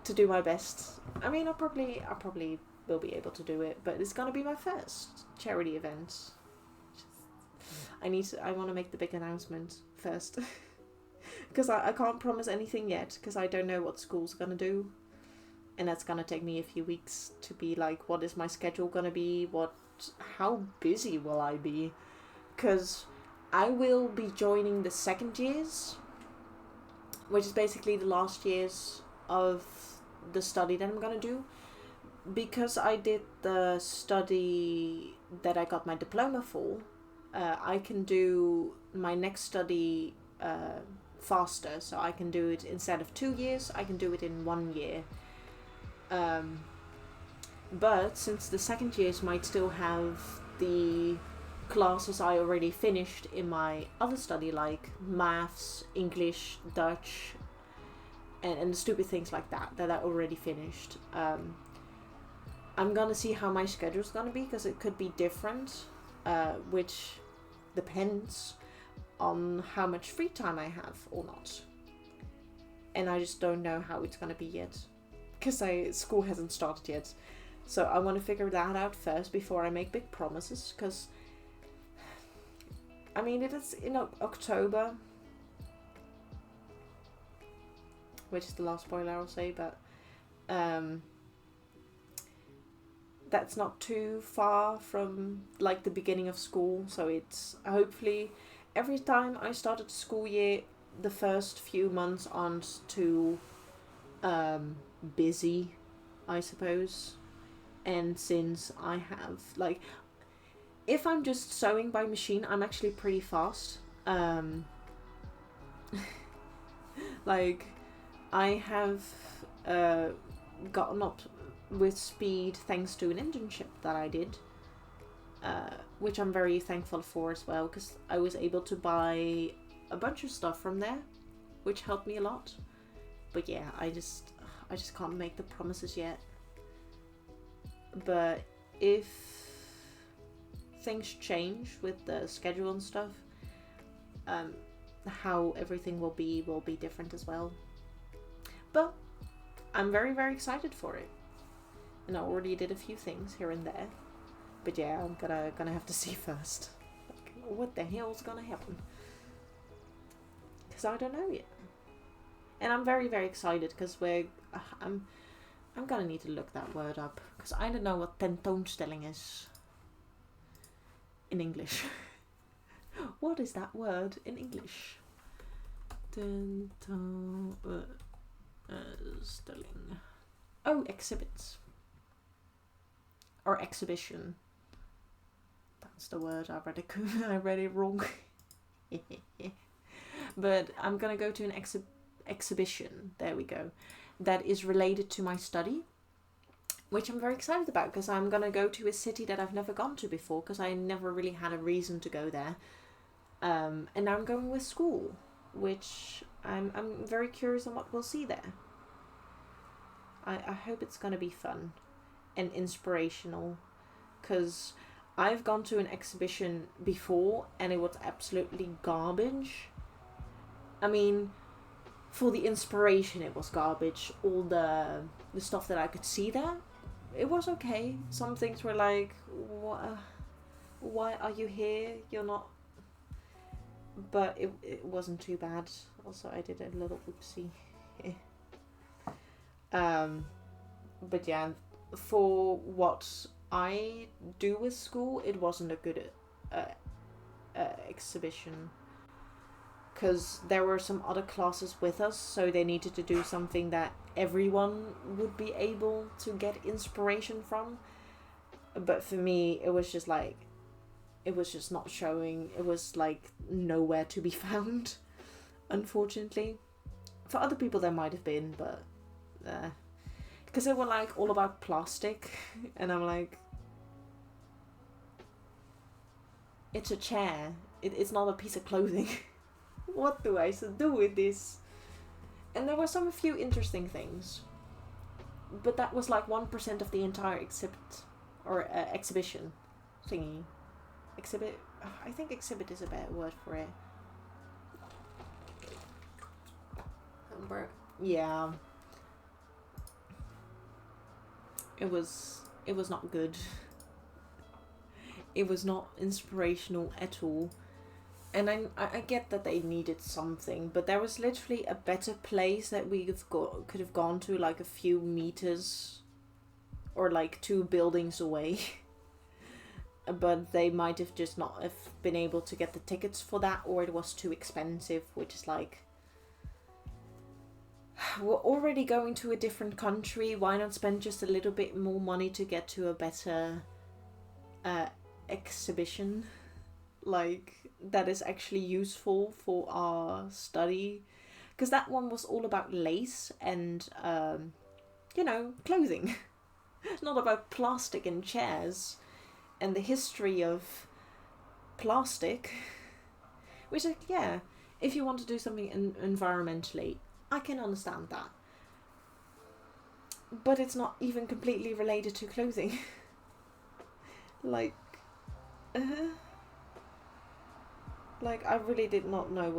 to do my best. I mean, I probably will be able to do it, but it's gonna be my first charity event. I want to make the big announcement first, because I can't promise anything yet, because I don't know what school's gonna do, and that's gonna take me a few weeks to be like, what is my schedule gonna be, how busy will I be, because I will be joining the second years, which is basically the last years of the study that I'm gonna do, because I did the study that I got my diploma for. I can do my next study faster, so I can do it instead of 2 years, I can do it in 1 year. But since the second years might still have the classes I already finished in my other study, like maths, English, Dutch, and stupid things like that I already finished, I'm gonna see how my schedule's gonna be, because it could be different, which depends on how much free time I have or not. And I just don't know how it's gonna be yet, because school hasn't started yet. So I want to figure that out first before I make big promises, because I mean, it is in October, which is the last spoiler I'll say, but that's not too far from like the beginning of school, so it's hopefully every time I started the school year, the first few months aren't too busy, I suppose. And since I have, like, if I'm just sewing by machine, I'm actually pretty fast. Like, I have gotten up with speed thanks to an internship that I did, which I'm very thankful for as well, because I was able to buy a bunch of stuff from there, which helped me a lot. But yeah, I just can't make the promises yet. But if things change with the schedule and stuff, how everything will be different as well. But I'm very, very excited for it, and I already did a few things here and there. But yeah, I'm gonna have to see first, like, what the hell's gonna happen, because I don't know yet. And I'm very, very excited, because I'm gonna need to look that word up, because I don't know what tentoonstelling is in English. What is that word in English? Tentoonstelling. Oh, exhibits. Or exhibition. That's the word. I read it wrong. But I'm gonna go to an exhibition. There we go. That is related to my study, which I'm very excited about, because I'm gonna go to a city that I've never gone to before, because I never really had a reason to go there. And now I'm going with school, which I'm very curious on what we'll see there. I hope it's gonna be fun and inspirational, because I've gone to an exhibition before and it was absolutely garbage. I mean, for the inspiration it was garbage. All the stuff that I could see there, it was okay. Some things were like, why are you here? You're not... But it wasn't too bad. Also, I did a little oopsie. But yeah, for what I do with school, it wasn't a good exhibition, because there were some other classes with us, so they needed to do something that everyone would be able to get inspiration from. But for me, it was just like, it was just not showing. It was like nowhere to be found, unfortunately. For other people there might have been, but because they were like all about plastic, and I'm like, it's a chair. It's not a piece of clothing. What do I do with this? And there were a few interesting things, but that was like 1% of the entire exhibit or exhibition thingy. Exhibit. I think exhibit is a better word for it. Yeah. It was not good. It was not inspirational at all. And I get that they needed something, but there was literally a better place that we could have gone to, like a few meters or like 2 buildings away. But they might have just not have been able to get the tickets for that, or it was too expensive, which is like, we're already going to a different country, why not spend just a little bit more money to get to a better exhibition, like, that is actually useful for our study, because that one was all about lace and clothing. Not about plastic and chairs and the history of plastic, which, like, yeah, if you want to do something environmentally, I can understand that, but it's not even completely related to clothing. Like, like, I really did not know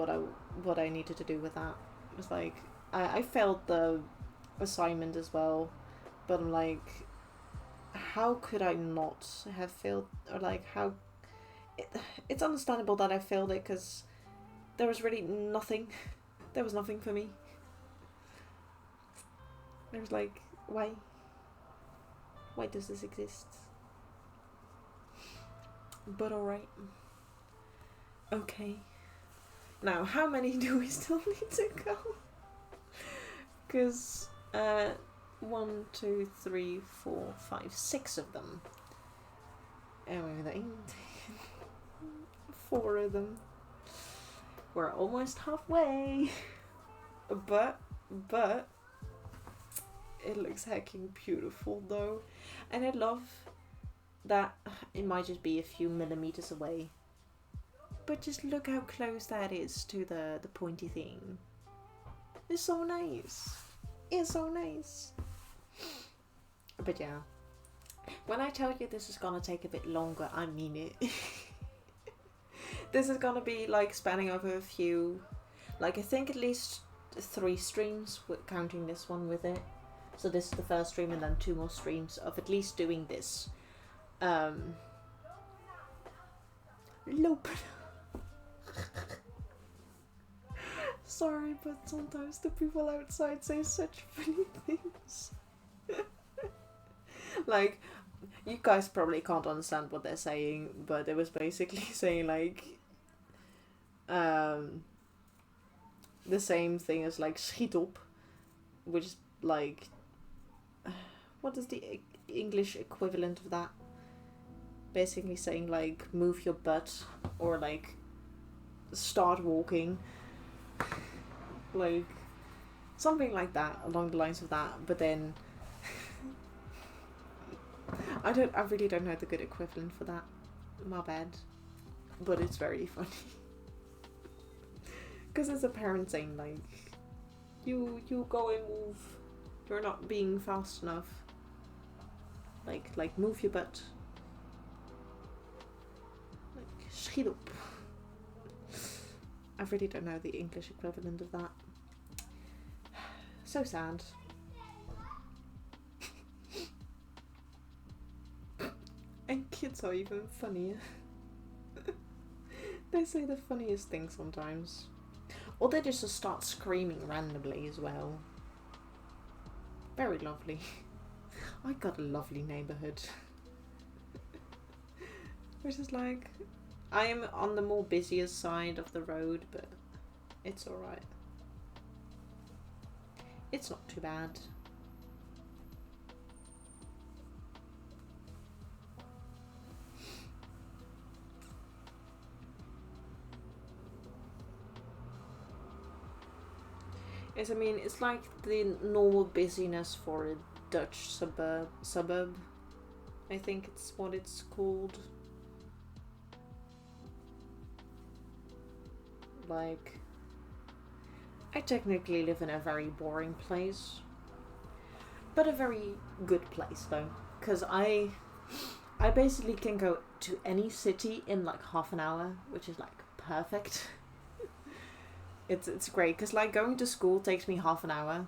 what I needed to do with that. It was like, I failed the assignment as well, but I'm like, how could I not have failed? Or like, how... It's understandable that I failed it, because there was really nothing. There was nothing for me. There was like, why? Why does this exist? But alright. Okay. Now, how many do we still need to go? Because, 1, 2, 3, 4, 5, 6 of them. Everything. 4 of them. We're almost halfway. But, it looks hecking beautiful though. And I love that it might just be a few millimeters away, but just look how close that is to the pointy thing. It's so nice. It's so nice. But yeah, when I tell you this is gonna take a bit longer, I mean it. This is gonna be like spanning over a few, like I think at least 3 streams, counting this one with it. So this is the first stream, and then 2 more streams of at least doing this. Lope. Sorry, but sometimes the people outside say such funny things. Like, you guys probably can't understand what they're saying, but it was basically saying like the same thing as like schiet op, which is like what is the English equivalent of that? Basically saying like move your butt or like start walking, like something like that, along the lines of that. But then I really don't know the good equivalent for that. My bad. But it's very funny. Because it's a parent saying like, you go and move. You're not being fast enough. Like move your butt. Like schiet op. I really don't know the English equivalent of that. So sad. And kids are even funnier. They say the funniest things sometimes. Or they just start screaming randomly as well. Very lovely. I got a lovely neighbourhood. Which is like, I am on the more busier side of the road, but it's alright. It's not too bad. Yes, I mean, it's like the normal busyness for a Dutch suburb. I think it's what it's called. Like, I technically live in a very boring place, but a very good place though, because I basically can go to any city in like half an hour, which is like perfect. It's great, because like going to school takes me half an hour,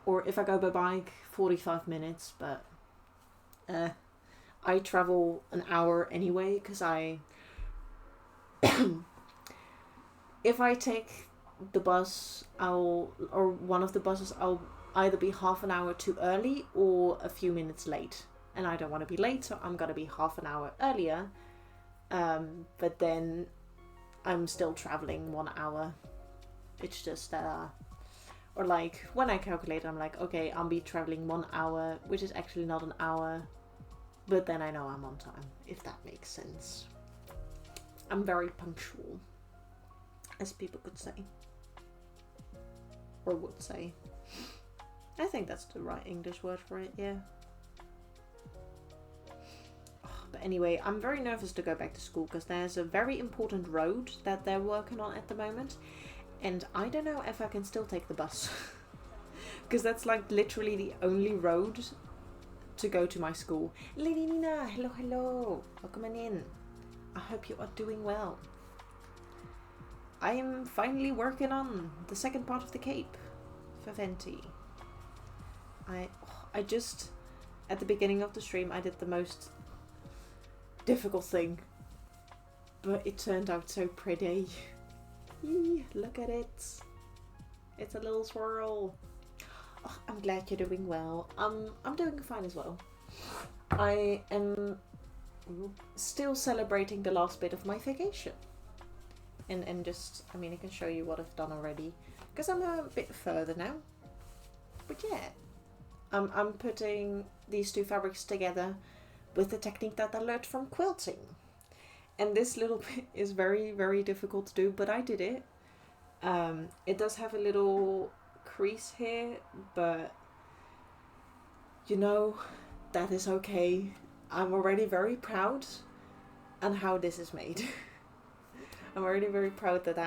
or if I go by bike 45 minutes, but I travel an hour anyway, because if I take the bus, or one of the buses, I'll either be half an hour too early or a few minutes late, and I don't want to be late, so I'm gonna be half an hour earlier, but then I'm still traveling 1 hour. It's just or like when I calculate, I'm like, okay, I'll be traveling 1 hour, which is actually not an hour, but then I know I'm on time, if that makes sense. I'm very punctual, as people could say. Or would say. I think that's the right English word for it, yeah. But anyway, I'm very nervous to go back to school, because there's a very important road that they're working on at the moment, and I don't know if I can still take the bus. Because that's like literally the only road to go to my school. Lady Nina, hello. Welcome on in. I hope you are doing well. I am finally working on the second part of the cape for Venti. I just, at the beginning of the stream, I did the most difficult thing. But it turned out so pretty. Eee, look at it. It's a little swirl. Oh, I'm glad you're doing well. I'm doing fine as well. I am still celebrating the last bit of my vacation. And just, I mean, I can show you what I've done already, because I'm a bit further now. But yeah, I'm putting these two fabrics together with the technique that I learned from quilting. And this little bit is very, very difficult to do, but I did it. It does have a little crease here, but you know, that is okay. I'm already very proud on how this is made. I'm already very proud that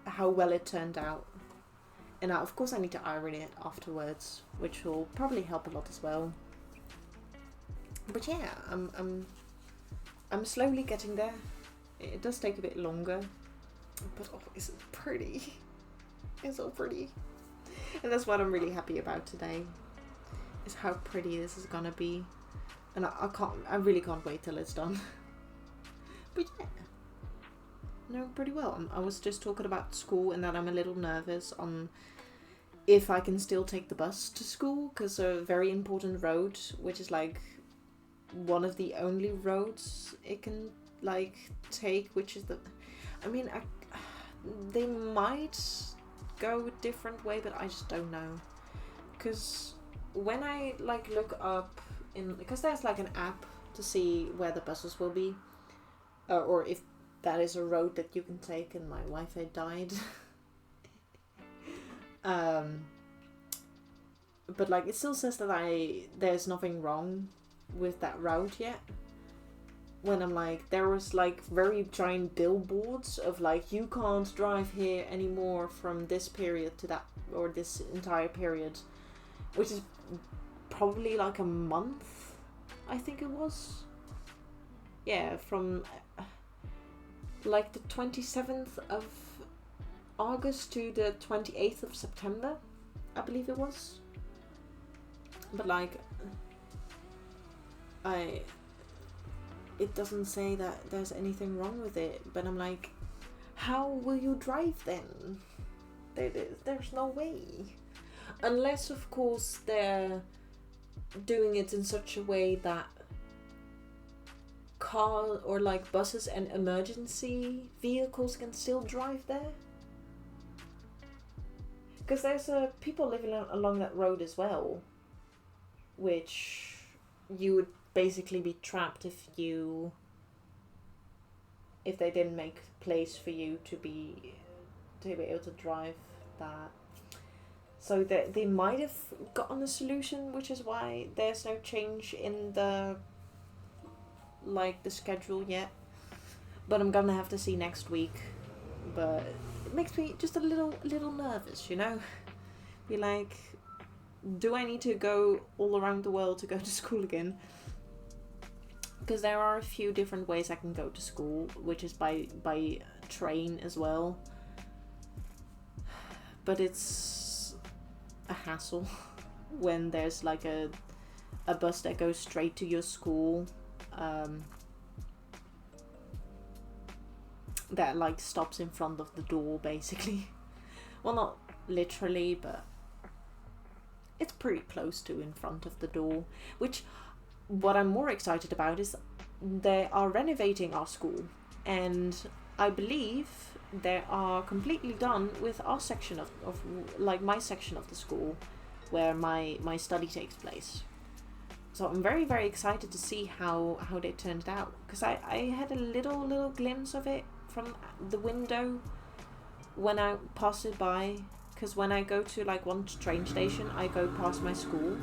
how well it turned out. And now, of course, I need to iron it afterwards, which will probably help a lot as well. But yeah, I'm slowly getting there. It does take a bit longer, but oh, is it pretty? It's so pretty. And that's what I'm really happy about today, is how pretty this is gonna be. And I really can't wait till it's done. But yeah, no, pretty well. I was just talking about school and that I'm a little nervous on if I can still take the bus to school, because a very important road, which is like one of the only roads it can like take, which is the, I mean, they might go a different way, but I just don't know. Because when I like look up in, because there's like an app to see where the buses will be, or if that is a road that you can take, and my Wi-Fi died. But like it still says that there's nothing wrong with that route yet. When I'm like, there was like very giant billboards of like, you can't drive here anymore from this period to that, or this entire period, which is probably like a month, I think it was. Yeah, from like the 27th of August to the 28th of September, I believe it was. But like, it doesn't say that there's anything wrong with it, but I'm like, how will you drive then? There's no way. Unless, of course, they're doing it in such a way that car or like buses and emergency vehicles can still drive there. Because there's people living along that road as well, which you would basically be trapped if they didn't make place for you to be able to drive that. So they might have gotten a solution, which is why there's no change in the schedule yet. But I'm gonna have to see next week. But it makes me just a little nervous, you know? Be like, do I need to go all around the world to go to school again? Because there are a few different ways I can go to school, which is by train as well. But it's a hassle when there's like a bus that goes straight to your school, that like stops in front of the door basically. Well, not literally, but it's pretty close to in front of the door. Which, what I'm more excited about is they are renovating our school, and I believe they are completely done with our section of like my section of the school where my study takes place. So I'm very, very excited to see how they turned out, because I had a little glimpse of it from the window when I passed it by, because when I go to like one train station, I go past my school,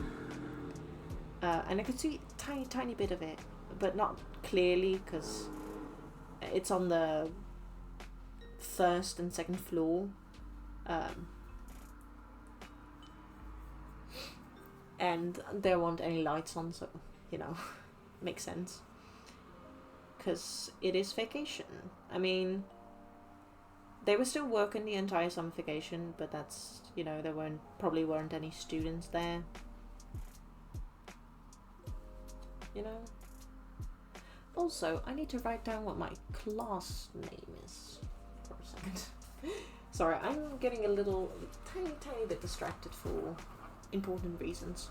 and I could see a tiny bit of it, but not clearly because it's on the first and second floor, and there weren't any lights on, so you know, makes sense, because it is vacation. I mean, they were still working the entire summer vacation, but that's, you know, there probably weren't any students there, you know. Also, I need to write down what my class name is for a second. Sorry, I'm getting a little tiny bit distracted for important reasons.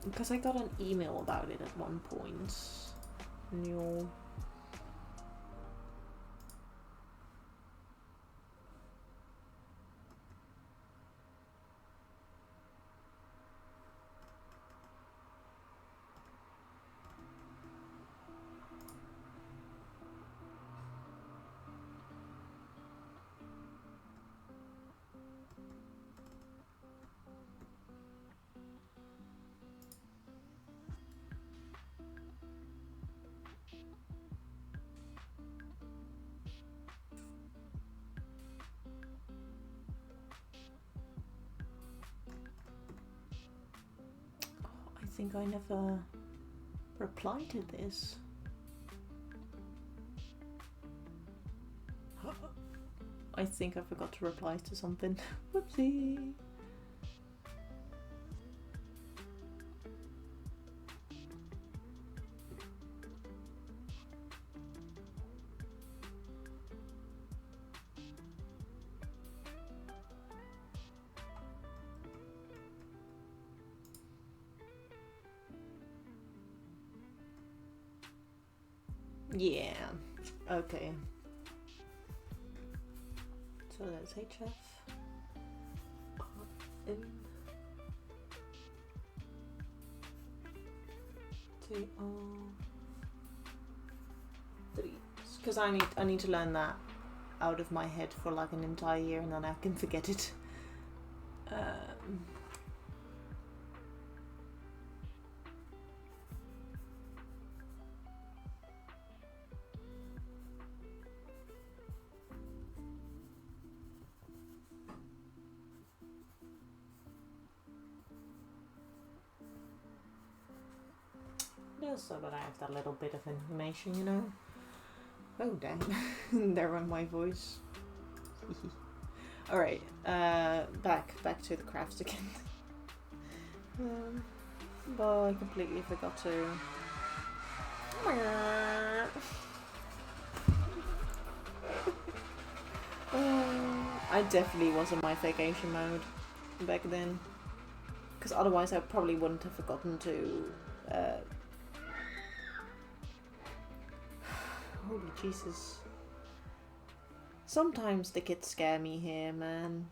Because I got an email about it at one point. No. I think I never replied to this. I think I forgot to reply to something. Whoopsie. Yeah. Okay. So that's HF. In. TR. 3. Because I need to learn that out of my head for like an entire year, and then I can forget it. Just so that I have that little bit of information, you know. Oh damn, there went my voice. All right, back to the crafts again. But I completely forgot to. I definitely was in my vacation mode back then, because otherwise I probably wouldn't have forgotten to. Holy Jesus. Sometimes the kids scare me here, man.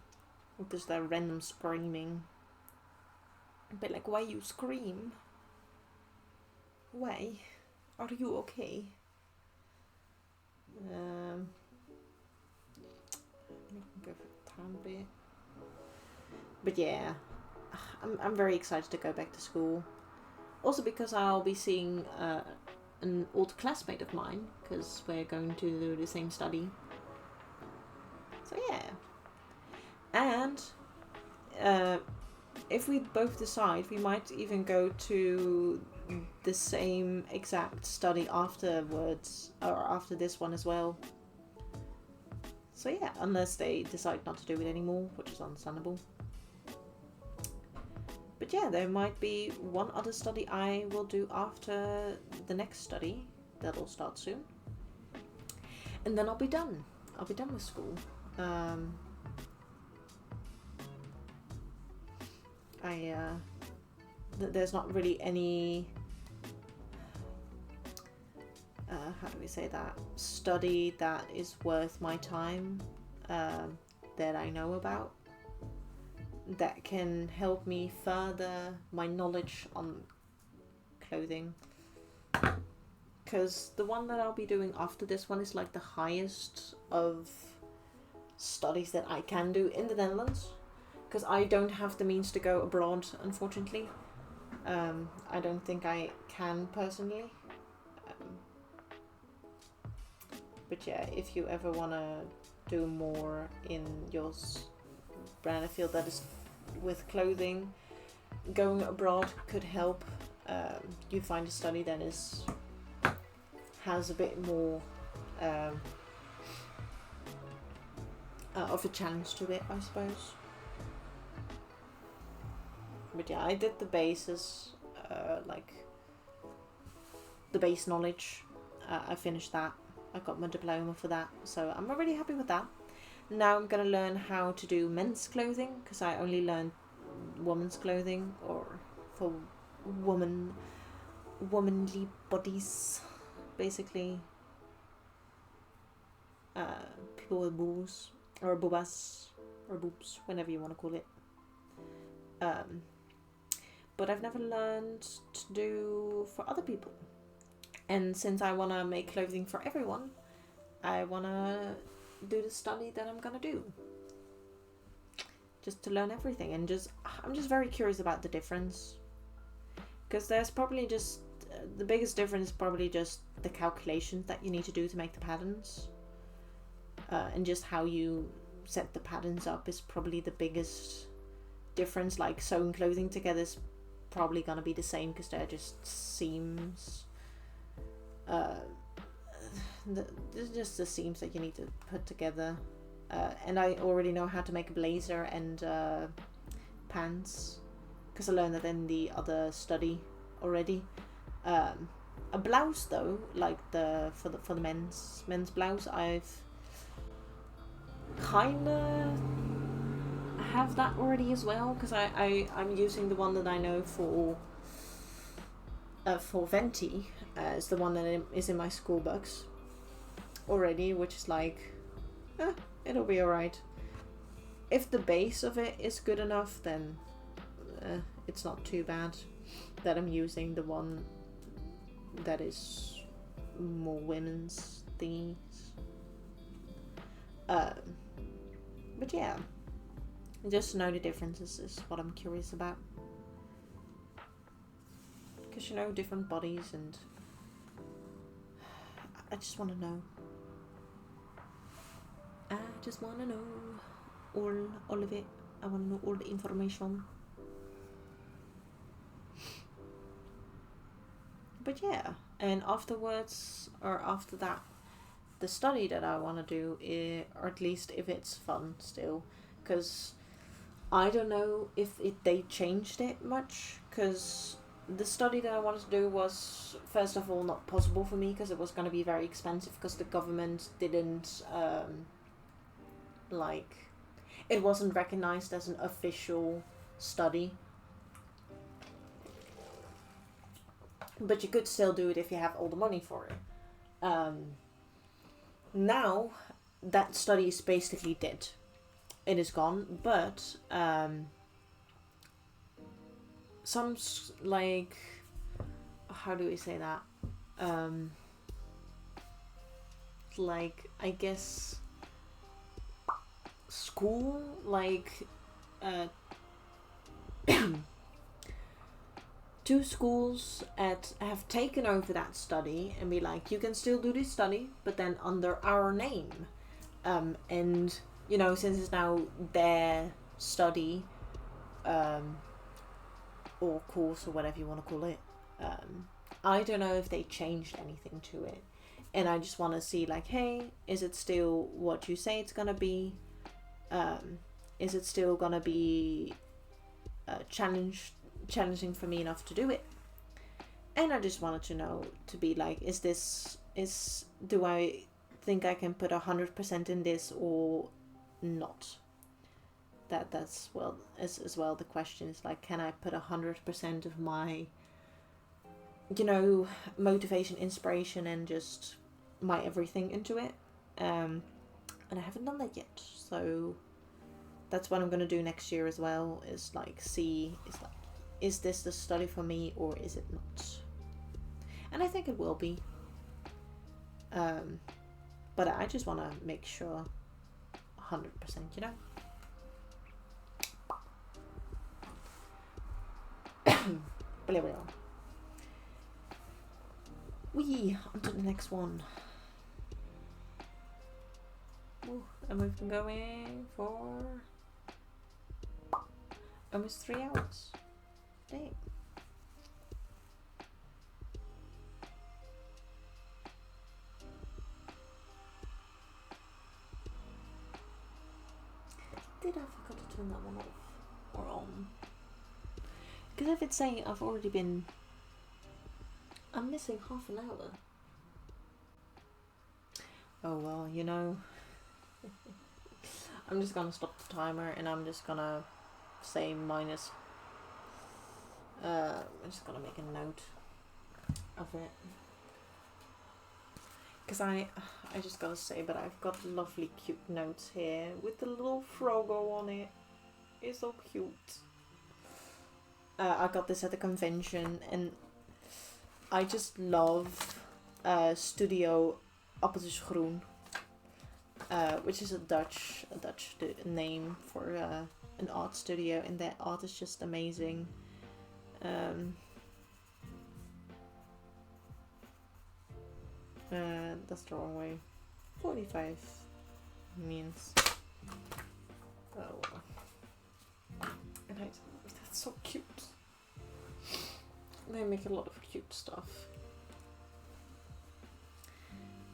With just their random screaming. A bit like, why you scream? Why? Are you okay? Go for a tiny bit. But yeah, I'm very excited to go back to school. Also because I'll be seeing an old classmate of mine, because we're going to do the same study. So yeah. And if we both decide, we might even go to the same exact study afterwards, or after this one as well. So yeah, unless they decide not to do it anymore, which is understandable. But yeah, there might be one other study I will do after the next study. That'll start soon. And then I'll be done. I'll be done with school. There's not really any, how do we say that, study that is worth my time, that I know about, that can help me further my knowledge on clothing. Because the one that I'll be doing after this one is like the highest of studies that I can do in the Netherlands. Because I don't have the means to go abroad, unfortunately. I don't think I can personally. But yeah, if you ever want to do more in your brand field that is with clothing, going abroad could help. You find a study that has a bit more of a challenge to it, I suppose. But yeah, I did the basis, like the base knowledge. I finished that. I got my diploma for that, so I'm really happy with that. Now I'm gonna learn how to do men's clothing, because I only learned women's clothing, or for womanly bodies, basically. People with boobs, or boobas, or boobs, whenever you want to call it. But I've never learned to do for other people. And since I want to make clothing for everyone, I want to do the study that I'm going to do. Just to learn everything. And I'm just very curious about the difference. Because there's probably just, the biggest difference is probably just the calculations that you need to do to make the patterns. And just how you set the patterns up is probably the biggest difference. Like sewing clothing together is probably gonna be the same, because they're just seams. There's just the seams that you need to put together. And I already know how to make a blazer and pants, because I learned that in the other study already. A blouse though, like for the men's blouse, I've kinda have that already as well, because I'm using the one that I know for for Venti, is the one that is in my school books already, which is like, it'll be alright. If the base of it is good enough, then it's not too bad that I'm using the one that is more women's thingies. But yeah, just to know the differences is what I'm curious about. Because, you know, different bodies, and I just want to know. I just want to know all of it. I want to know all the information. But yeah, and afterwards, or after that, the study that I want to do, or at least if it's fun still, because I don't know if they changed it much, because the study that I wanted to do was, first of all, not possible for me because it was going to be very expensive, because the government didn't, it wasn't recognized as an official study. But you could still do it if you have all the money for it. Now, that study is basically dead. It is gone, but some, like, how do we say that? Like, I guess, school, like, 2 schools have taken over that study and be like, you can still do this study, but then under our name. And, you know, since it's now their study, or course, or whatever you want to call it, I don't know if they changed anything to it. And I just want to see, like, hey, is it still what you say it's going to be? Is it still going to be challenging for me enough to do it? And I just wanted to know, to be like, do I think I can put 100% in this or not? That's well, as well, the question is like, can I put 100% of my, you know, motivation, inspiration, and just my everything into it? And I haven't done that yet, so that's what I'm gonna do next year as well, is like, see, is this the study for me or is it not? And I think it will be. But I just want to make sure 100%, you know? Blah, blah. On to the next one. Ooh, and we've been going for almost 3 hours. Dang. Did I forgot to turn that one off or on? Because if it's saying I'm missing half an hour. Oh well, you know. I'm just gonna stop the timer and I'm just gonna say minus. I'm just gonna make a note of it. Because I just gotta say, but I've got lovely cute notes here with the little Frogo on it. It's so cute. I got this at the convention and I just love Studio Appeltjes Groen, which is a Dutch name for an art studio, and their art is just amazing. That's the wrong way. 45 means. Oh well. And that's so cute. They make a lot of cute stuff.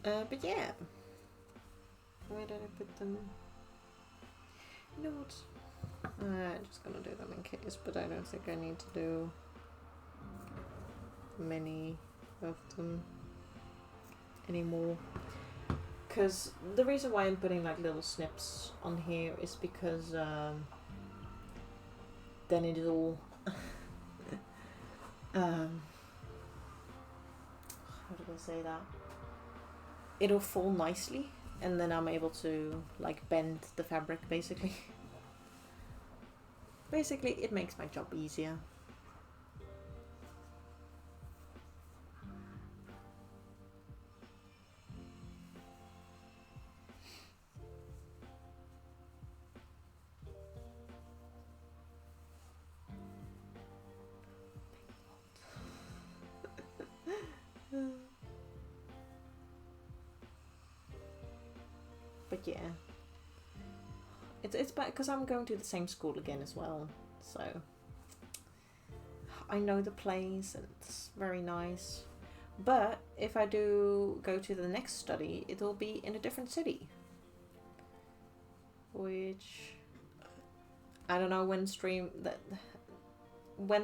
But yeah. Where did I put them? You know what? I'm just gonna do them in case, but I don't think I need to do many of them anymore. Because the reason why I'm putting like little snips on here is because then it is all how do I say that? It'll fall nicely, and then I'm able to like bend the fabric basically. Basically, it makes my job easier. But yeah, it's bad because I'm going to the same school again as well, so I know the place and it's very nice. But if I do go to the next study, it'll be in a different city, which I don't know when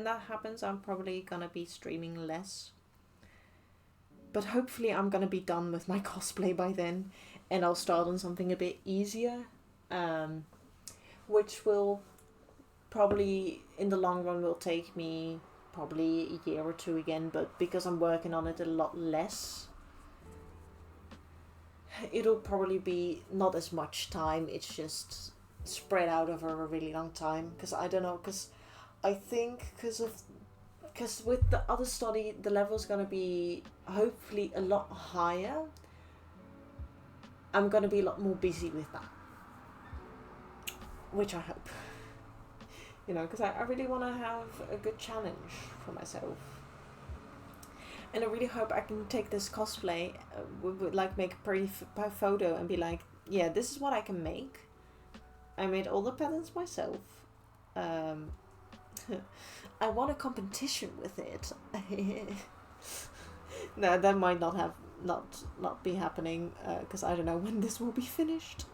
that happens. I'm probably gonna be streaming less, but hopefully I'm gonna be done with my cosplay by then, and I'll start on something a bit easier, which will probably in the long run will take me probably a year or two again, but because I'm working on it a lot less, it'll probably be not as much time. It's just spread out over a really long time, because I don't know, because I think because with the other study the level's gonna be hopefully a lot higher. I'm gonna be a lot more busy with that, which I hope. You know, because I really want to have a good challenge for myself. And I really hope I can take this cosplay, like make a pretty photo and be like, yeah, this is what I can make. I made all the patterns myself. I want a competition with it. No, that might not be happening, because I don't know when this will be finished.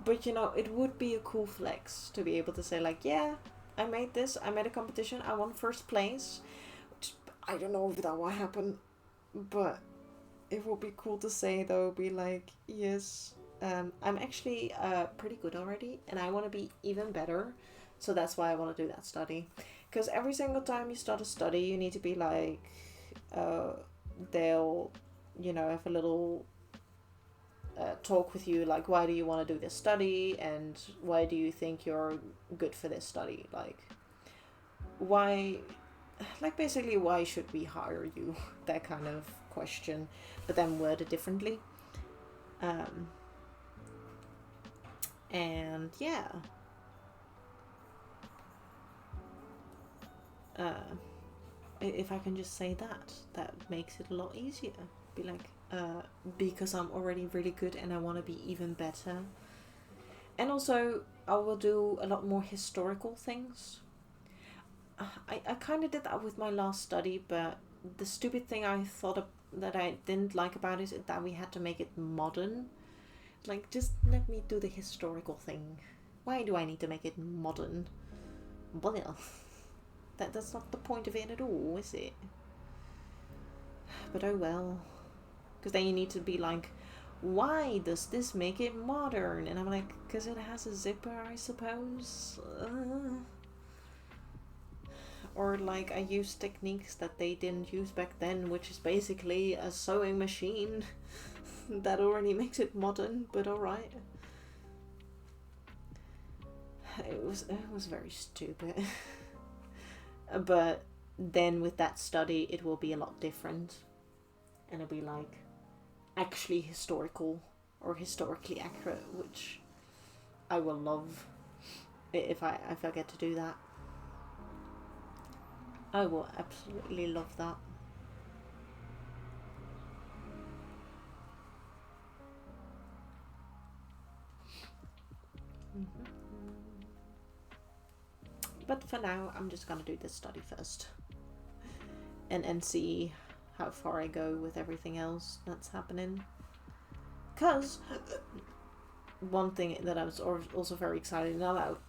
But you know, it would be a cool flex to be able to say like, yeah, I made this, I made a competition, I won first place. Which, I don't know if that will happen, but it would be cool to say though, be like, yes, I'm actually pretty good already, and I want to be even better. So that's why I want to do that study. Because every single time you start a study, you need to be like, they'll, you know, have a little talk with you, like, why do you want to do this study, and why do you think you're good for this study, like, why, like, basically, why should we hire you, that kind of question, but then worded differently. And yeah, if I can just say that makes it a lot easier. Be like, because I'm already really good and I want to be even better. And also, I will do a lot more historical things. I kind of did that with my last study, but the stupid thing I thought of, that I didn't like about it, is that we had to make it modern. Like, just let me do the historical thing. Why do I need to make it modern? Well, that's not the point of it at all, is it? But oh well. Because then you need to be like, why does this make it modern? And I'm like, because it has a zipper, I suppose. Or like, I use techniques that they didn't use back then, which is basically a sewing machine. That already makes it modern, but alright. It was very stupid. But then with that study, it will be a lot different. And it'll be like, actually historical or historically accurate, which I will love if I get to do that. I will absolutely love that. But for now, I'm just gonna do this study first, and see how far I go with everything else that's happening. Because one thing that I was also very excited about,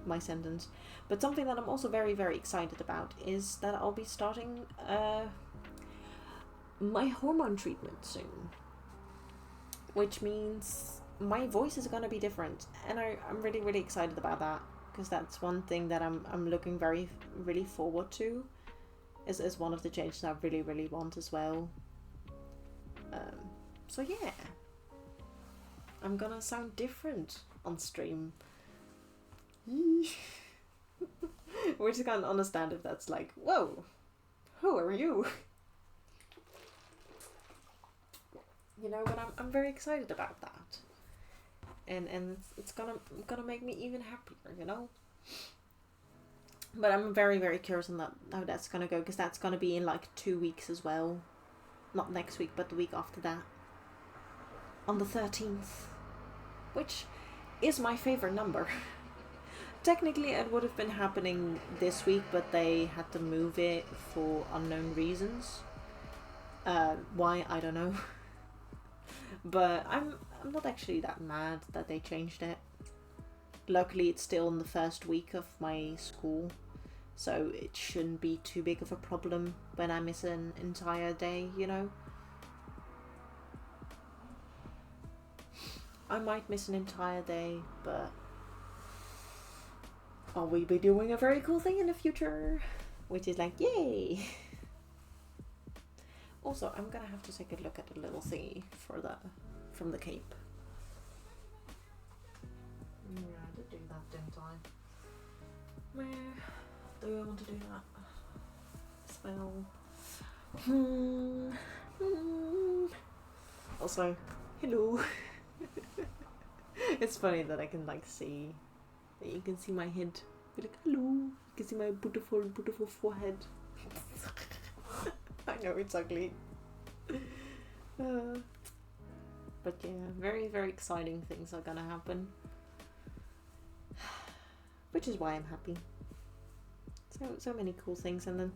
my sentence, but something that I'm also very, very excited about is that I'll be starting my hormone treatment soon, which means my voice is gonna be different, and I'm really, really excited about that, because that's one thing that I'm looking really forward to, is one of the changes I really, really want as well. So yeah, I'm gonna sound different on stream. Which I can't understand if that's like, whoa, who are you? You know, but I'm very excited about that. And it's gonna make me even happier, you know? But I'm very, very curious on how that's gonna go, because that's gonna be in like 2 weeks as well. Not next week, but the week after that. On the 13th. Which is my favorite number. Technically it would have been happening this week, but they had to move it for unknown reasons. Why, I don't know. But I'm not actually that mad that they changed it. Luckily it's still in the first week of my school, so it shouldn't be too big of a problem when I miss an entire day, you know? I might miss an entire day, but I'll be doing a very cool thing in the future, which is like, yay! Also, I'm gonna have to take a look at the little thingy for from the cape. Yeah, I did do that, didn't I? Where do I want to do that? Spell. Also, hello. It's funny that I can like see that you can see my head. Be like, hello. You can see my beautiful, beautiful forehead. I know it's ugly. But yeah, very, very exciting things are gonna happen. Which is why I'm happy. So many cool things. And then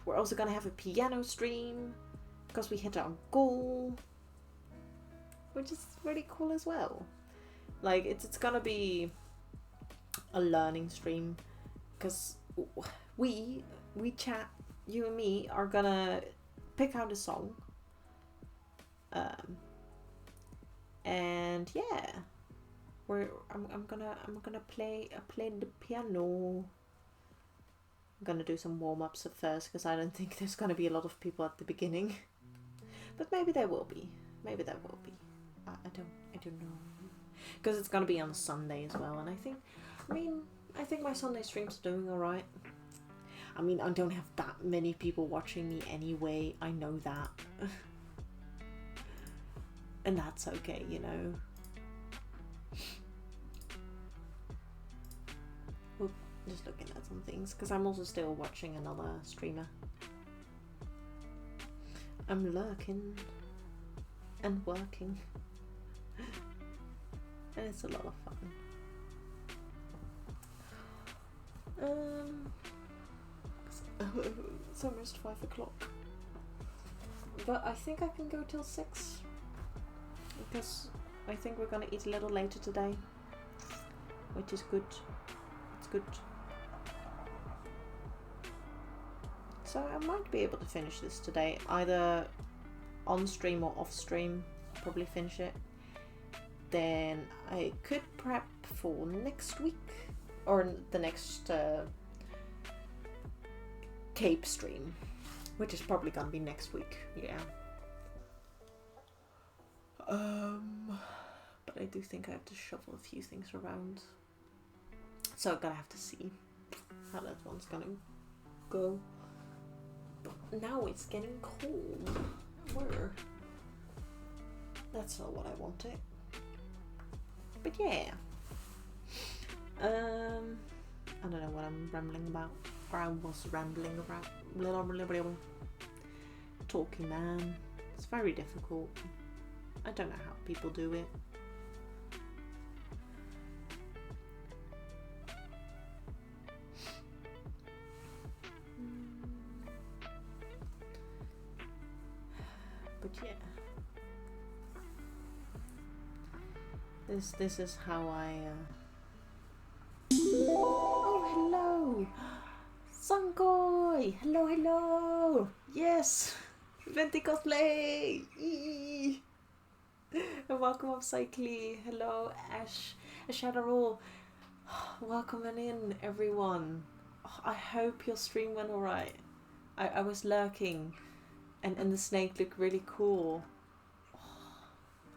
we're also gonna have a piano stream because we hit our goal, which is really cool as well. Like it's gonna be a learning stream because we chat, you and me are gonna pick out a song, and yeah, I'm gonna play the piano. I'm gonna do some warm-ups at first because I don't think there's gonna be a lot of people at the beginning, but maybe there will be. Maybe there will be. I don't know, because it's gonna be on Sunday as well, and I think my Sunday streams are doing alright. I mean, I don't have that many people watching me anyway, I know that. And that's okay, you know. Well, just looking at some things, because I'm also still watching another streamer. I'm lurking and working. And it's a lot of fun. It's almost 5 o'clock. But I think I can go till 6. Because I think we're gonna eat a little later today. Which is good. It's good. So I might be able to finish this today. Either on stream or off stream. Probably finish it. Then I could prep for next week. Or the next Cape stream, which is probably gonna be next week, yeah. But I do think I have to shuffle a few things around, so I'm gonna have to see how that one's gonna go. But now it's getting cold. Where? That's not what I wanted. But yeah. I don't know what I'm rambling about. Or I was rambling about. Talking, man. It's very difficult. I don't know how people do it. But yeah. This is how I Oh, hello! Sankoi! Hello, hello! Yes! Venti cosplay! Eee. And welcome up, Cycly. Hello, Ash. Ashadaro. Welcome in, everyone. I hope your stream went alright. I was lurking, and the snake looked really cool.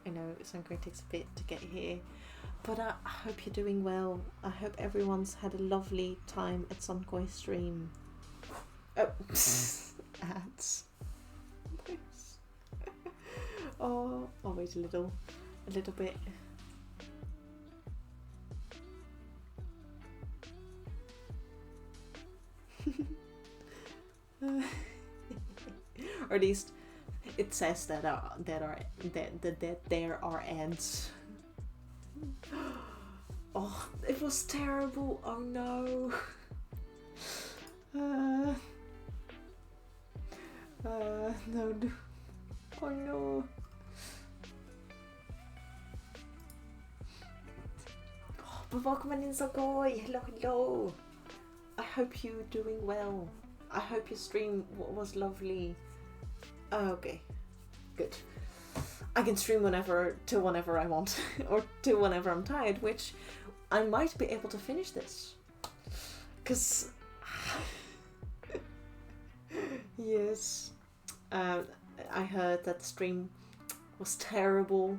I know Suncoin takes a bit to get here, but I hope you're doing well. I hope everyone's had a lovely time at Suncoin stream. Oh, ads. Oh, I'll wait a little bit. Or at least it says that there are ads. Oh, it was terrible. Oh no. No. Oh no. But welcome in Zagoy. Hello. I hope you're doing well. I hope your stream was lovely. Okay, good. I can stream whenever I want, or till whenever I'm tired, which I might be able to finish this. Cause yes, I heard that the stream was terrible.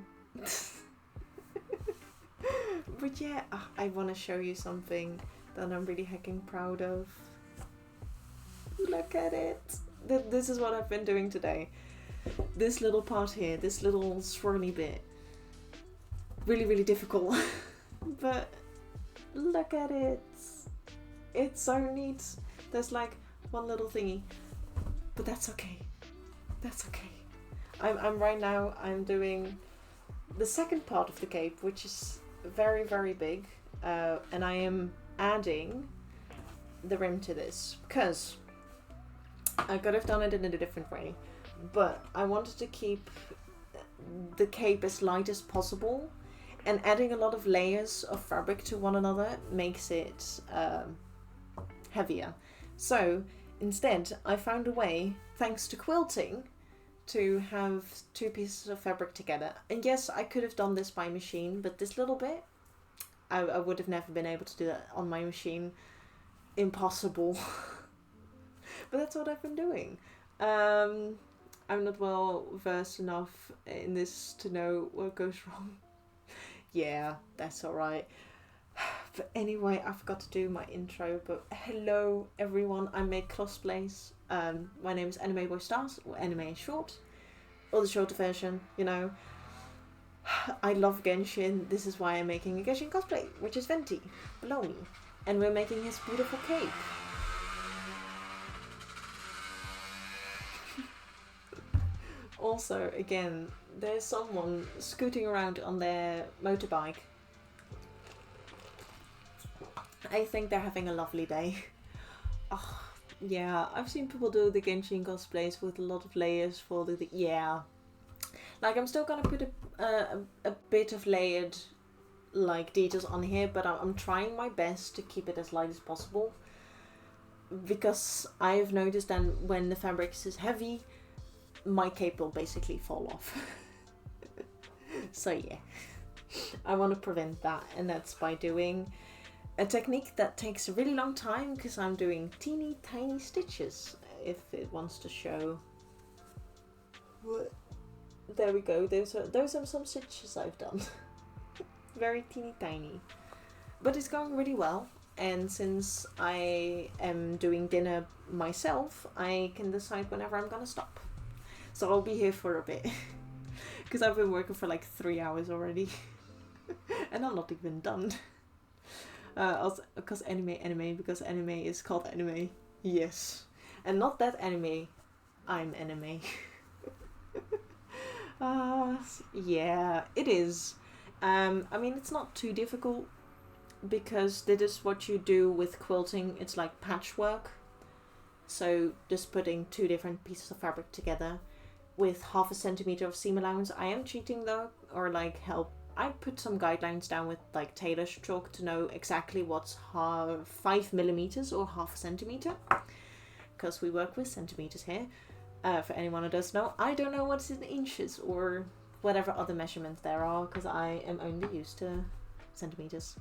But yeah, I want to show you something that I'm really hecking proud of. Look at it. This is what I've been doing today. This little part here, this little swirly bit. Really, really difficult. But look at it. It's so neat. There's like one little thingy. But that's okay. That's okay. I'm right now, I'm doing the second part of the cape, which is very, very big. And I am adding the rim to this. Because I could have done it in a different way, but I wanted to keep the cape as light as possible, and adding a lot of layers of fabric to one another makes it heavier. So instead I found a way, thanks to quilting, to have two pieces of fabric together. And yes, I could have done this by machine, but this little bit, I would have never been able to do that on my machine. Impossible. But that's what I've been doing. I'm not well versed enough in this to know what goes wrong. Yeah, that's alright. But anyway, I forgot to do my intro, but hello everyone, I make cosplays. My name is Anime Boy Stars, or Anime in short, or the shorter version, you know. I love Genshin, this is why I'm making a Genshin cosplay, which is Venti, below me. And we're making his beautiful cape. Also, again, there's someone scooting around on their motorbike. I think they're having a lovely day. Oh, yeah, I've seen people do the Genshin cosplays with a lot of layers for the yeah. Like, I'm still gonna put a bit of layered, like, details on here, but I'm trying my best to keep it as light as possible. Because I've noticed that when the fabric is heavy, my cape will basically fall off. So yeah, I want to prevent that, and that's by doing a technique that takes a really long time, because I'm doing teeny tiny stitches, if it wants to show. There we go, those are some stitches I've done. Very teeny tiny. But it's going really well, and since I am doing dinner myself, I can decide whenever I'm gonna stop. So I'll be here for a bit, because I've been working for like 3 hours already, and I'm not even done. Also, because anime is called anime, yes, and not that anime, I'm anime. Yeah, it is. I mean, it's not too difficult, because this is what you do with quilting. It's like patchwork, so just putting two different pieces of fabric together with 1/2 centimeter of seam allowance. I am cheating though, or like I put some guidelines down with like tailor's chalk to know exactly what's 5 millimeters or 1/2 centimeter, because we work with centimeters here. For anyone who doesn't know, I don't know what's in inches or whatever other measurements there are, because I am only used to centimeters.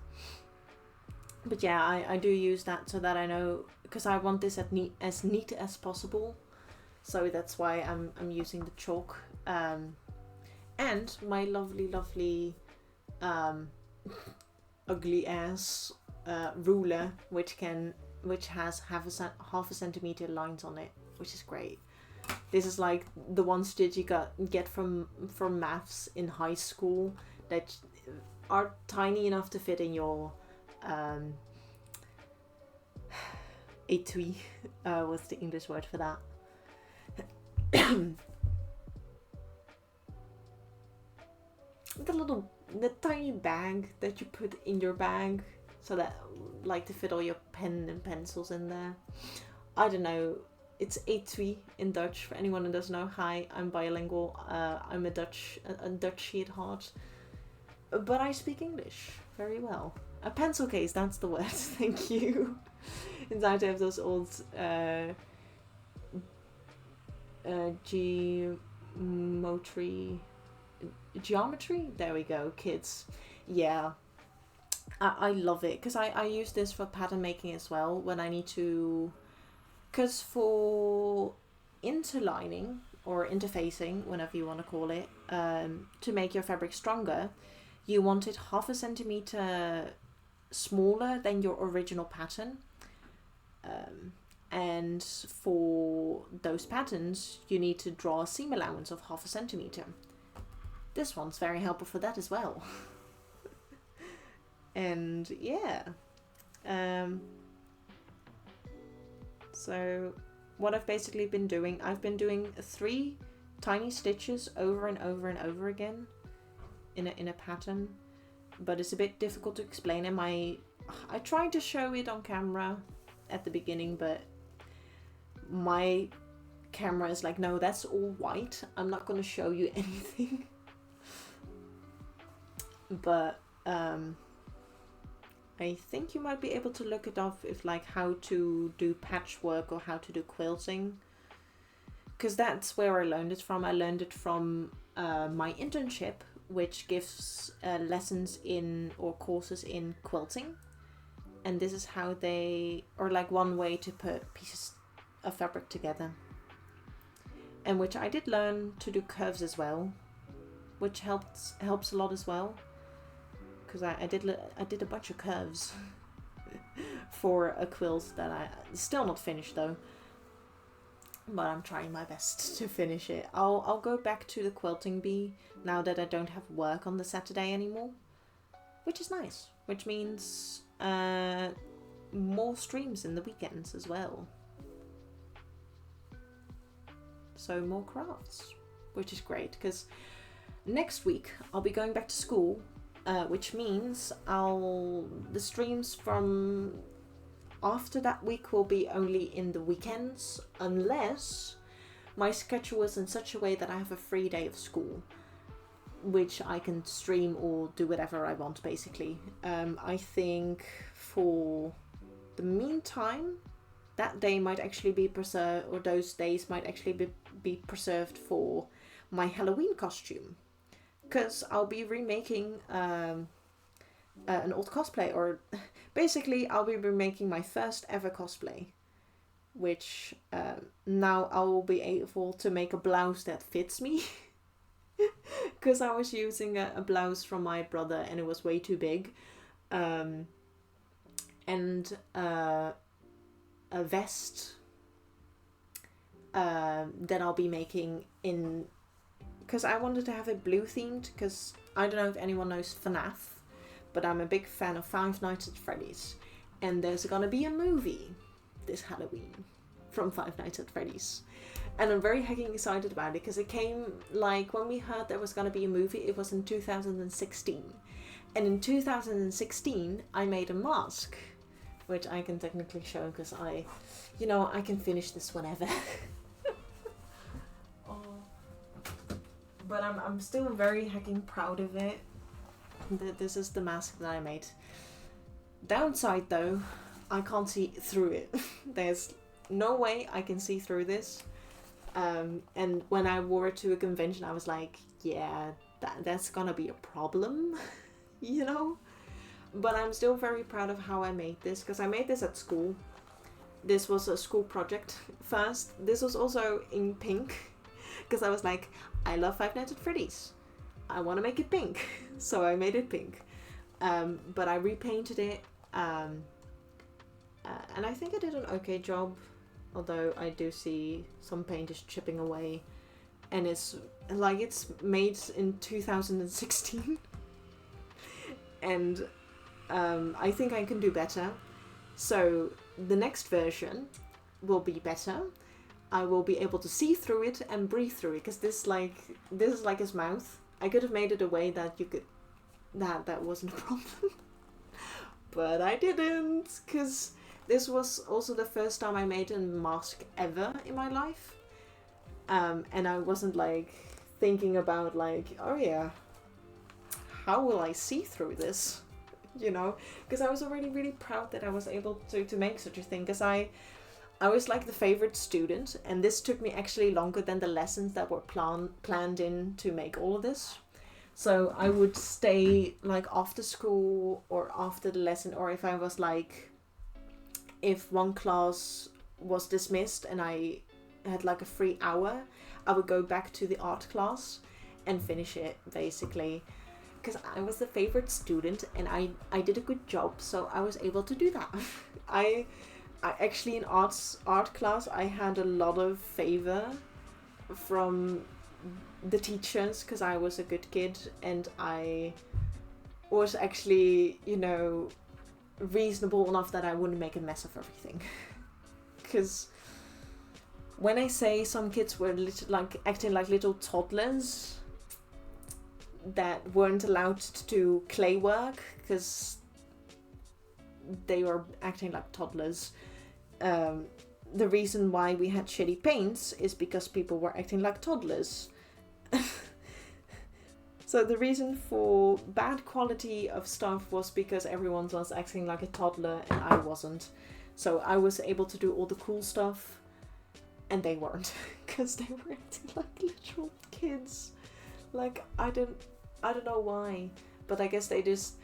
But yeah, I do use that so that I know, because I want this as neat as possible. So that's why I'm using the chalk. And my lovely um, ugly ass ruler, which has half a centimeter lines on it, which is great. This is like the ones that you get from maths in high school that are tiny enough to fit in your étui. What's the English word for that? The tiny bag that you put in your bag, so that like to fit all your pen and pencils in there. I don't know. It's étui in Dutch for anyone who doesn't know. Hi, I'm bilingual. I'm a Dutch at heart, but I speak English very well. A pencil case, that's the word. Thank you. Inside I have those old geometry. There we go, kids. Yeah, I love it because I use this for pattern making as well when I need to. Because for interlining or interfacing, whatever you want to call it, to make your fabric stronger, you want it half a centimeter smaller than your original pattern. And for those patterns, you need to draw a seam allowance of half a centimeter. This one's very helpful for that as well. And yeah. So what I've basically been doing, I've been doing 3 tiny stitches over and over and over again in a pattern, but it's a bit difficult to explain, and I tried to show it on camera at the beginning, but my camera is like, no, that's all white, I'm not going to show you anything. But I think you might be able to look it up if like how to do patchwork or how to do quilting, because that's where I learned it from. I learned it from my internship, which gives lessons in or courses in quilting, and this is how they, or like one way to put pieces of fabric together, and which I did learn to do curves as well, which helps a lot as well. Because I did a bunch of curves for a quilt that I still not finished though, but I'm trying my best to finish it. I'll go back to the quilting bee now that I don't have work on the Saturday anymore, which is nice. Which means more streams in the weekends as well. So more crafts, which is great because next week I'll be going back to school. Which means the streams from after that week will be only in the weekends, unless my schedule is in such a way that I have a free day of school, which I can stream or do whatever I want basically. I think for the meantime, that day might actually be preserved, or those days might actually be preserved for my Halloween costume. Because I'll be remaking an old cosplay, or basically I'll be remaking my first ever cosplay, which now I will be able to make a blouse that fits me. Because I was using a blouse from my brother and it was way too big, and a vest that I'll be making in. Because I wanted to have it blue themed, because I don't know if anyone knows FNAF, but I'm a big fan of Five Nights at Freddy's, and there's gonna be a movie this Halloween from Five Nights at Freddy's, and I'm very hecking excited about it because it came like when we heard there was gonna be a movie, it was in 2016, and in 2016 I made a mask, which I can technically show because I can finish this whenever. But I'm still very hecking proud of it. This is the mask that I made. Downside though, I can't see through it. There's no way I can see through this. And when I wore it to a convention, I was like, yeah, that's gonna be a problem, But I'm still very proud of how I made this, because I made this at school. This was a school project first. This was also in pink, because I was like, I love Five Nights at Freddy's. I want to make it pink. So I made it pink. But I repainted it. And I think I did an okay job. Although I do see some paint is chipping away. And it's made in 2016. And I think I can do better. So the next version will be better. I will be able to see through it and breathe through it, because this is like his mouth. I could have made it a way that you could that wasn't a problem. But I didn't, because this was also the first time I made a mask ever in my life. And I wasn't like thinking about like, oh yeah, how will I see through this? You know, because I was already really proud that I was able to make such a thing, because I was like the favorite student, and this took me actually longer than the lessons that were planned in to make all of this. So I would stay like after school or after the lesson, or if I was like, if one class was dismissed and I had like a free hour, I would go back to the art class and finish it basically. Because I was the favorite student and I did a good job, so I was able to do that. I actually in art class I had a lot of favor from the teachers, because I was a good kid and I was actually, you know, reasonable enough that I wouldn't make a mess of everything. Because when I say some kids were acting like little toddlers that weren't allowed to do clay work because they were acting like toddlers, the reason why we had shitty paints is because people were acting like toddlers. So the reason for bad quality of stuff was because everyone was acting like a toddler and I wasn't. So I was able to do all the cool stuff and they weren't, because they were acting like literal kids. Like, I don't know why, but I guess they just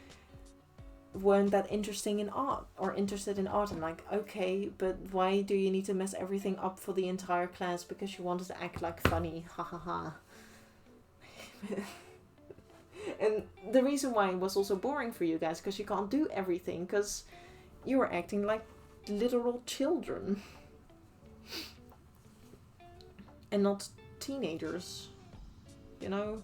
weren't that interested in art. I'm like, okay, but why do you need to mess everything up for the entire class because you wanted to act like funny? Ha ha ha. And the reason why it was also boring for you guys, because you can't do everything, because you were acting like literal children and not teenagers, you know.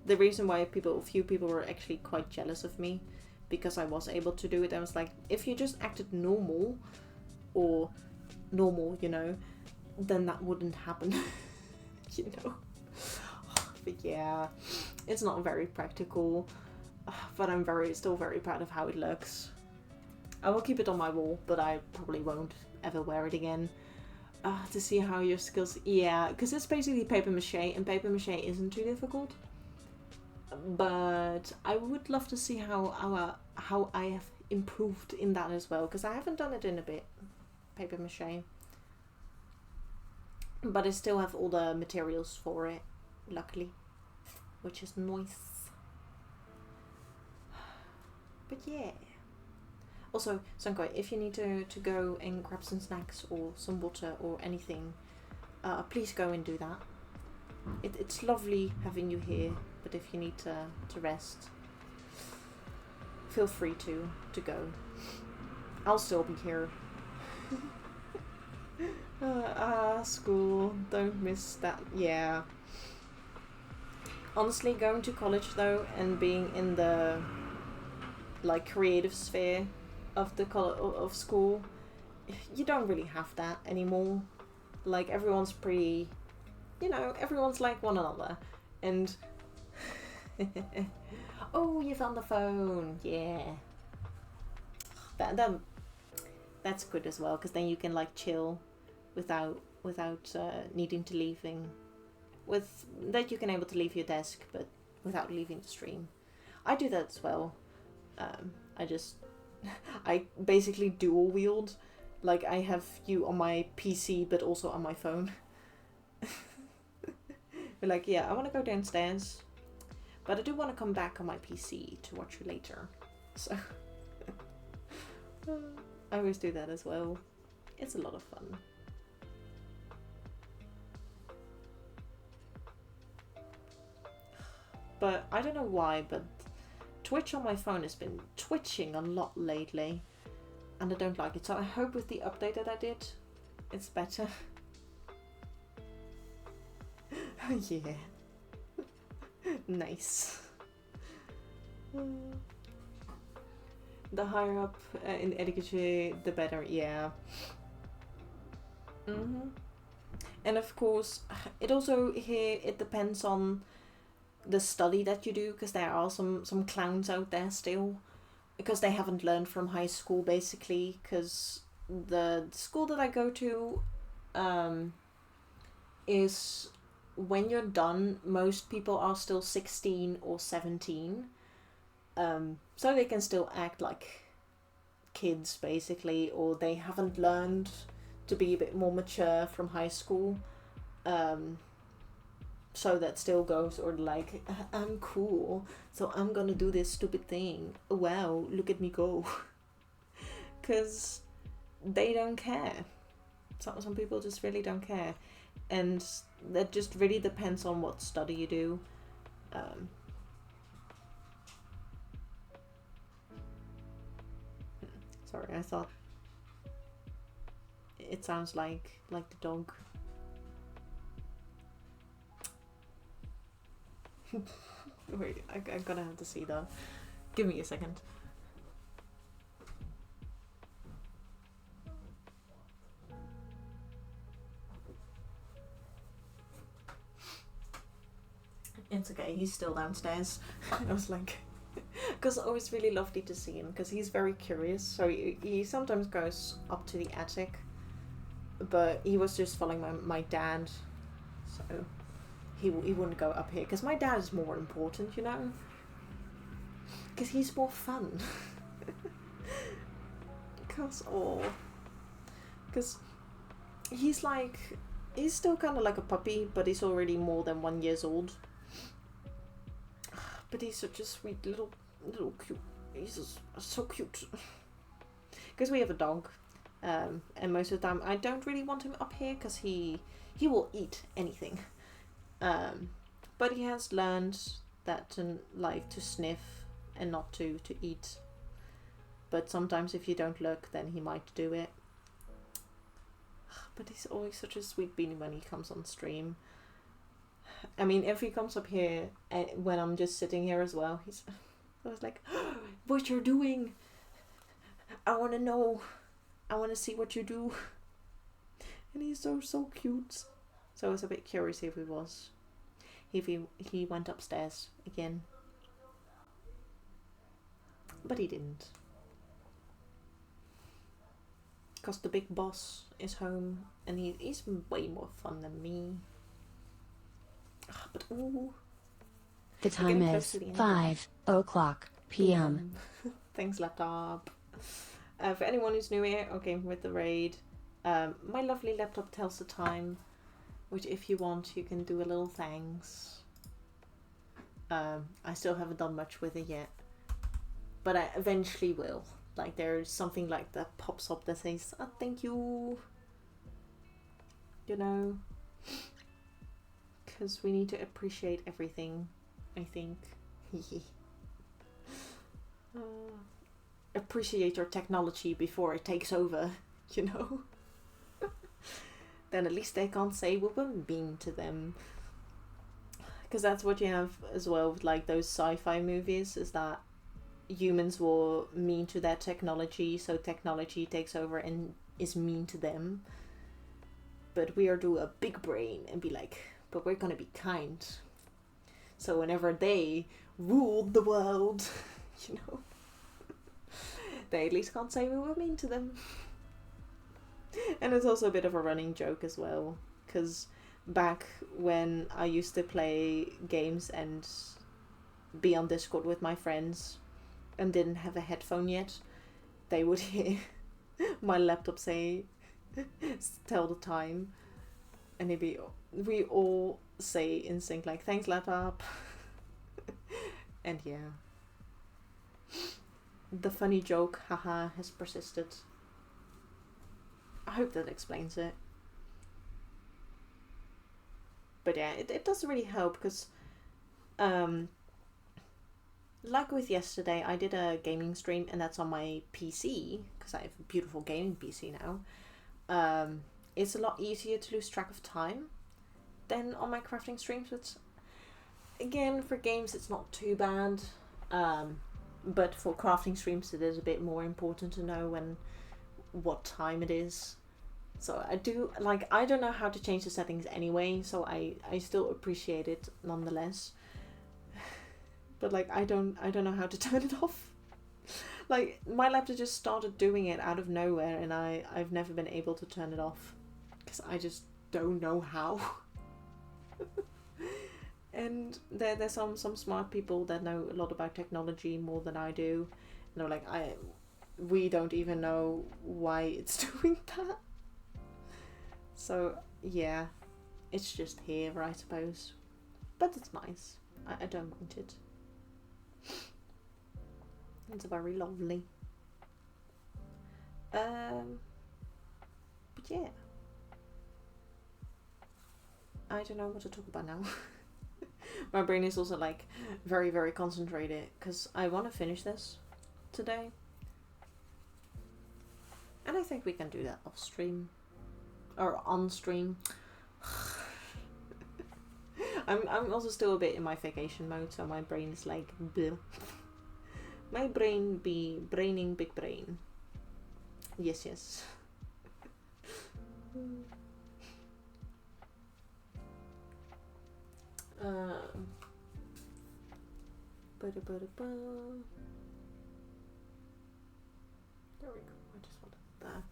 The reason why few people were actually quite jealous of me, because I was able to do it. I was like, if you just acted normal, you know, then that wouldn't happen. You know. But yeah, it's not very practical, but I'm still very proud of how it looks. I will keep it on my wall, but I probably won't ever wear it again. To see how your skills, yeah, because it's basically paper mache, and paper mache isn't too difficult. But I would love to see how I have improved in that as well, because I haven't done it in a bit, paper mache. But I still have all the materials for it, luckily, which is nice. But yeah. Also, Sanko, if you need to go and grab some snacks or some water or anything, please go and do that. It's lovely having you here, but if you need to rest, feel free to go. I'll still be here. School, don't miss that. Yeah. Honestly, going to college though, and being in the like creative sphere of the of school, you don't really have that anymore. Like, everyone's pretty, you know, everyone's like one another, and oh, you found the phone, yeah. That's good as well, because then you can like chill without needing to leaving. With that, you can able to leave your desk, but without leaving the stream. I do that as well. I basically dual wield. Like, I have you on my PC, but also on my phone. But like, yeah, I want to go downstairs. But I do want to come back on my PC to watch you later. So I always do that as well. It's a lot of fun. But I don't know why, but Twitch on my phone has been twitching a lot lately. And I don't like it. So I hope with the update that I did, it's better. Yeah. Nice. The higher up in etiquette, the better. Yeah. And of course, it also here it depends on the study that you do, because there are some clowns out there still, because they haven't learned from high school basically, because the school that I go to is, when you're done, most people are still 16 or 17, so they can still act like kids basically, or they haven't learned to be a bit more mature from high school. So that still goes, or like, I'm cool, so I'm gonna do this stupid thing. Wow, look at me go. Because they don't care. Some people just really don't care. And that just really depends on what study you do. Sorry, I thought it sounds like the dog. Wait, I'm gonna have to see that. Give me a second. It's okay, he's still downstairs. I was like, because I always really lovely to see him, because he's very curious, so he sometimes goes up to the attic, but he was just following my dad, so he wouldn't go up here, because my dad is more important, you know, because he's more fun. Because he's still kind of like a puppy, but he's already more than 1 year old. But he's such a sweet little cute. He's so cute. Because we have a dog, and most of the time I don't really want him up here, because he will eat anything. But he has learned that to like to sniff and not to eat. But sometimes if you don't look, then he might do it. But he's always such a sweet beanie when he comes on stream. I mean, if he comes up here when I'm just sitting here as well, I was like, oh, what you're doing? I want to know. I want to see what you do. And he's so cute. So I was a bit curious if he went upstairs again. But he didn't. Because the big boss is home, and he's way more fun than me. But ooh. The time is 5:00 p.m. Thanks, laptop. For anyone who's new here, okay, with the raid, my lovely laptop tells the time, which if you want, you can do a little thanks. I still haven't done much with it yet, but I eventually will. Like, there's something like that pops up that says, oh, thank you. You know? Because we need to appreciate everything, I think. Appreciate your technology before it takes over, you know? Then at least they can't say we were mean to them. Because that's what you have as well with like those sci-fi movies, is that humans were mean to their technology, so technology takes over and is mean to them. But we are do a big brain and be like, but we're gonna be kind. So whenever they ruled the world, you know, they at least can't say we were mean to them. And it's also a bit of a running joke as well, because back when I used to play games and be on Discord with my friends and didn't have a headphone yet, they would hear my laptop say, tell the time, and we all say in sync like, thanks laptop. And yeah. The funny joke, haha, has persisted. I hope that explains it. But yeah, it does really help because, like with yesterday, I did a gaming stream and that's on my PC because I have a beautiful gaming PC now. It's a lot easier to lose track of time than on my crafting streams, which, again, for games it's not too bad. But for crafting streams it is a bit more important to know what time it is. So I don't know how to change the settings anyway, so I still appreciate it nonetheless. But like I don't know how to turn it off. Like my laptop just started doing it out of nowhere and I've never been able to turn it off because I just don't know how. And there's some smart people that know a lot about technology more than I do. And they're like, we don't even know why it's doing that. So yeah, it's just here, I suppose. But it's nice. I don't mind it. It's very lovely. But yeah. I don't know what to talk about now. My brain is also like very, very concentrated because I want to finish this today. And I think we can do that off stream. Or on stream. I'm also still a bit in my vacation mode, so my brain is like bleh. My brain be braining big brain. Yes. There we go. I just wanted that.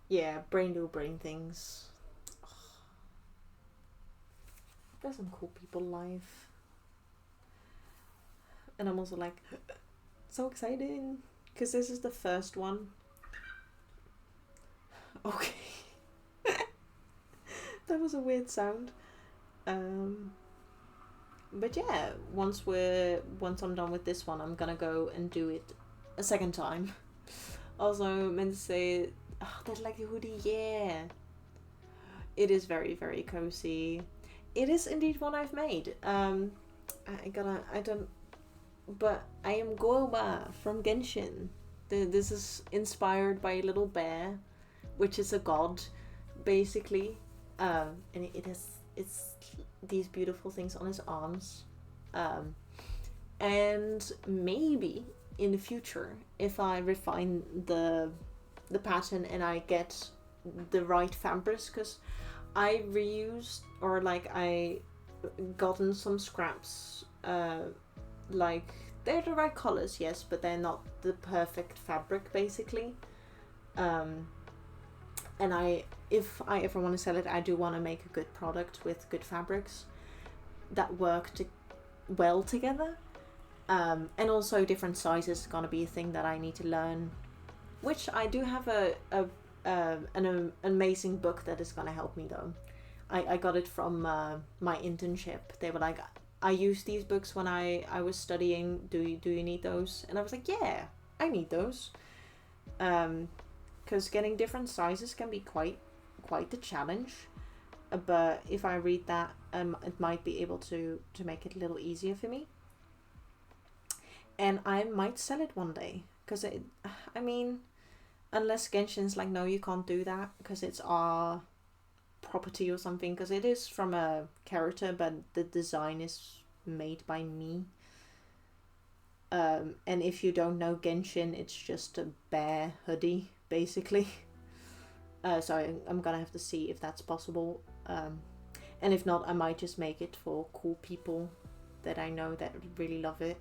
Yeah, brain do brain things. There's some cool people live. And I'm also like, so exciting. Because this is the first one. Okay. That was a weird sound. But yeah, once I'm done with this one, I'm gonna go and do it a second time. Also, meant to say, that like a hoodie, yeah. It is very, very cozy. It is indeed one I've made. But I am Goba from Genshin. This is inspired by a little bear, which is a god, basically. And it's these beautiful things on his arms. And maybe in the future, if I refine the pattern and I get the right fabrics, because I reused or like I gotten some scraps, like they're the right colors, yes, but they're not the perfect fabric, basically. And if I ever want to sell it, I do want to make a good product with good fabrics that work well together. And also different sizes is gonna be a thing that I need to learn, which I do have an amazing book that is gonna help me though. I got it from my internship. They were like, I used these books when I was studying. Do you need those? And I was like, yeah, I need those. Because getting different sizes can be quite the challenge. But if I read that, it might be able to make it a little easier for me. And I might sell it one day. Because unless Genshin's like, no, you can't do that because it's our property or something. Because it is from a character, but the design is made by me. And if you don't know Genshin, it's just a bear hoodie, basically. So I'm gonna have to see if that's possible. And if not, I might just make it for cool people that I know that really love it.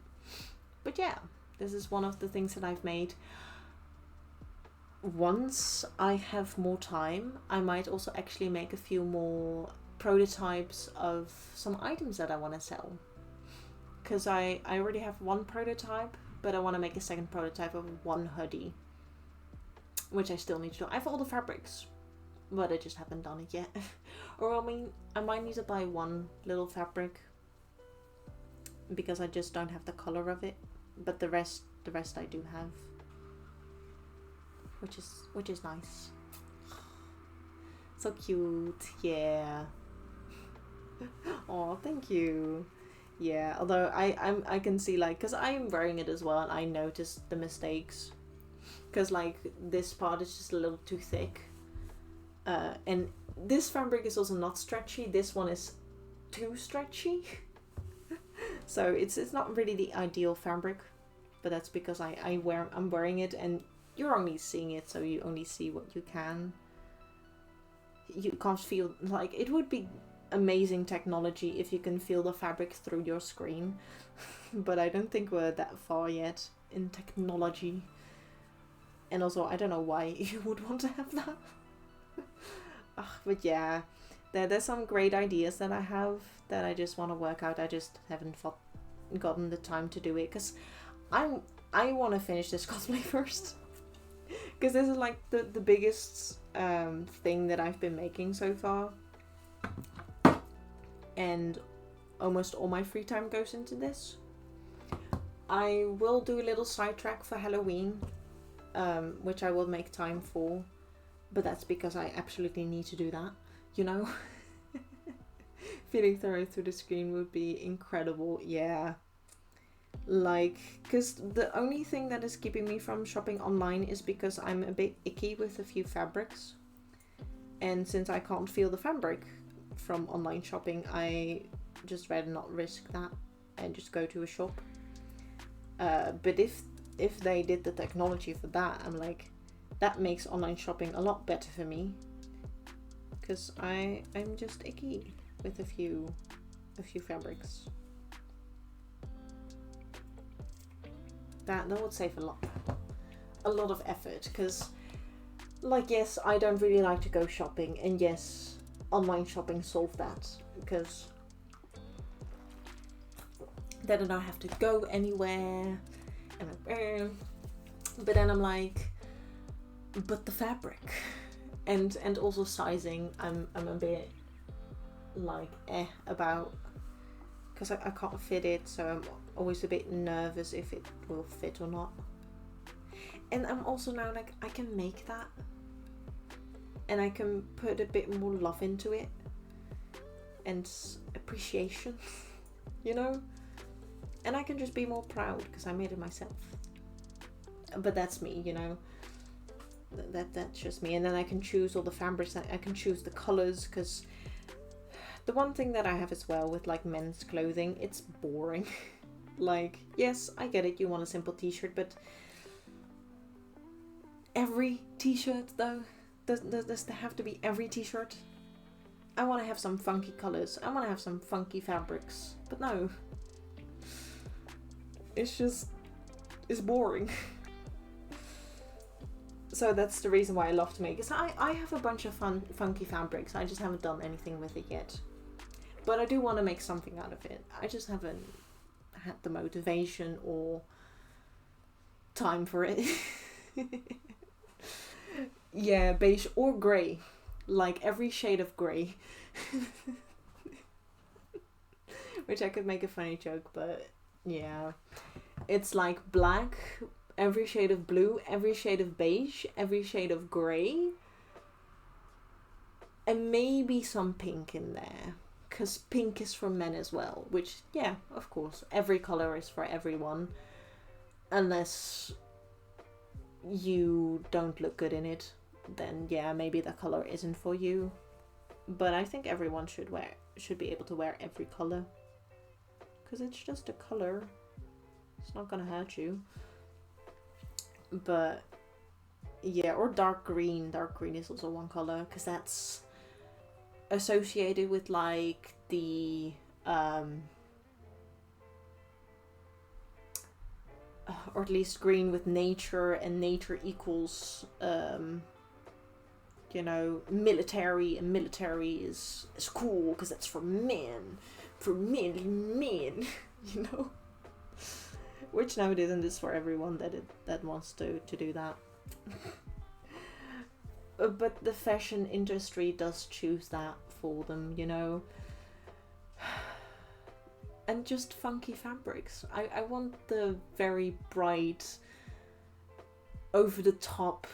But yeah, this is one of the things that I've made. Once I have more time, I might also actually make a few more prototypes of some items that I want to sell. Because I already have one prototype, but I want to make a second prototype of one hoodie. Which I still need to do. I have all the fabrics, but I just haven't done it yet. Or I might need to buy one little fabric. because I just don't have the color of it. But the rest I do have, which is nice. So cute, yeah. Oh, thank you. Yeah, although I can see, like, because I'm wearing it as well, and I noticed the mistakes. Because, like, this part is just a little too thick. And this fabric is also not stretchy. This one is too stretchy. So it's not really the ideal fabric. But that's because I'm wearing it, and you're only seeing it, so you only see what you can. You can't feel, like, it would be amazing technology if you can feel the fabric through your screen. But I don't think we're that far yet in technology. And also, I don't know why you would want to have that. But yeah, there's some great ideas that I have that I just want to work out. I just haven't gotten the time to do it, because I want to finish this cosplay first. Because this is like the biggest thing that I've been making so far. And almost all my free time goes into this. I will do a little sidetrack for Halloween, which I will make time for. But that's because I absolutely need to do that, you know? Feeling through the screen would be incredible, yeah. Like, because the only thing that is keeping me from shopping online is because I'm a bit icky with a few fabrics. And since I can't feel the fabric from online shopping, I just rather not risk that and just go to a shop. But if they did the technology for that, I'm like, that makes online shopping a lot better for me. Because I'm just icky with a few fabrics. That would save a lot of effort, because, like, yes, I don't really like to go shopping, and yes, online shopping solved that, because then I don't have to go anywhere, and but then I'm like, but the fabric, and also sizing, I'm a bit like about, because I can't fit it, so I'm always a bit nervous if it will fit or not. And I'm also now like, I can make that, and I can put a bit more love into it and appreciation, you know, and I can just be more proud because I made it myself. But that's me, you know, that's just me. And then I can choose all the fabrics, I can choose the colors, because the one thing that I have as well with, like, men's clothing, it's boring. Like, yes, I get it, you want a simple t-shirt, but every t-shirt, though, does there have to be every t-shirt? I want to have some funky colors, I want to have some funky fabrics, but no. It's boring. So that's the reason why I love to make it. I have a bunch of funky fabrics, I just haven't done anything with it yet. But I do want to make something out of it. I just haven't had the motivation or time for it. Yeah, beige or grey. Like every shade of grey. Which I could make a funny joke, but yeah. It's like black, every shade of blue, every shade of beige, every shade of grey. And maybe some pink in there. Because pink is for men as well, which, yeah, of course, every colour is for everyone, unless you don't look good in it, then yeah, maybe the colour isn't for you. But I think everyone should be able to wear every colour, because it's just a colour, it's not gonna hurt you. But yeah, or dark green is also one colour, because that's associated with, like, the or at least green with nature, and nature equals you know, military, and military is cool because it's for men, you know, which now it isn't, is for everyone that wants to do that. But the fashion industry does choose that for them, you know. and just funky fabrics. I want the very bright, over the top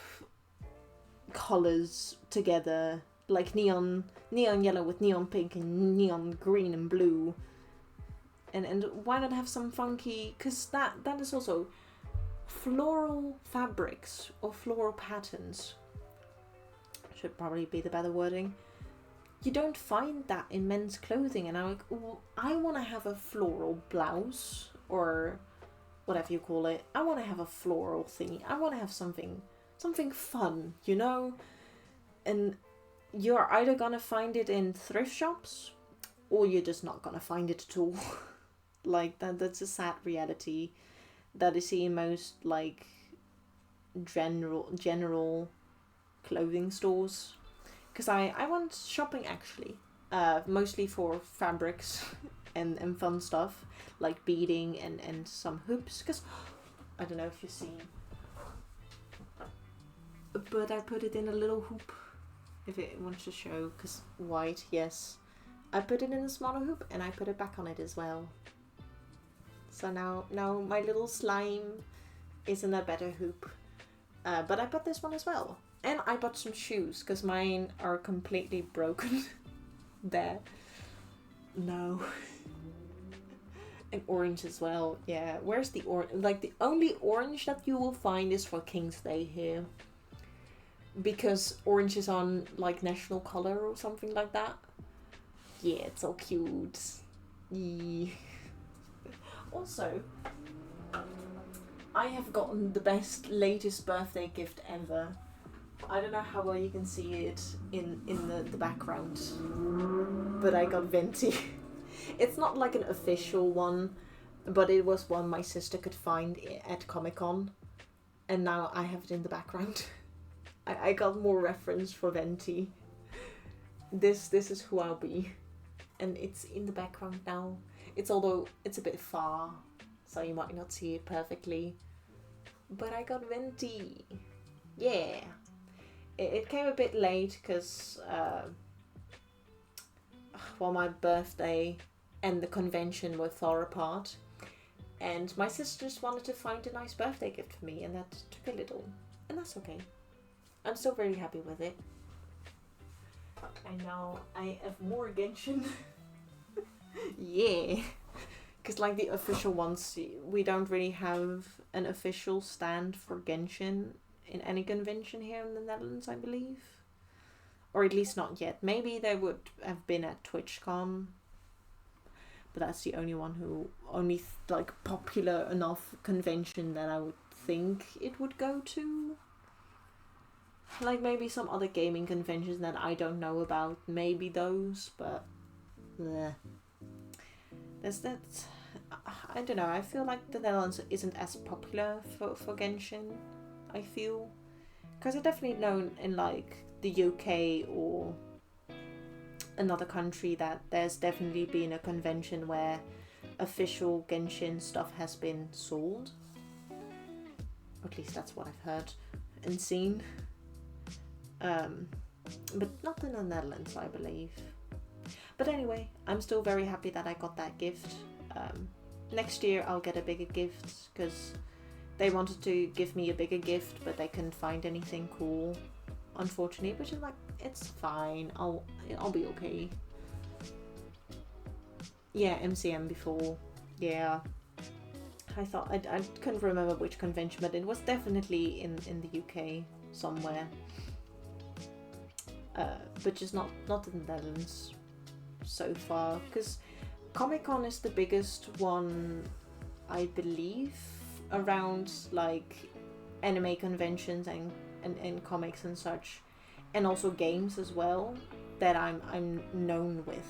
colors together, like neon yellow with neon pink and neon green and blue. And why not have some funky, because that is also floral fabrics or floral patterns, should probably be the better wording. You don't find that in men's clothing, and I'm like, well, I want to have a floral blouse or whatever you call it. I want to have a floral thingy. I want to have something fun, you know? And you're either gonna find it in thrift shops or you're just not gonna find it at all. Like that's a sad reality that I see in most like general clothing stores. Because I went shopping actually, mostly for fabrics and fun stuff, like beading and some hoops, because I don't know if you've seen, but I put it in a little hoop, if it wants to show, because white, yes. I put it in a smaller hoop and I put it back on it as well. So now my little slime is in a better hoop, but I put this one as well. And I bought some shoes, because mine are completely broken. There. No. And orange as well. Yeah, where's the orange? Like, the only orange that you will find is for King's Day here. Because orange is on, like, national color or something like that. Yeah, it's so cute. Yeah. Also, I have gotten the latest birthday gift ever. I don't know how well you can see it in the background, but I got Venti. It's not like an official one, but it was one my sister could find at Comic-Con, and now I have it in the background. I got more reference for Venti. This is who I'll be, and it's in the background now. Although it's a bit far, so you might not see it perfectly, but I got Venti. Yeah. It came a bit late because, my birthday and the convention were far apart. And my sister just wanted to find a nice birthday gift for me, and that took a little. And that's okay. I'm still very happy with it. And now I have more Genshin. Yeah. Because like the official ones, we don't really have an official stand for Genshin in any convention here in the Netherlands, I believe. Or at least not yet. Maybe they would have been at TwitchCon, but that's the only like popular enough convention that I would think it would go to. Like maybe some other gaming conventions that I don't know about, maybe those, but I don't know, I feel like the Netherlands isn't as popular for Genshin, I feel. Because I definitely know in like the UK or another country that there's definitely been a convention where official Genshin stuff has been sold. Or at least that's what I've heard and seen. But not in the Netherlands, I believe. But anyway, I'm still very happy that I got that gift. Next year I'll get a bigger gift, because they wanted to give me a bigger gift, but they couldn't find anything cool, unfortunately, which is like, it's fine, I'll be okay. Yeah, MCM before. Yeah. I thought, I couldn't remember which convention, but it was definitely in the UK somewhere. But just not in the Netherlands so far, because Comic-Con is the biggest one, I believe, around like anime conventions and comics and such, and also games as well, that I'm known with.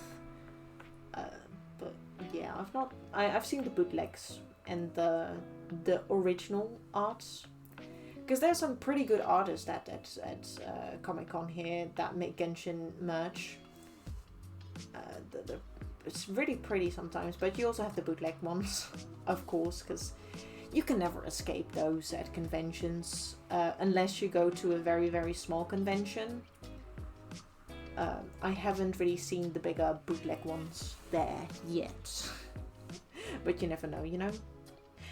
But yeah, I've seen the bootlegs and the original arts, because there's some pretty good artists at Comic-Con here that make Genshin merch. It's really pretty sometimes, but you also have the bootleg ones, of course, because you can never escape those at conventions, unless you go to a very, very small convention. I haven't really seen the bigger bootleg ones there yet. But you never know, you know?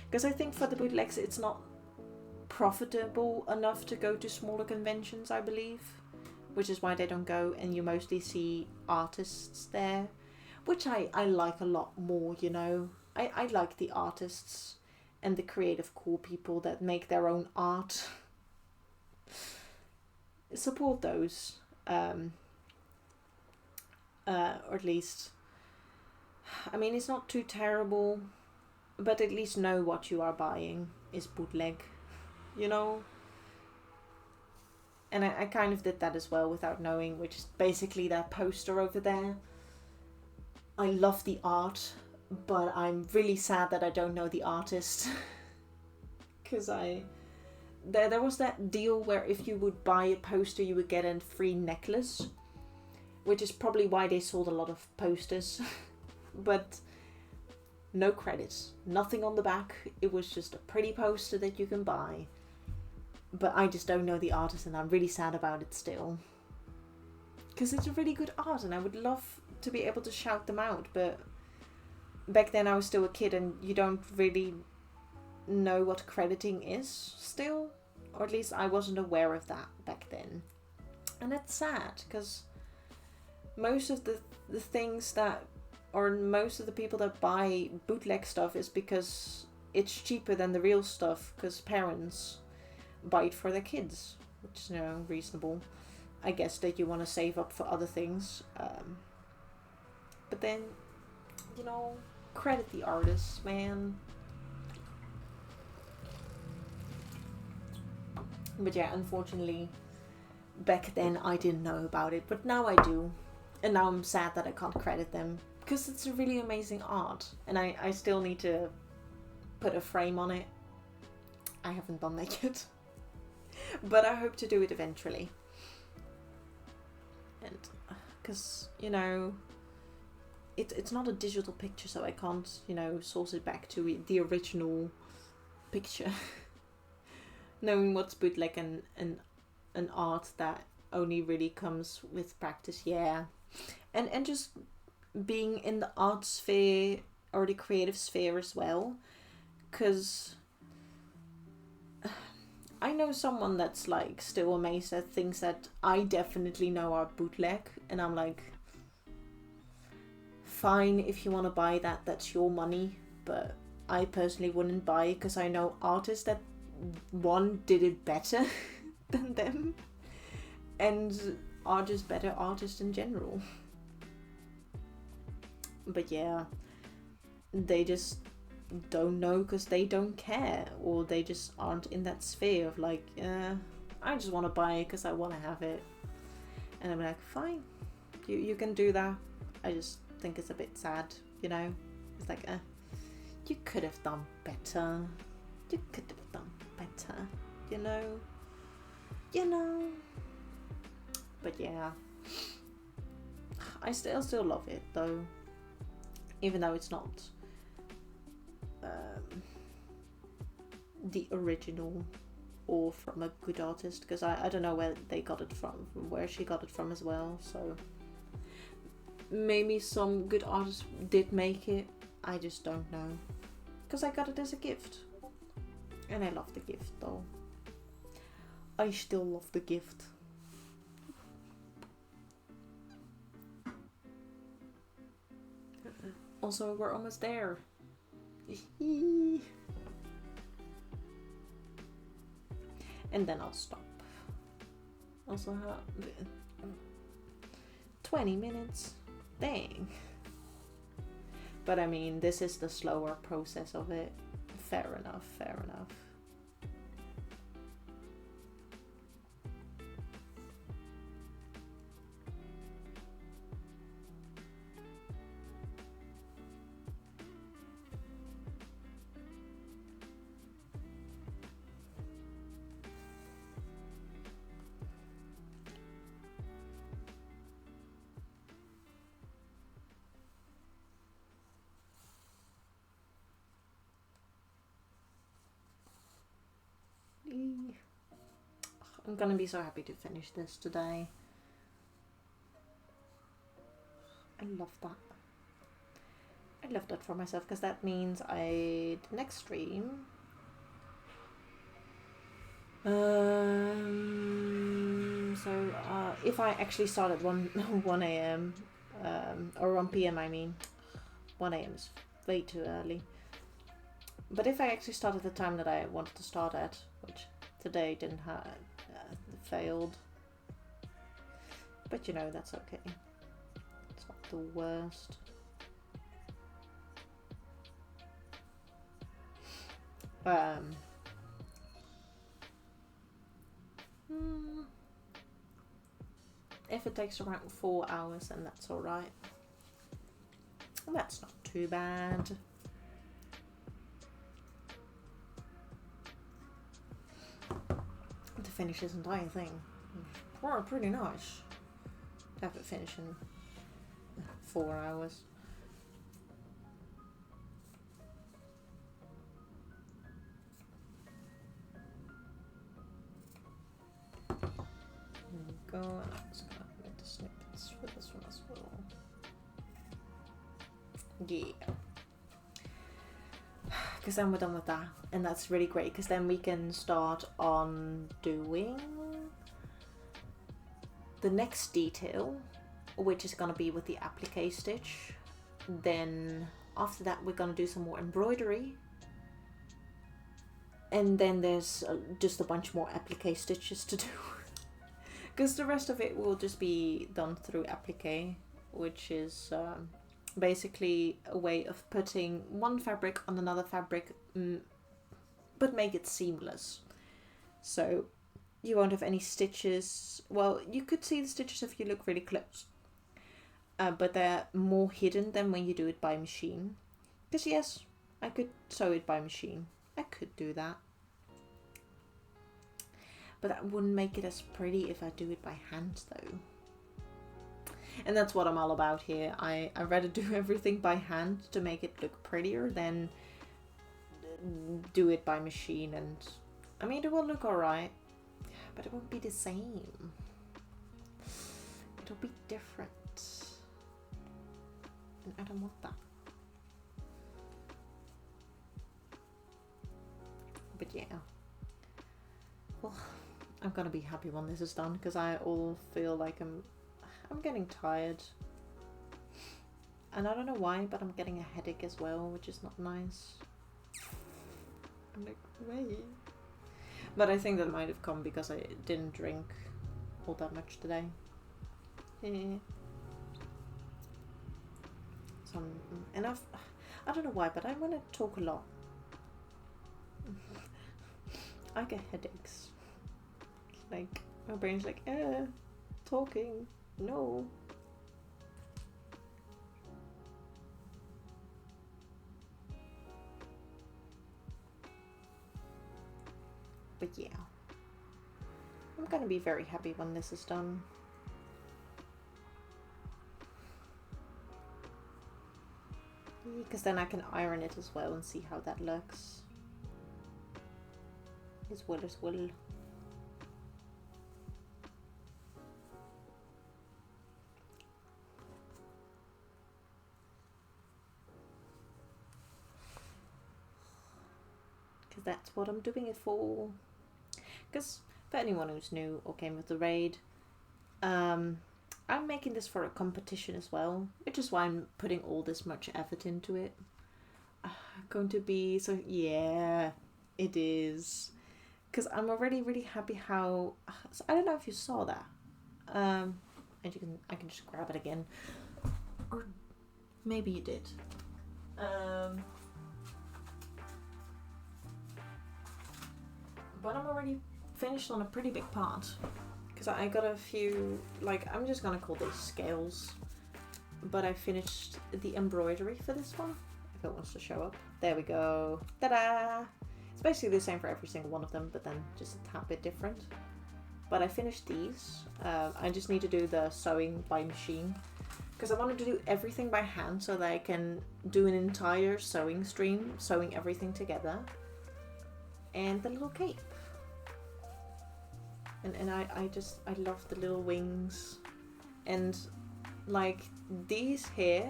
Because I think for the bootlegs, it's not profitable enough to go to smaller conventions, I believe. Which is why they don't go, and you mostly see artists there. Which I like a lot more, you know? I like the artists and the creative cool people that make their own art. Support those. Or at least, I mean, it's not too terrible, but at least know what you are buying is bootleg, you know? And I kind of did that as well without knowing, which is basically that poster over there. I love the art, but I'm really sad that I don't know the artist. Because there was that deal where if you would buy a poster, you would get a free necklace. Which is probably why they sold a lot of posters. But no credits. Nothing on the back. It was just a pretty poster that you can buy. But I just don't know the artist, and I'm really sad about it still. Because it's a really good art, and I would love to be able to shout them out. But back then I was still a kid, and you don't really know what crediting is still. Or at least I wasn't aware of that back then. And that's sad, because most of the things that, or most of the people that buy bootleg stuff is because it's cheaper than the real stuff, because parents buy it for their kids, which is, you know, reasonable. I guess that you want to save up for other things. But then, you know, credit the artists, man. But yeah, unfortunately, back then I didn't know about it, but now I do. And now I'm sad that I can't credit them, because it's a really amazing art. And I still need to put a frame on it. I haven't done that yet. But I hope to do it eventually. And because, you know, it's not a digital picture, so I can't, you know, source it back to the original picture. Knowing what's bootleg and an art that only really comes with practice, yeah. And just being in the art sphere or the creative sphere as well, because I know someone that's like still amazed at things that I definitely know are bootleg, and I'm like, fine, if you want to buy that, that's your money, but I personally wouldn't buy it, because I know artists that one did it better than them and are just better artists in general. But yeah, they just don't know because they don't care, or they just aren't in that sphere of like, I just want to buy it because I want to have it. And I'm like, fine, you can do that. I just think it's a bit sad, you know? It's like, you could have done better. You could have done better, you know? You know? But yeah, I still love it though. Even though it's not the original or from a good artist, because I don't know where they got it from where she got it from as well, so maybe some good artist did make it, I just don't know, because I got it as a gift, and I love the gift though. I still love the gift. Also, we're almost there. And then I'll stop. Also, 20 minutes. Dang. But I mean, this is the slower process of it. Fair enough, fair enough. I'm gonna be so happy to finish this today. I love that. I left that for myself because that means the next stream. If I actually start at 1 a.m. Or 1 p.m. I mean, 1 a.m. is way too early. But if I actually start at the time that I wanted to start at, which today didn't have, failed. But you know, that's okay. It's not the worst. If it takes around 4 hours, then that's alright. That's not too bad. To finish this entire thing. Pretty nice. To have it finish in 4 hours. There we go, and I'm just gonna make the snippets for this one as well. Yeah. Because then we're done with that, and that's really great because then we can start on doing the next detail, which is going to be with the applique stitch. Then after that we're going to do some more embroidery, and then there's just a bunch more applique stitches to do because the rest of it will just be done through applique, which is basically a way of putting one fabric on another fabric, but make it seamless. So you won't have any stitches. Well, you could see the stitches if you look really close, but they're more hidden than when you do it by machine. Because yes, I could sew it by machine. I could do that. But that wouldn't make it as pretty if I do it by hand though. And that's what I'm all about here. I'd rather do everything by hand to make it look prettier than do it by machine. And I mean, it will look alright, but it won't be the same. It'll be different. And I don't want that. But yeah. Well, I'm gonna be happy when this is done because I all feel like I'm getting tired, and I don't know why, but I'm getting a headache as well, which is not nice. I'm like, wait. But I think that might have come because I didn't drink all that much today. And I don't know why, but I want to talk a lot. I get headaches. Like, my brain's like, talking. No. But yeah, I'm gonna be very happy when this is done. Because then I can iron it as well and see how that looks. As well. That's what I'm doing it for. Because for anyone who's new or came with the raid, I'm making this for a competition as well, which is why I'm putting all this much effort into it. Going to be so, yeah, it is. Because I'm already really happy how, so I don't know if you saw that, and I can just grab it again, or maybe you did. But I'm already finished on a pretty big part. Because I got a few, like, I'm just gonna call these scales. But I finished the embroidery for this one. If it wants to show up. There we go. Ta-da! It's basically the same for every single one of them, but then just a tad bit different. But I finished these. I just need to do the sewing by machine. Because I wanted to do everything by hand so that I can do an entire sewing stream, sewing everything together. And the little cape. And I love the little wings. And like these here,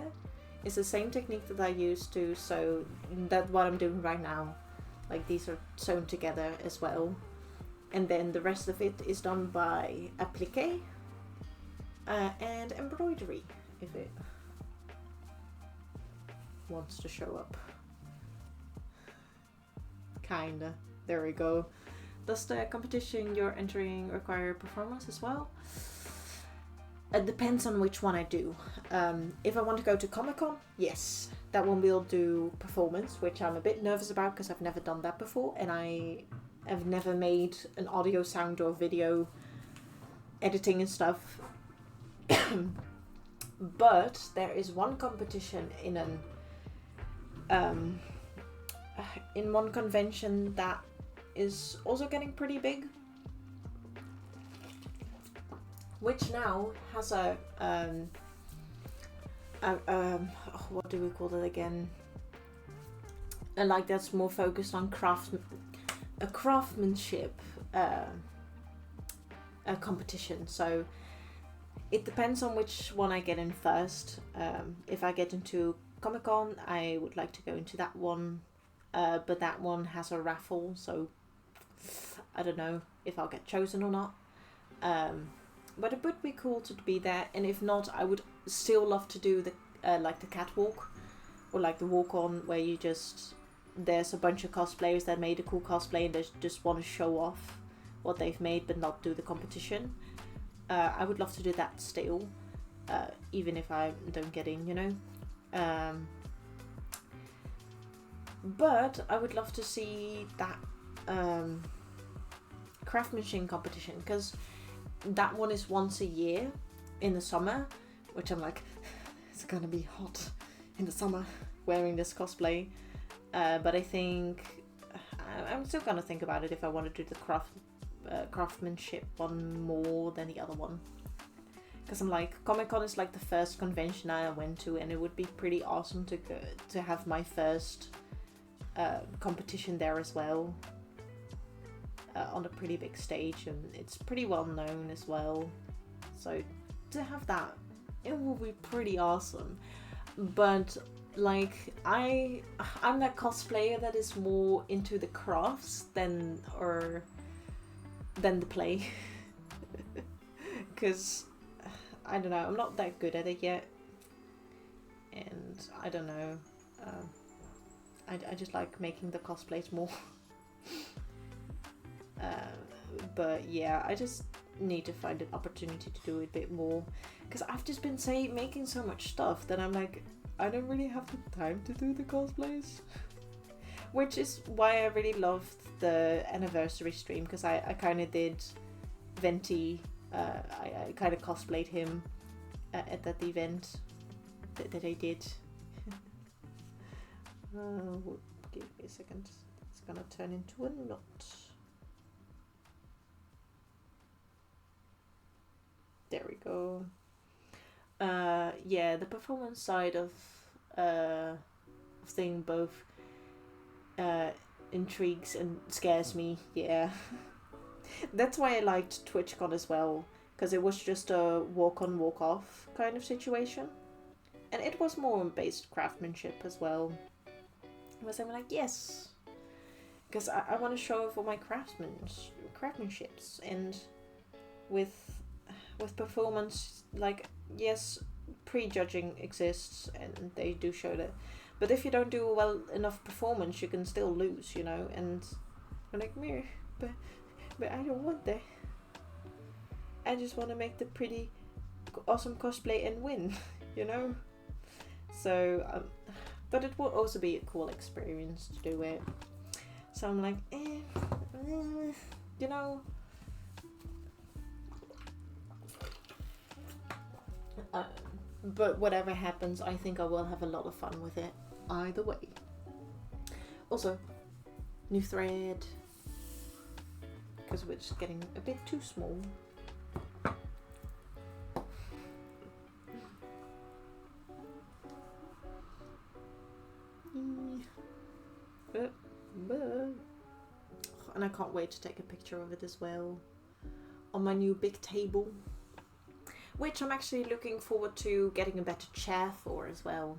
It's the same technique that I used to sew. That's what I'm doing right now. Like these are sewn together as well. And then the rest of it is done by applique and embroidery, if it wants to show up. Kinda. There we go. Does the competition you're entering require performance as well? It depends on which one I do. If I want to go to Comic-Con, yes, that one will do performance, which I'm a bit nervous about because I've never done that before, and I have never made an audio, sound, or video editing and stuff. But there is one competition in one convention that is also getting pretty big, which now has what do we call it again? Like that's more focused on craftsmanship competition. So it depends on which one I get in first. If I get into Comic-Con, I would like to go into that one, but that one has a raffle, so I don't know if I'll get chosen or not. But it would be cool to be there, and if not, I would still love to do the like the catwalk, or like the walk-on where you just, there's a bunch of cosplayers that made a cool cosplay and they just want to show off what they've made but not do the competition. I would love to do that still, even if I don't get in, you know. But I would love to see that craftsmanship competition, because that one is once a year in the summer, which I'm like, it's gonna be hot in the summer wearing this cosplay. But I think I'm still gonna think about it if I want to do the craftsmanship one more than the other one, because I'm like, Comic-Con is like the first convention I went to, and it would be pretty awesome to have my first competition there as well, on a pretty big stage, and it's pretty well known as well, so to have that, it will be pretty awesome. But like I'm that cosplayer that is more into the crafts than the play, because I don't know, I'm not that good at it yet, and I don't know, I just like making the cosplays more. But yeah, I just need to find an opportunity to do it a bit more, because I've just been making so much stuff that I'm like, I don't really have the time to do the cosplays. Which is why I really loved the anniversary stream, because I kind of did Venti, I kind of cosplayed him at that event that I did. Give me a second, it's gonna turn into a knot. There we go. Yeah, the performance side of thing both intrigues and scares me. Yeah, that's why I liked TwitchCon as well, because it was just a walk on, walk off kind of situation, and it was more based craftsmanship as well. Because I'm like, yes, because I want to show off all my craftsmanships, and with performance, like, yes, prejudging exists and they do show that, but if you don't do a well enough performance, you can still lose, you know. And I'm like, me, but I don't want that. I just want to make the pretty awesome cosplay and win, you know. So but it will also be a cool experience to do it, so I'm like, you know. But whatever happens, I think I will have a lot of fun with it either way. Also, new thread, because we're just getting a bit too small. And I can't wait to take a picture of it as well on my new big table, which I'm actually looking forward to getting a better chair for as well.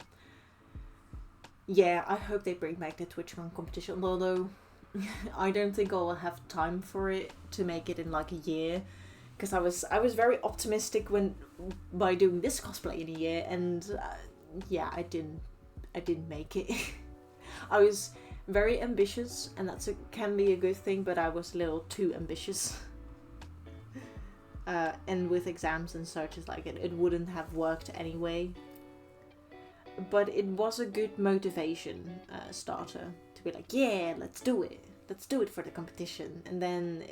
yeah, I hope they bring back the TwitchCon competition, although I don't think I'll have time for it to make it in like a year, because I was very optimistic by doing this cosplay in a year, and yeah, I didn't make it. I was very ambitious, and can be a good thing, but I was a little too ambitious. And with exams and such, it's like it wouldn't have worked anyway. But it was a good motivation starter to be like, yeah, let's do it. Let's do it for the competition. And then,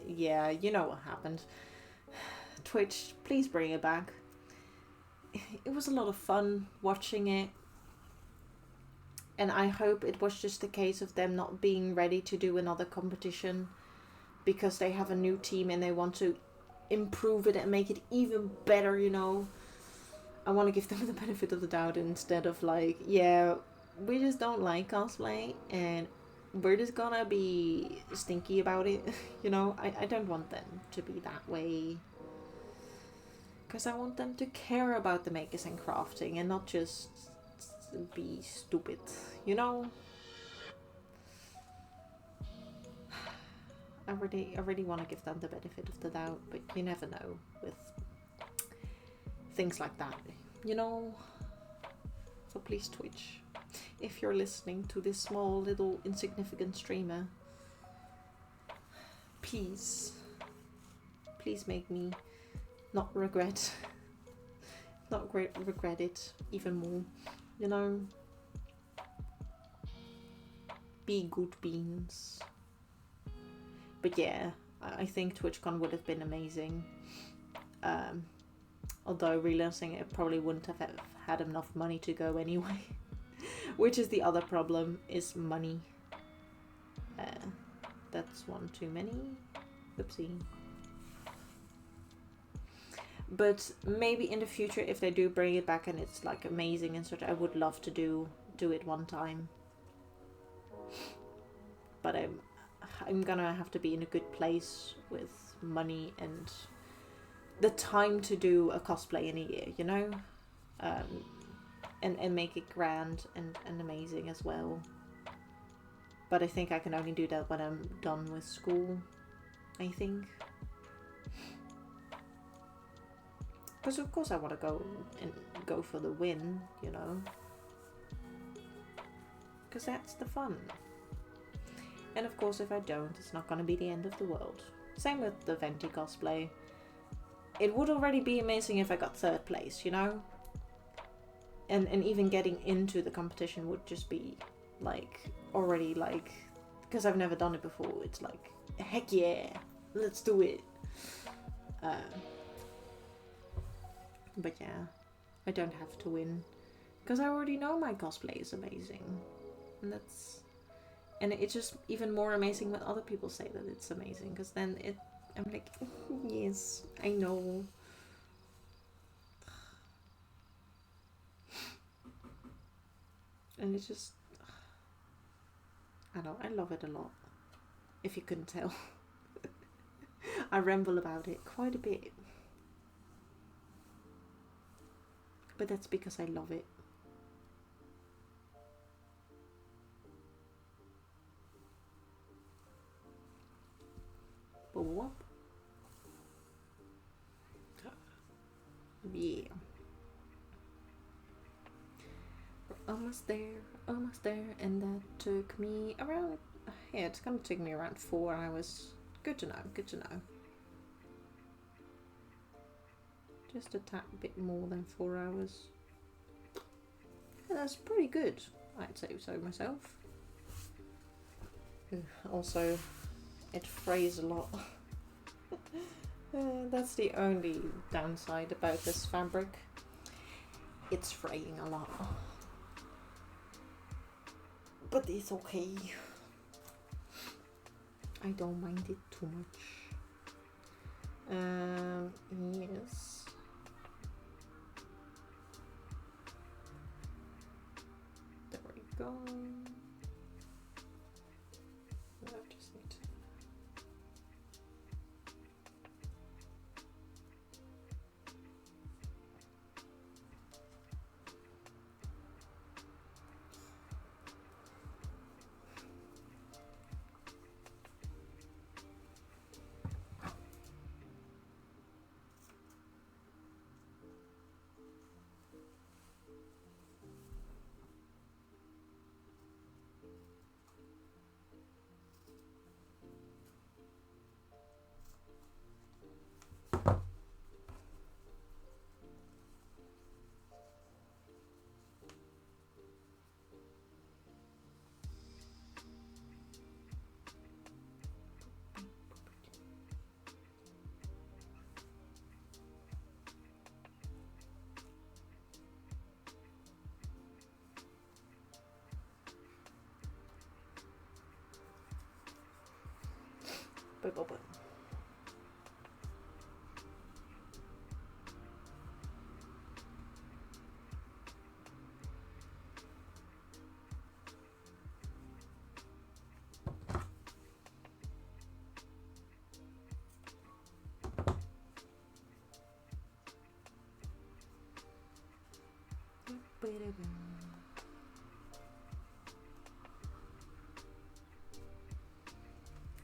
yeah, you know what happened. Twitch, please bring it back. It was a lot of fun watching it. And I hope it was just a case of them not being ready to do another competition because they have a new team and they want to improve it and make it even better, you know. I want to give them the benefit of the doubt instead of like, yeah, we just don't like cosplay and we're just gonna be stinky about it. You know, I don't want them to be that way. Because I want them to care about the makers and crafting and not just be stupid, you know? I really want to give them the benefit of the doubt, but you never know with things like that, you know? So please, Twitch, if you're listening to this small little insignificant streamer, please make me not regret it even more, you know? Be good beans. But yeah, I think TwitchCon would have been amazing. Although realizing it probably wouldn't have had enough money to go anyway. Which is the other problem, is money. That's one too many. Oopsie. But maybe in the future, if they do bring it back and it's like amazing and such, I would love to do it one time. But I'm gonna have to be in a good place with money and the time to do a cosplay in a year, you know? And make it grand and amazing as well. But I think I can only do that when I'm done with school, I think. Because of course I want to go for the win, you know? Because that's the fun. And of course if I don't, it's not going to be the end of the world. Same with the Venti cosplay. It would already be amazing if I got 3rd place, you know? And even getting into the competition would just be like, already like, because I've never done it before, it's like, heck yeah, let's do it. But yeah, I don't have to win. Because I already know my cosplay is amazing. And it's just even more amazing when other people say that it's amazing. Because then I'm like, yes, I know. And it's just, I don't know, I love it a lot. If you couldn't tell. I ramble about it quite a bit. But that's because I love it. But what? Yeah. We're almost there, and that took me around, yeah, it's gonna take me around 4 hours. Good to know. Just a tad bit more than 4 hours. And that's pretty good, I'd say so myself. Also, it frays a lot. That's the only downside about this fabric. It's fraying a lot. But it's okay. I don't mind it too much. Yes. There we go. I just need to... But.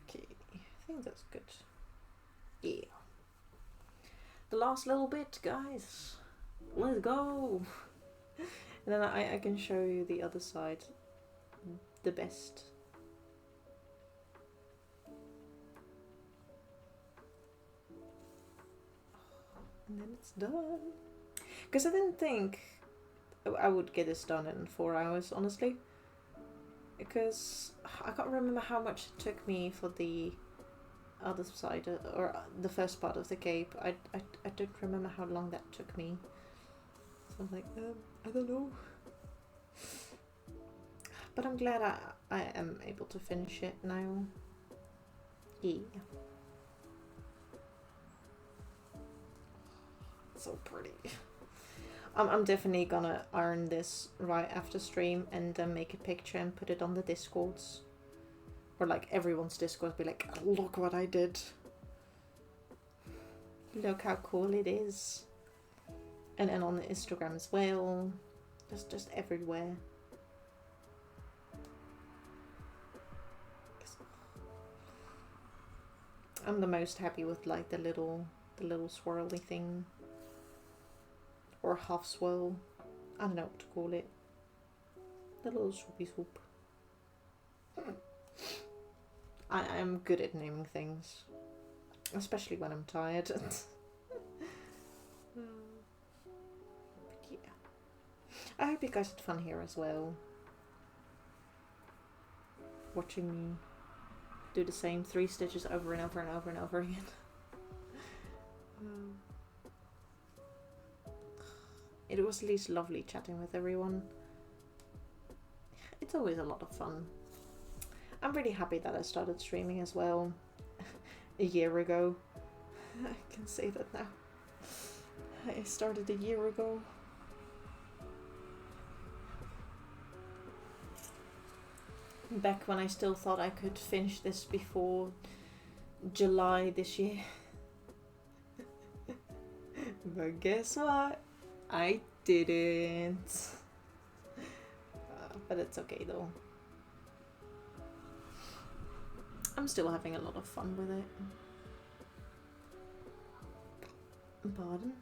Okay, I think that's good. Yeah. The last little bit, guys. Let's go. And then I can show you the other side the best. And then it's done. Because I didn't think I would get this done in 4 hours, honestly. Because I can't remember how much it took me for the other side, or the first part of the cape. I don't remember how long that took me. So I'm like, I don't know. But I'm glad I am able to finish it now. Yeah. So pretty. I'm definitely gonna iron this right after stream and make a picture and put it on the Discords. Or like everyone's Discord, be like, look what I did. Look how cool it is. And then on the Instagram as well. Just everywhere. I'm the most happy with like the little swirly thing. Or half swirl. I don't know what to call it. The little swoopy swoop. I am good at naming things. Especially when I'm tired. But yeah. I hope you guys had fun here as well. Watching me do the same 3 stitches over and over and over and over again. It was at least lovely chatting with everyone. It's always a lot of fun. I'm really happy that I started streaming as well a year ago. I can say that now. I started a year ago. Back when I still thought I could finish this before July this year. But guess what? I didn't. But it's okay though. I'm still having a lot of fun with it. Pardon?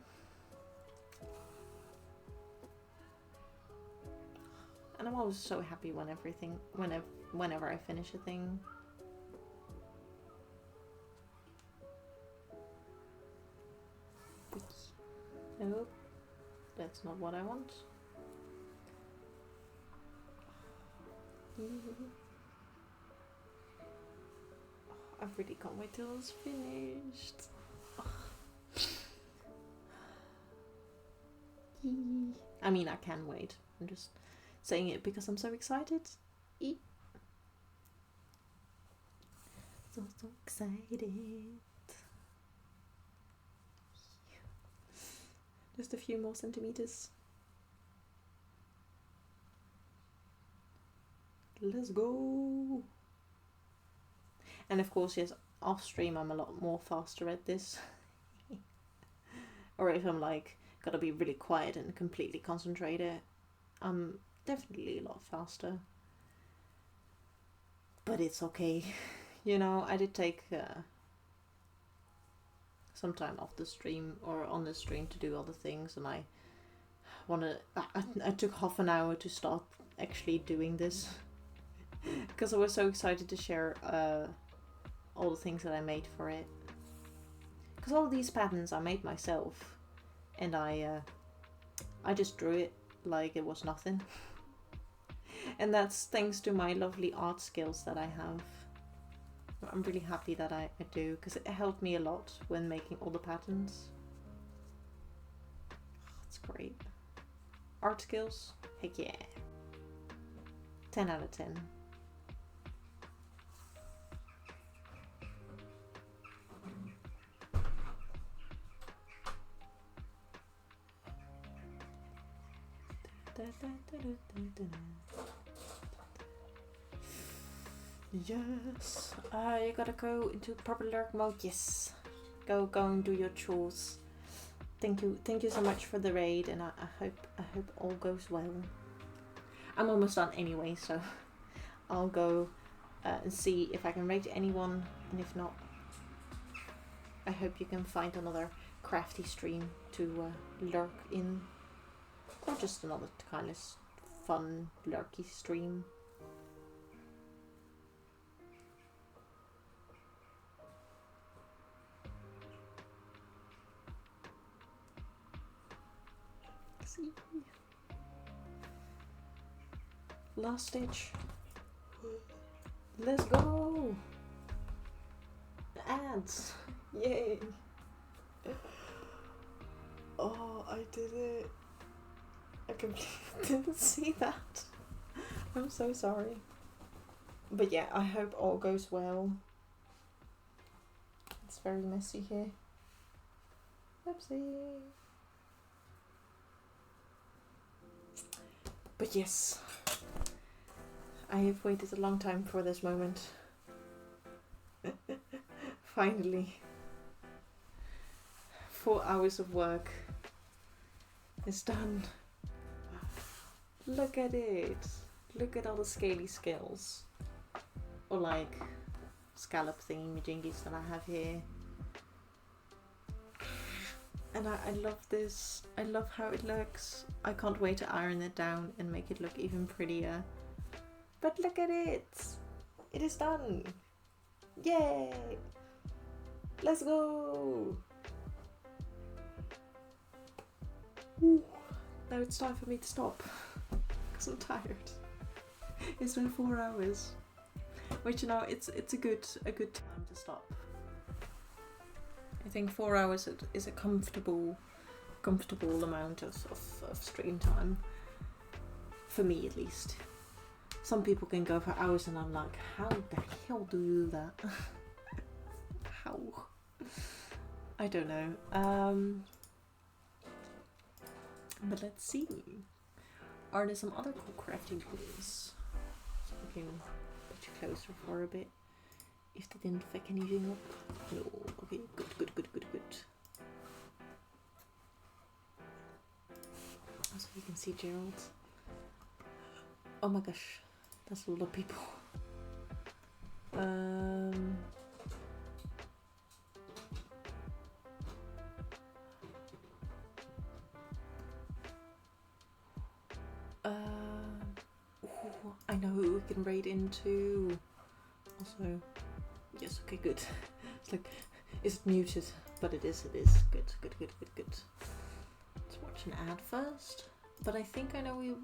And I'm always so happy when whenever I finish a thing. Nope, that's not what I want. I really can't wait till it's finished. I mean, I can wait. I'm just saying it because I'm so excited. So excited. Just a few more centimeters. Let's go. And of course, yes, off stream I'm a lot more faster at this. Or if I'm like gotta be really quiet and completely concentrated, I'm definitely a lot faster. But it's okay. You know, I did take some time off the stream or on the stream to do other things, and I took half an hour to start actually doing this because I was so excited to share all the things that I made for it. Because all these patterns I made myself, and I just drew it like it was nothing. And that's thanks to my lovely art skills that I have. I'm really happy that I do, because it helped me a lot when making all the patterns. It's great. Art skills? Heck yeah. 10 out of 10. Yes. You gotta go into proper lurk mode. Yes. Go and do your chores. Thank you so much for the raid, and I hope all goes well. I'm almost done anyway, so I'll go and see if I can raid anyone, and if not, I hope you can find another crafty stream to lurk in, or just another kind of fun lurky stream. See. Last stage. Let's go! Ads! Yay! Oh, I did it! I completely didn't see that. I'm so sorry. But yeah, I hope all goes well. It's very messy here. Oopsie! But yes, I have waited a long time for this moment. Finally. 4 hours of work is done. Look at it. Look at all the scaly scales. Or like scallop thingy-majingies that I have here. And I love this. I love how it looks. I can't wait to iron it down and make it look even prettier. But look at it! It is done! Yay! Let's go! Ooh. Now it's time for me to stop. Because I'm tired. It's been 4 hours. Which, you know, it's a good time to stop. I think 4 hours is a comfortable amount of stream time. For me, at least. Some people can go for hours and I'm like, how the hell do you do that? How? I don't know. But let's see. Are there some other cool crafting tools? So we can put you closer for a bit. If they didn't fuck anything up. No. Okay, good. So you can see Gerald. Oh my gosh. That's a lot of people. Ooh, I know who we can raid into. Also, yes, okay, good. It's like, is it muted? But it is. Good. Let's watch an ad first. But I think I know who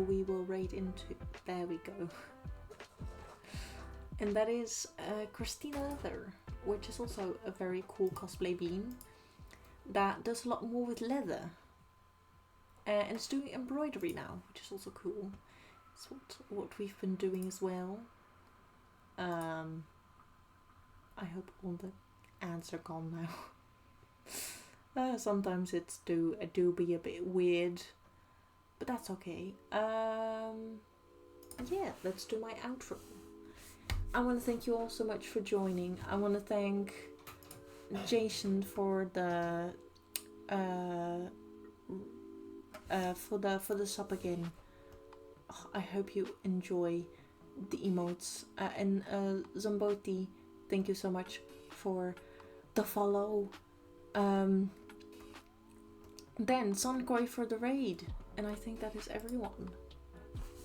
we will raid into. There we go. And that is Christina Leather, which is also a very cool cosplay bean that does a lot more with leather. And it's doing embroidery now, which is also cool. It's what we've been doing as well. I hope all the ads are gone now. Sometimes it's do be a bit weird, but that's okay. Yeah, let's do my outro. I want to thank you all so much for joining. I want to thank Jason for the sub again. Oh, I hope you enjoy the emotes. And Zomboti, thank you so much for the follow. Then Sunkoi for the raid, and I think that is everyone.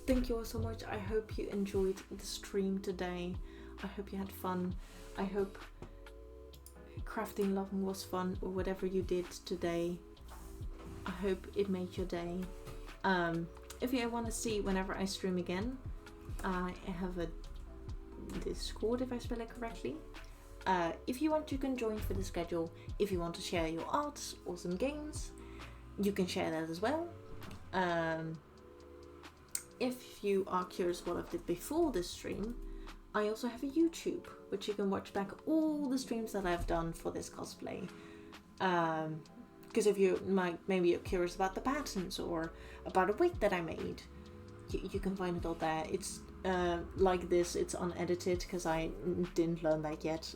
Thank you all so much. I hope you enjoyed the stream today. I hope you had fun. I hope crafting loving was fun, or whatever you did today. I hope it made your day. If you want to see whenever I stream again, I have a Discord, if I spell it correctly. If you want, you can join for the schedule. If you want to share your art or some games, you can share that as well. If you are curious what I did before this stream, I also have a YouTube, which you can watch back all the streams that I've done for this cosplay. Because if you maybe you're curious about the patterns or about a wig that I made, you can find it all there. It's like this, it's unedited because I didn't learn that yet.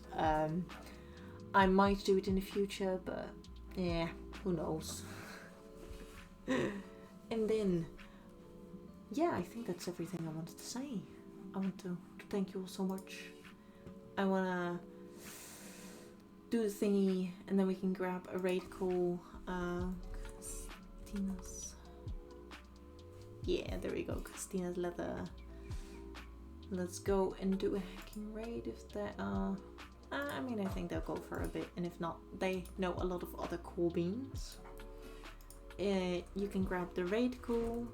I might do it in the future, but yeah, who knows. And then, yeah, I think that's everything I wanted to say. I want to thank you all so much. I want to do the thingy, and then we can grab a raid call. Christina's. Yeah, there we go. Christina's leather. Let's go and do a hacking raid if there are. I mean, I think they'll go for a bit, and if not, they know a lot of other cool beans. You can grab the raid call.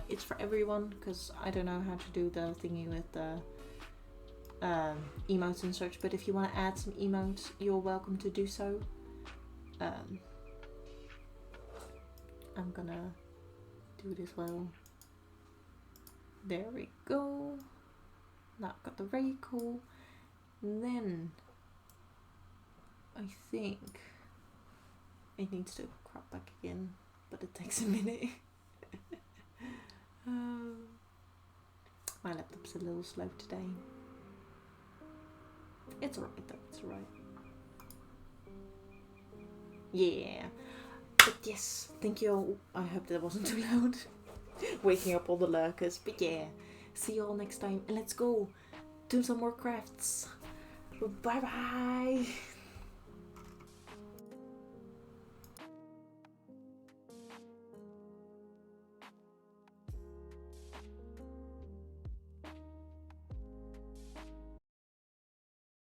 It's for everyone because I don't know how to do the thingy with the emotes and such, but if you want to add some emotes, you're welcome to do so. I'm gonna do it as well. There we go. Now I've got the raid call. And then I think it needs to crop back again, but it takes a minute. My laptop's a little slow today. It's alright though, it's alright. Yeah. But yes, thank you all. I hope that wasn't too loud. Waking up all the lurkers. But yeah, see you all next time. And let's go do some more crafts. Bye bye.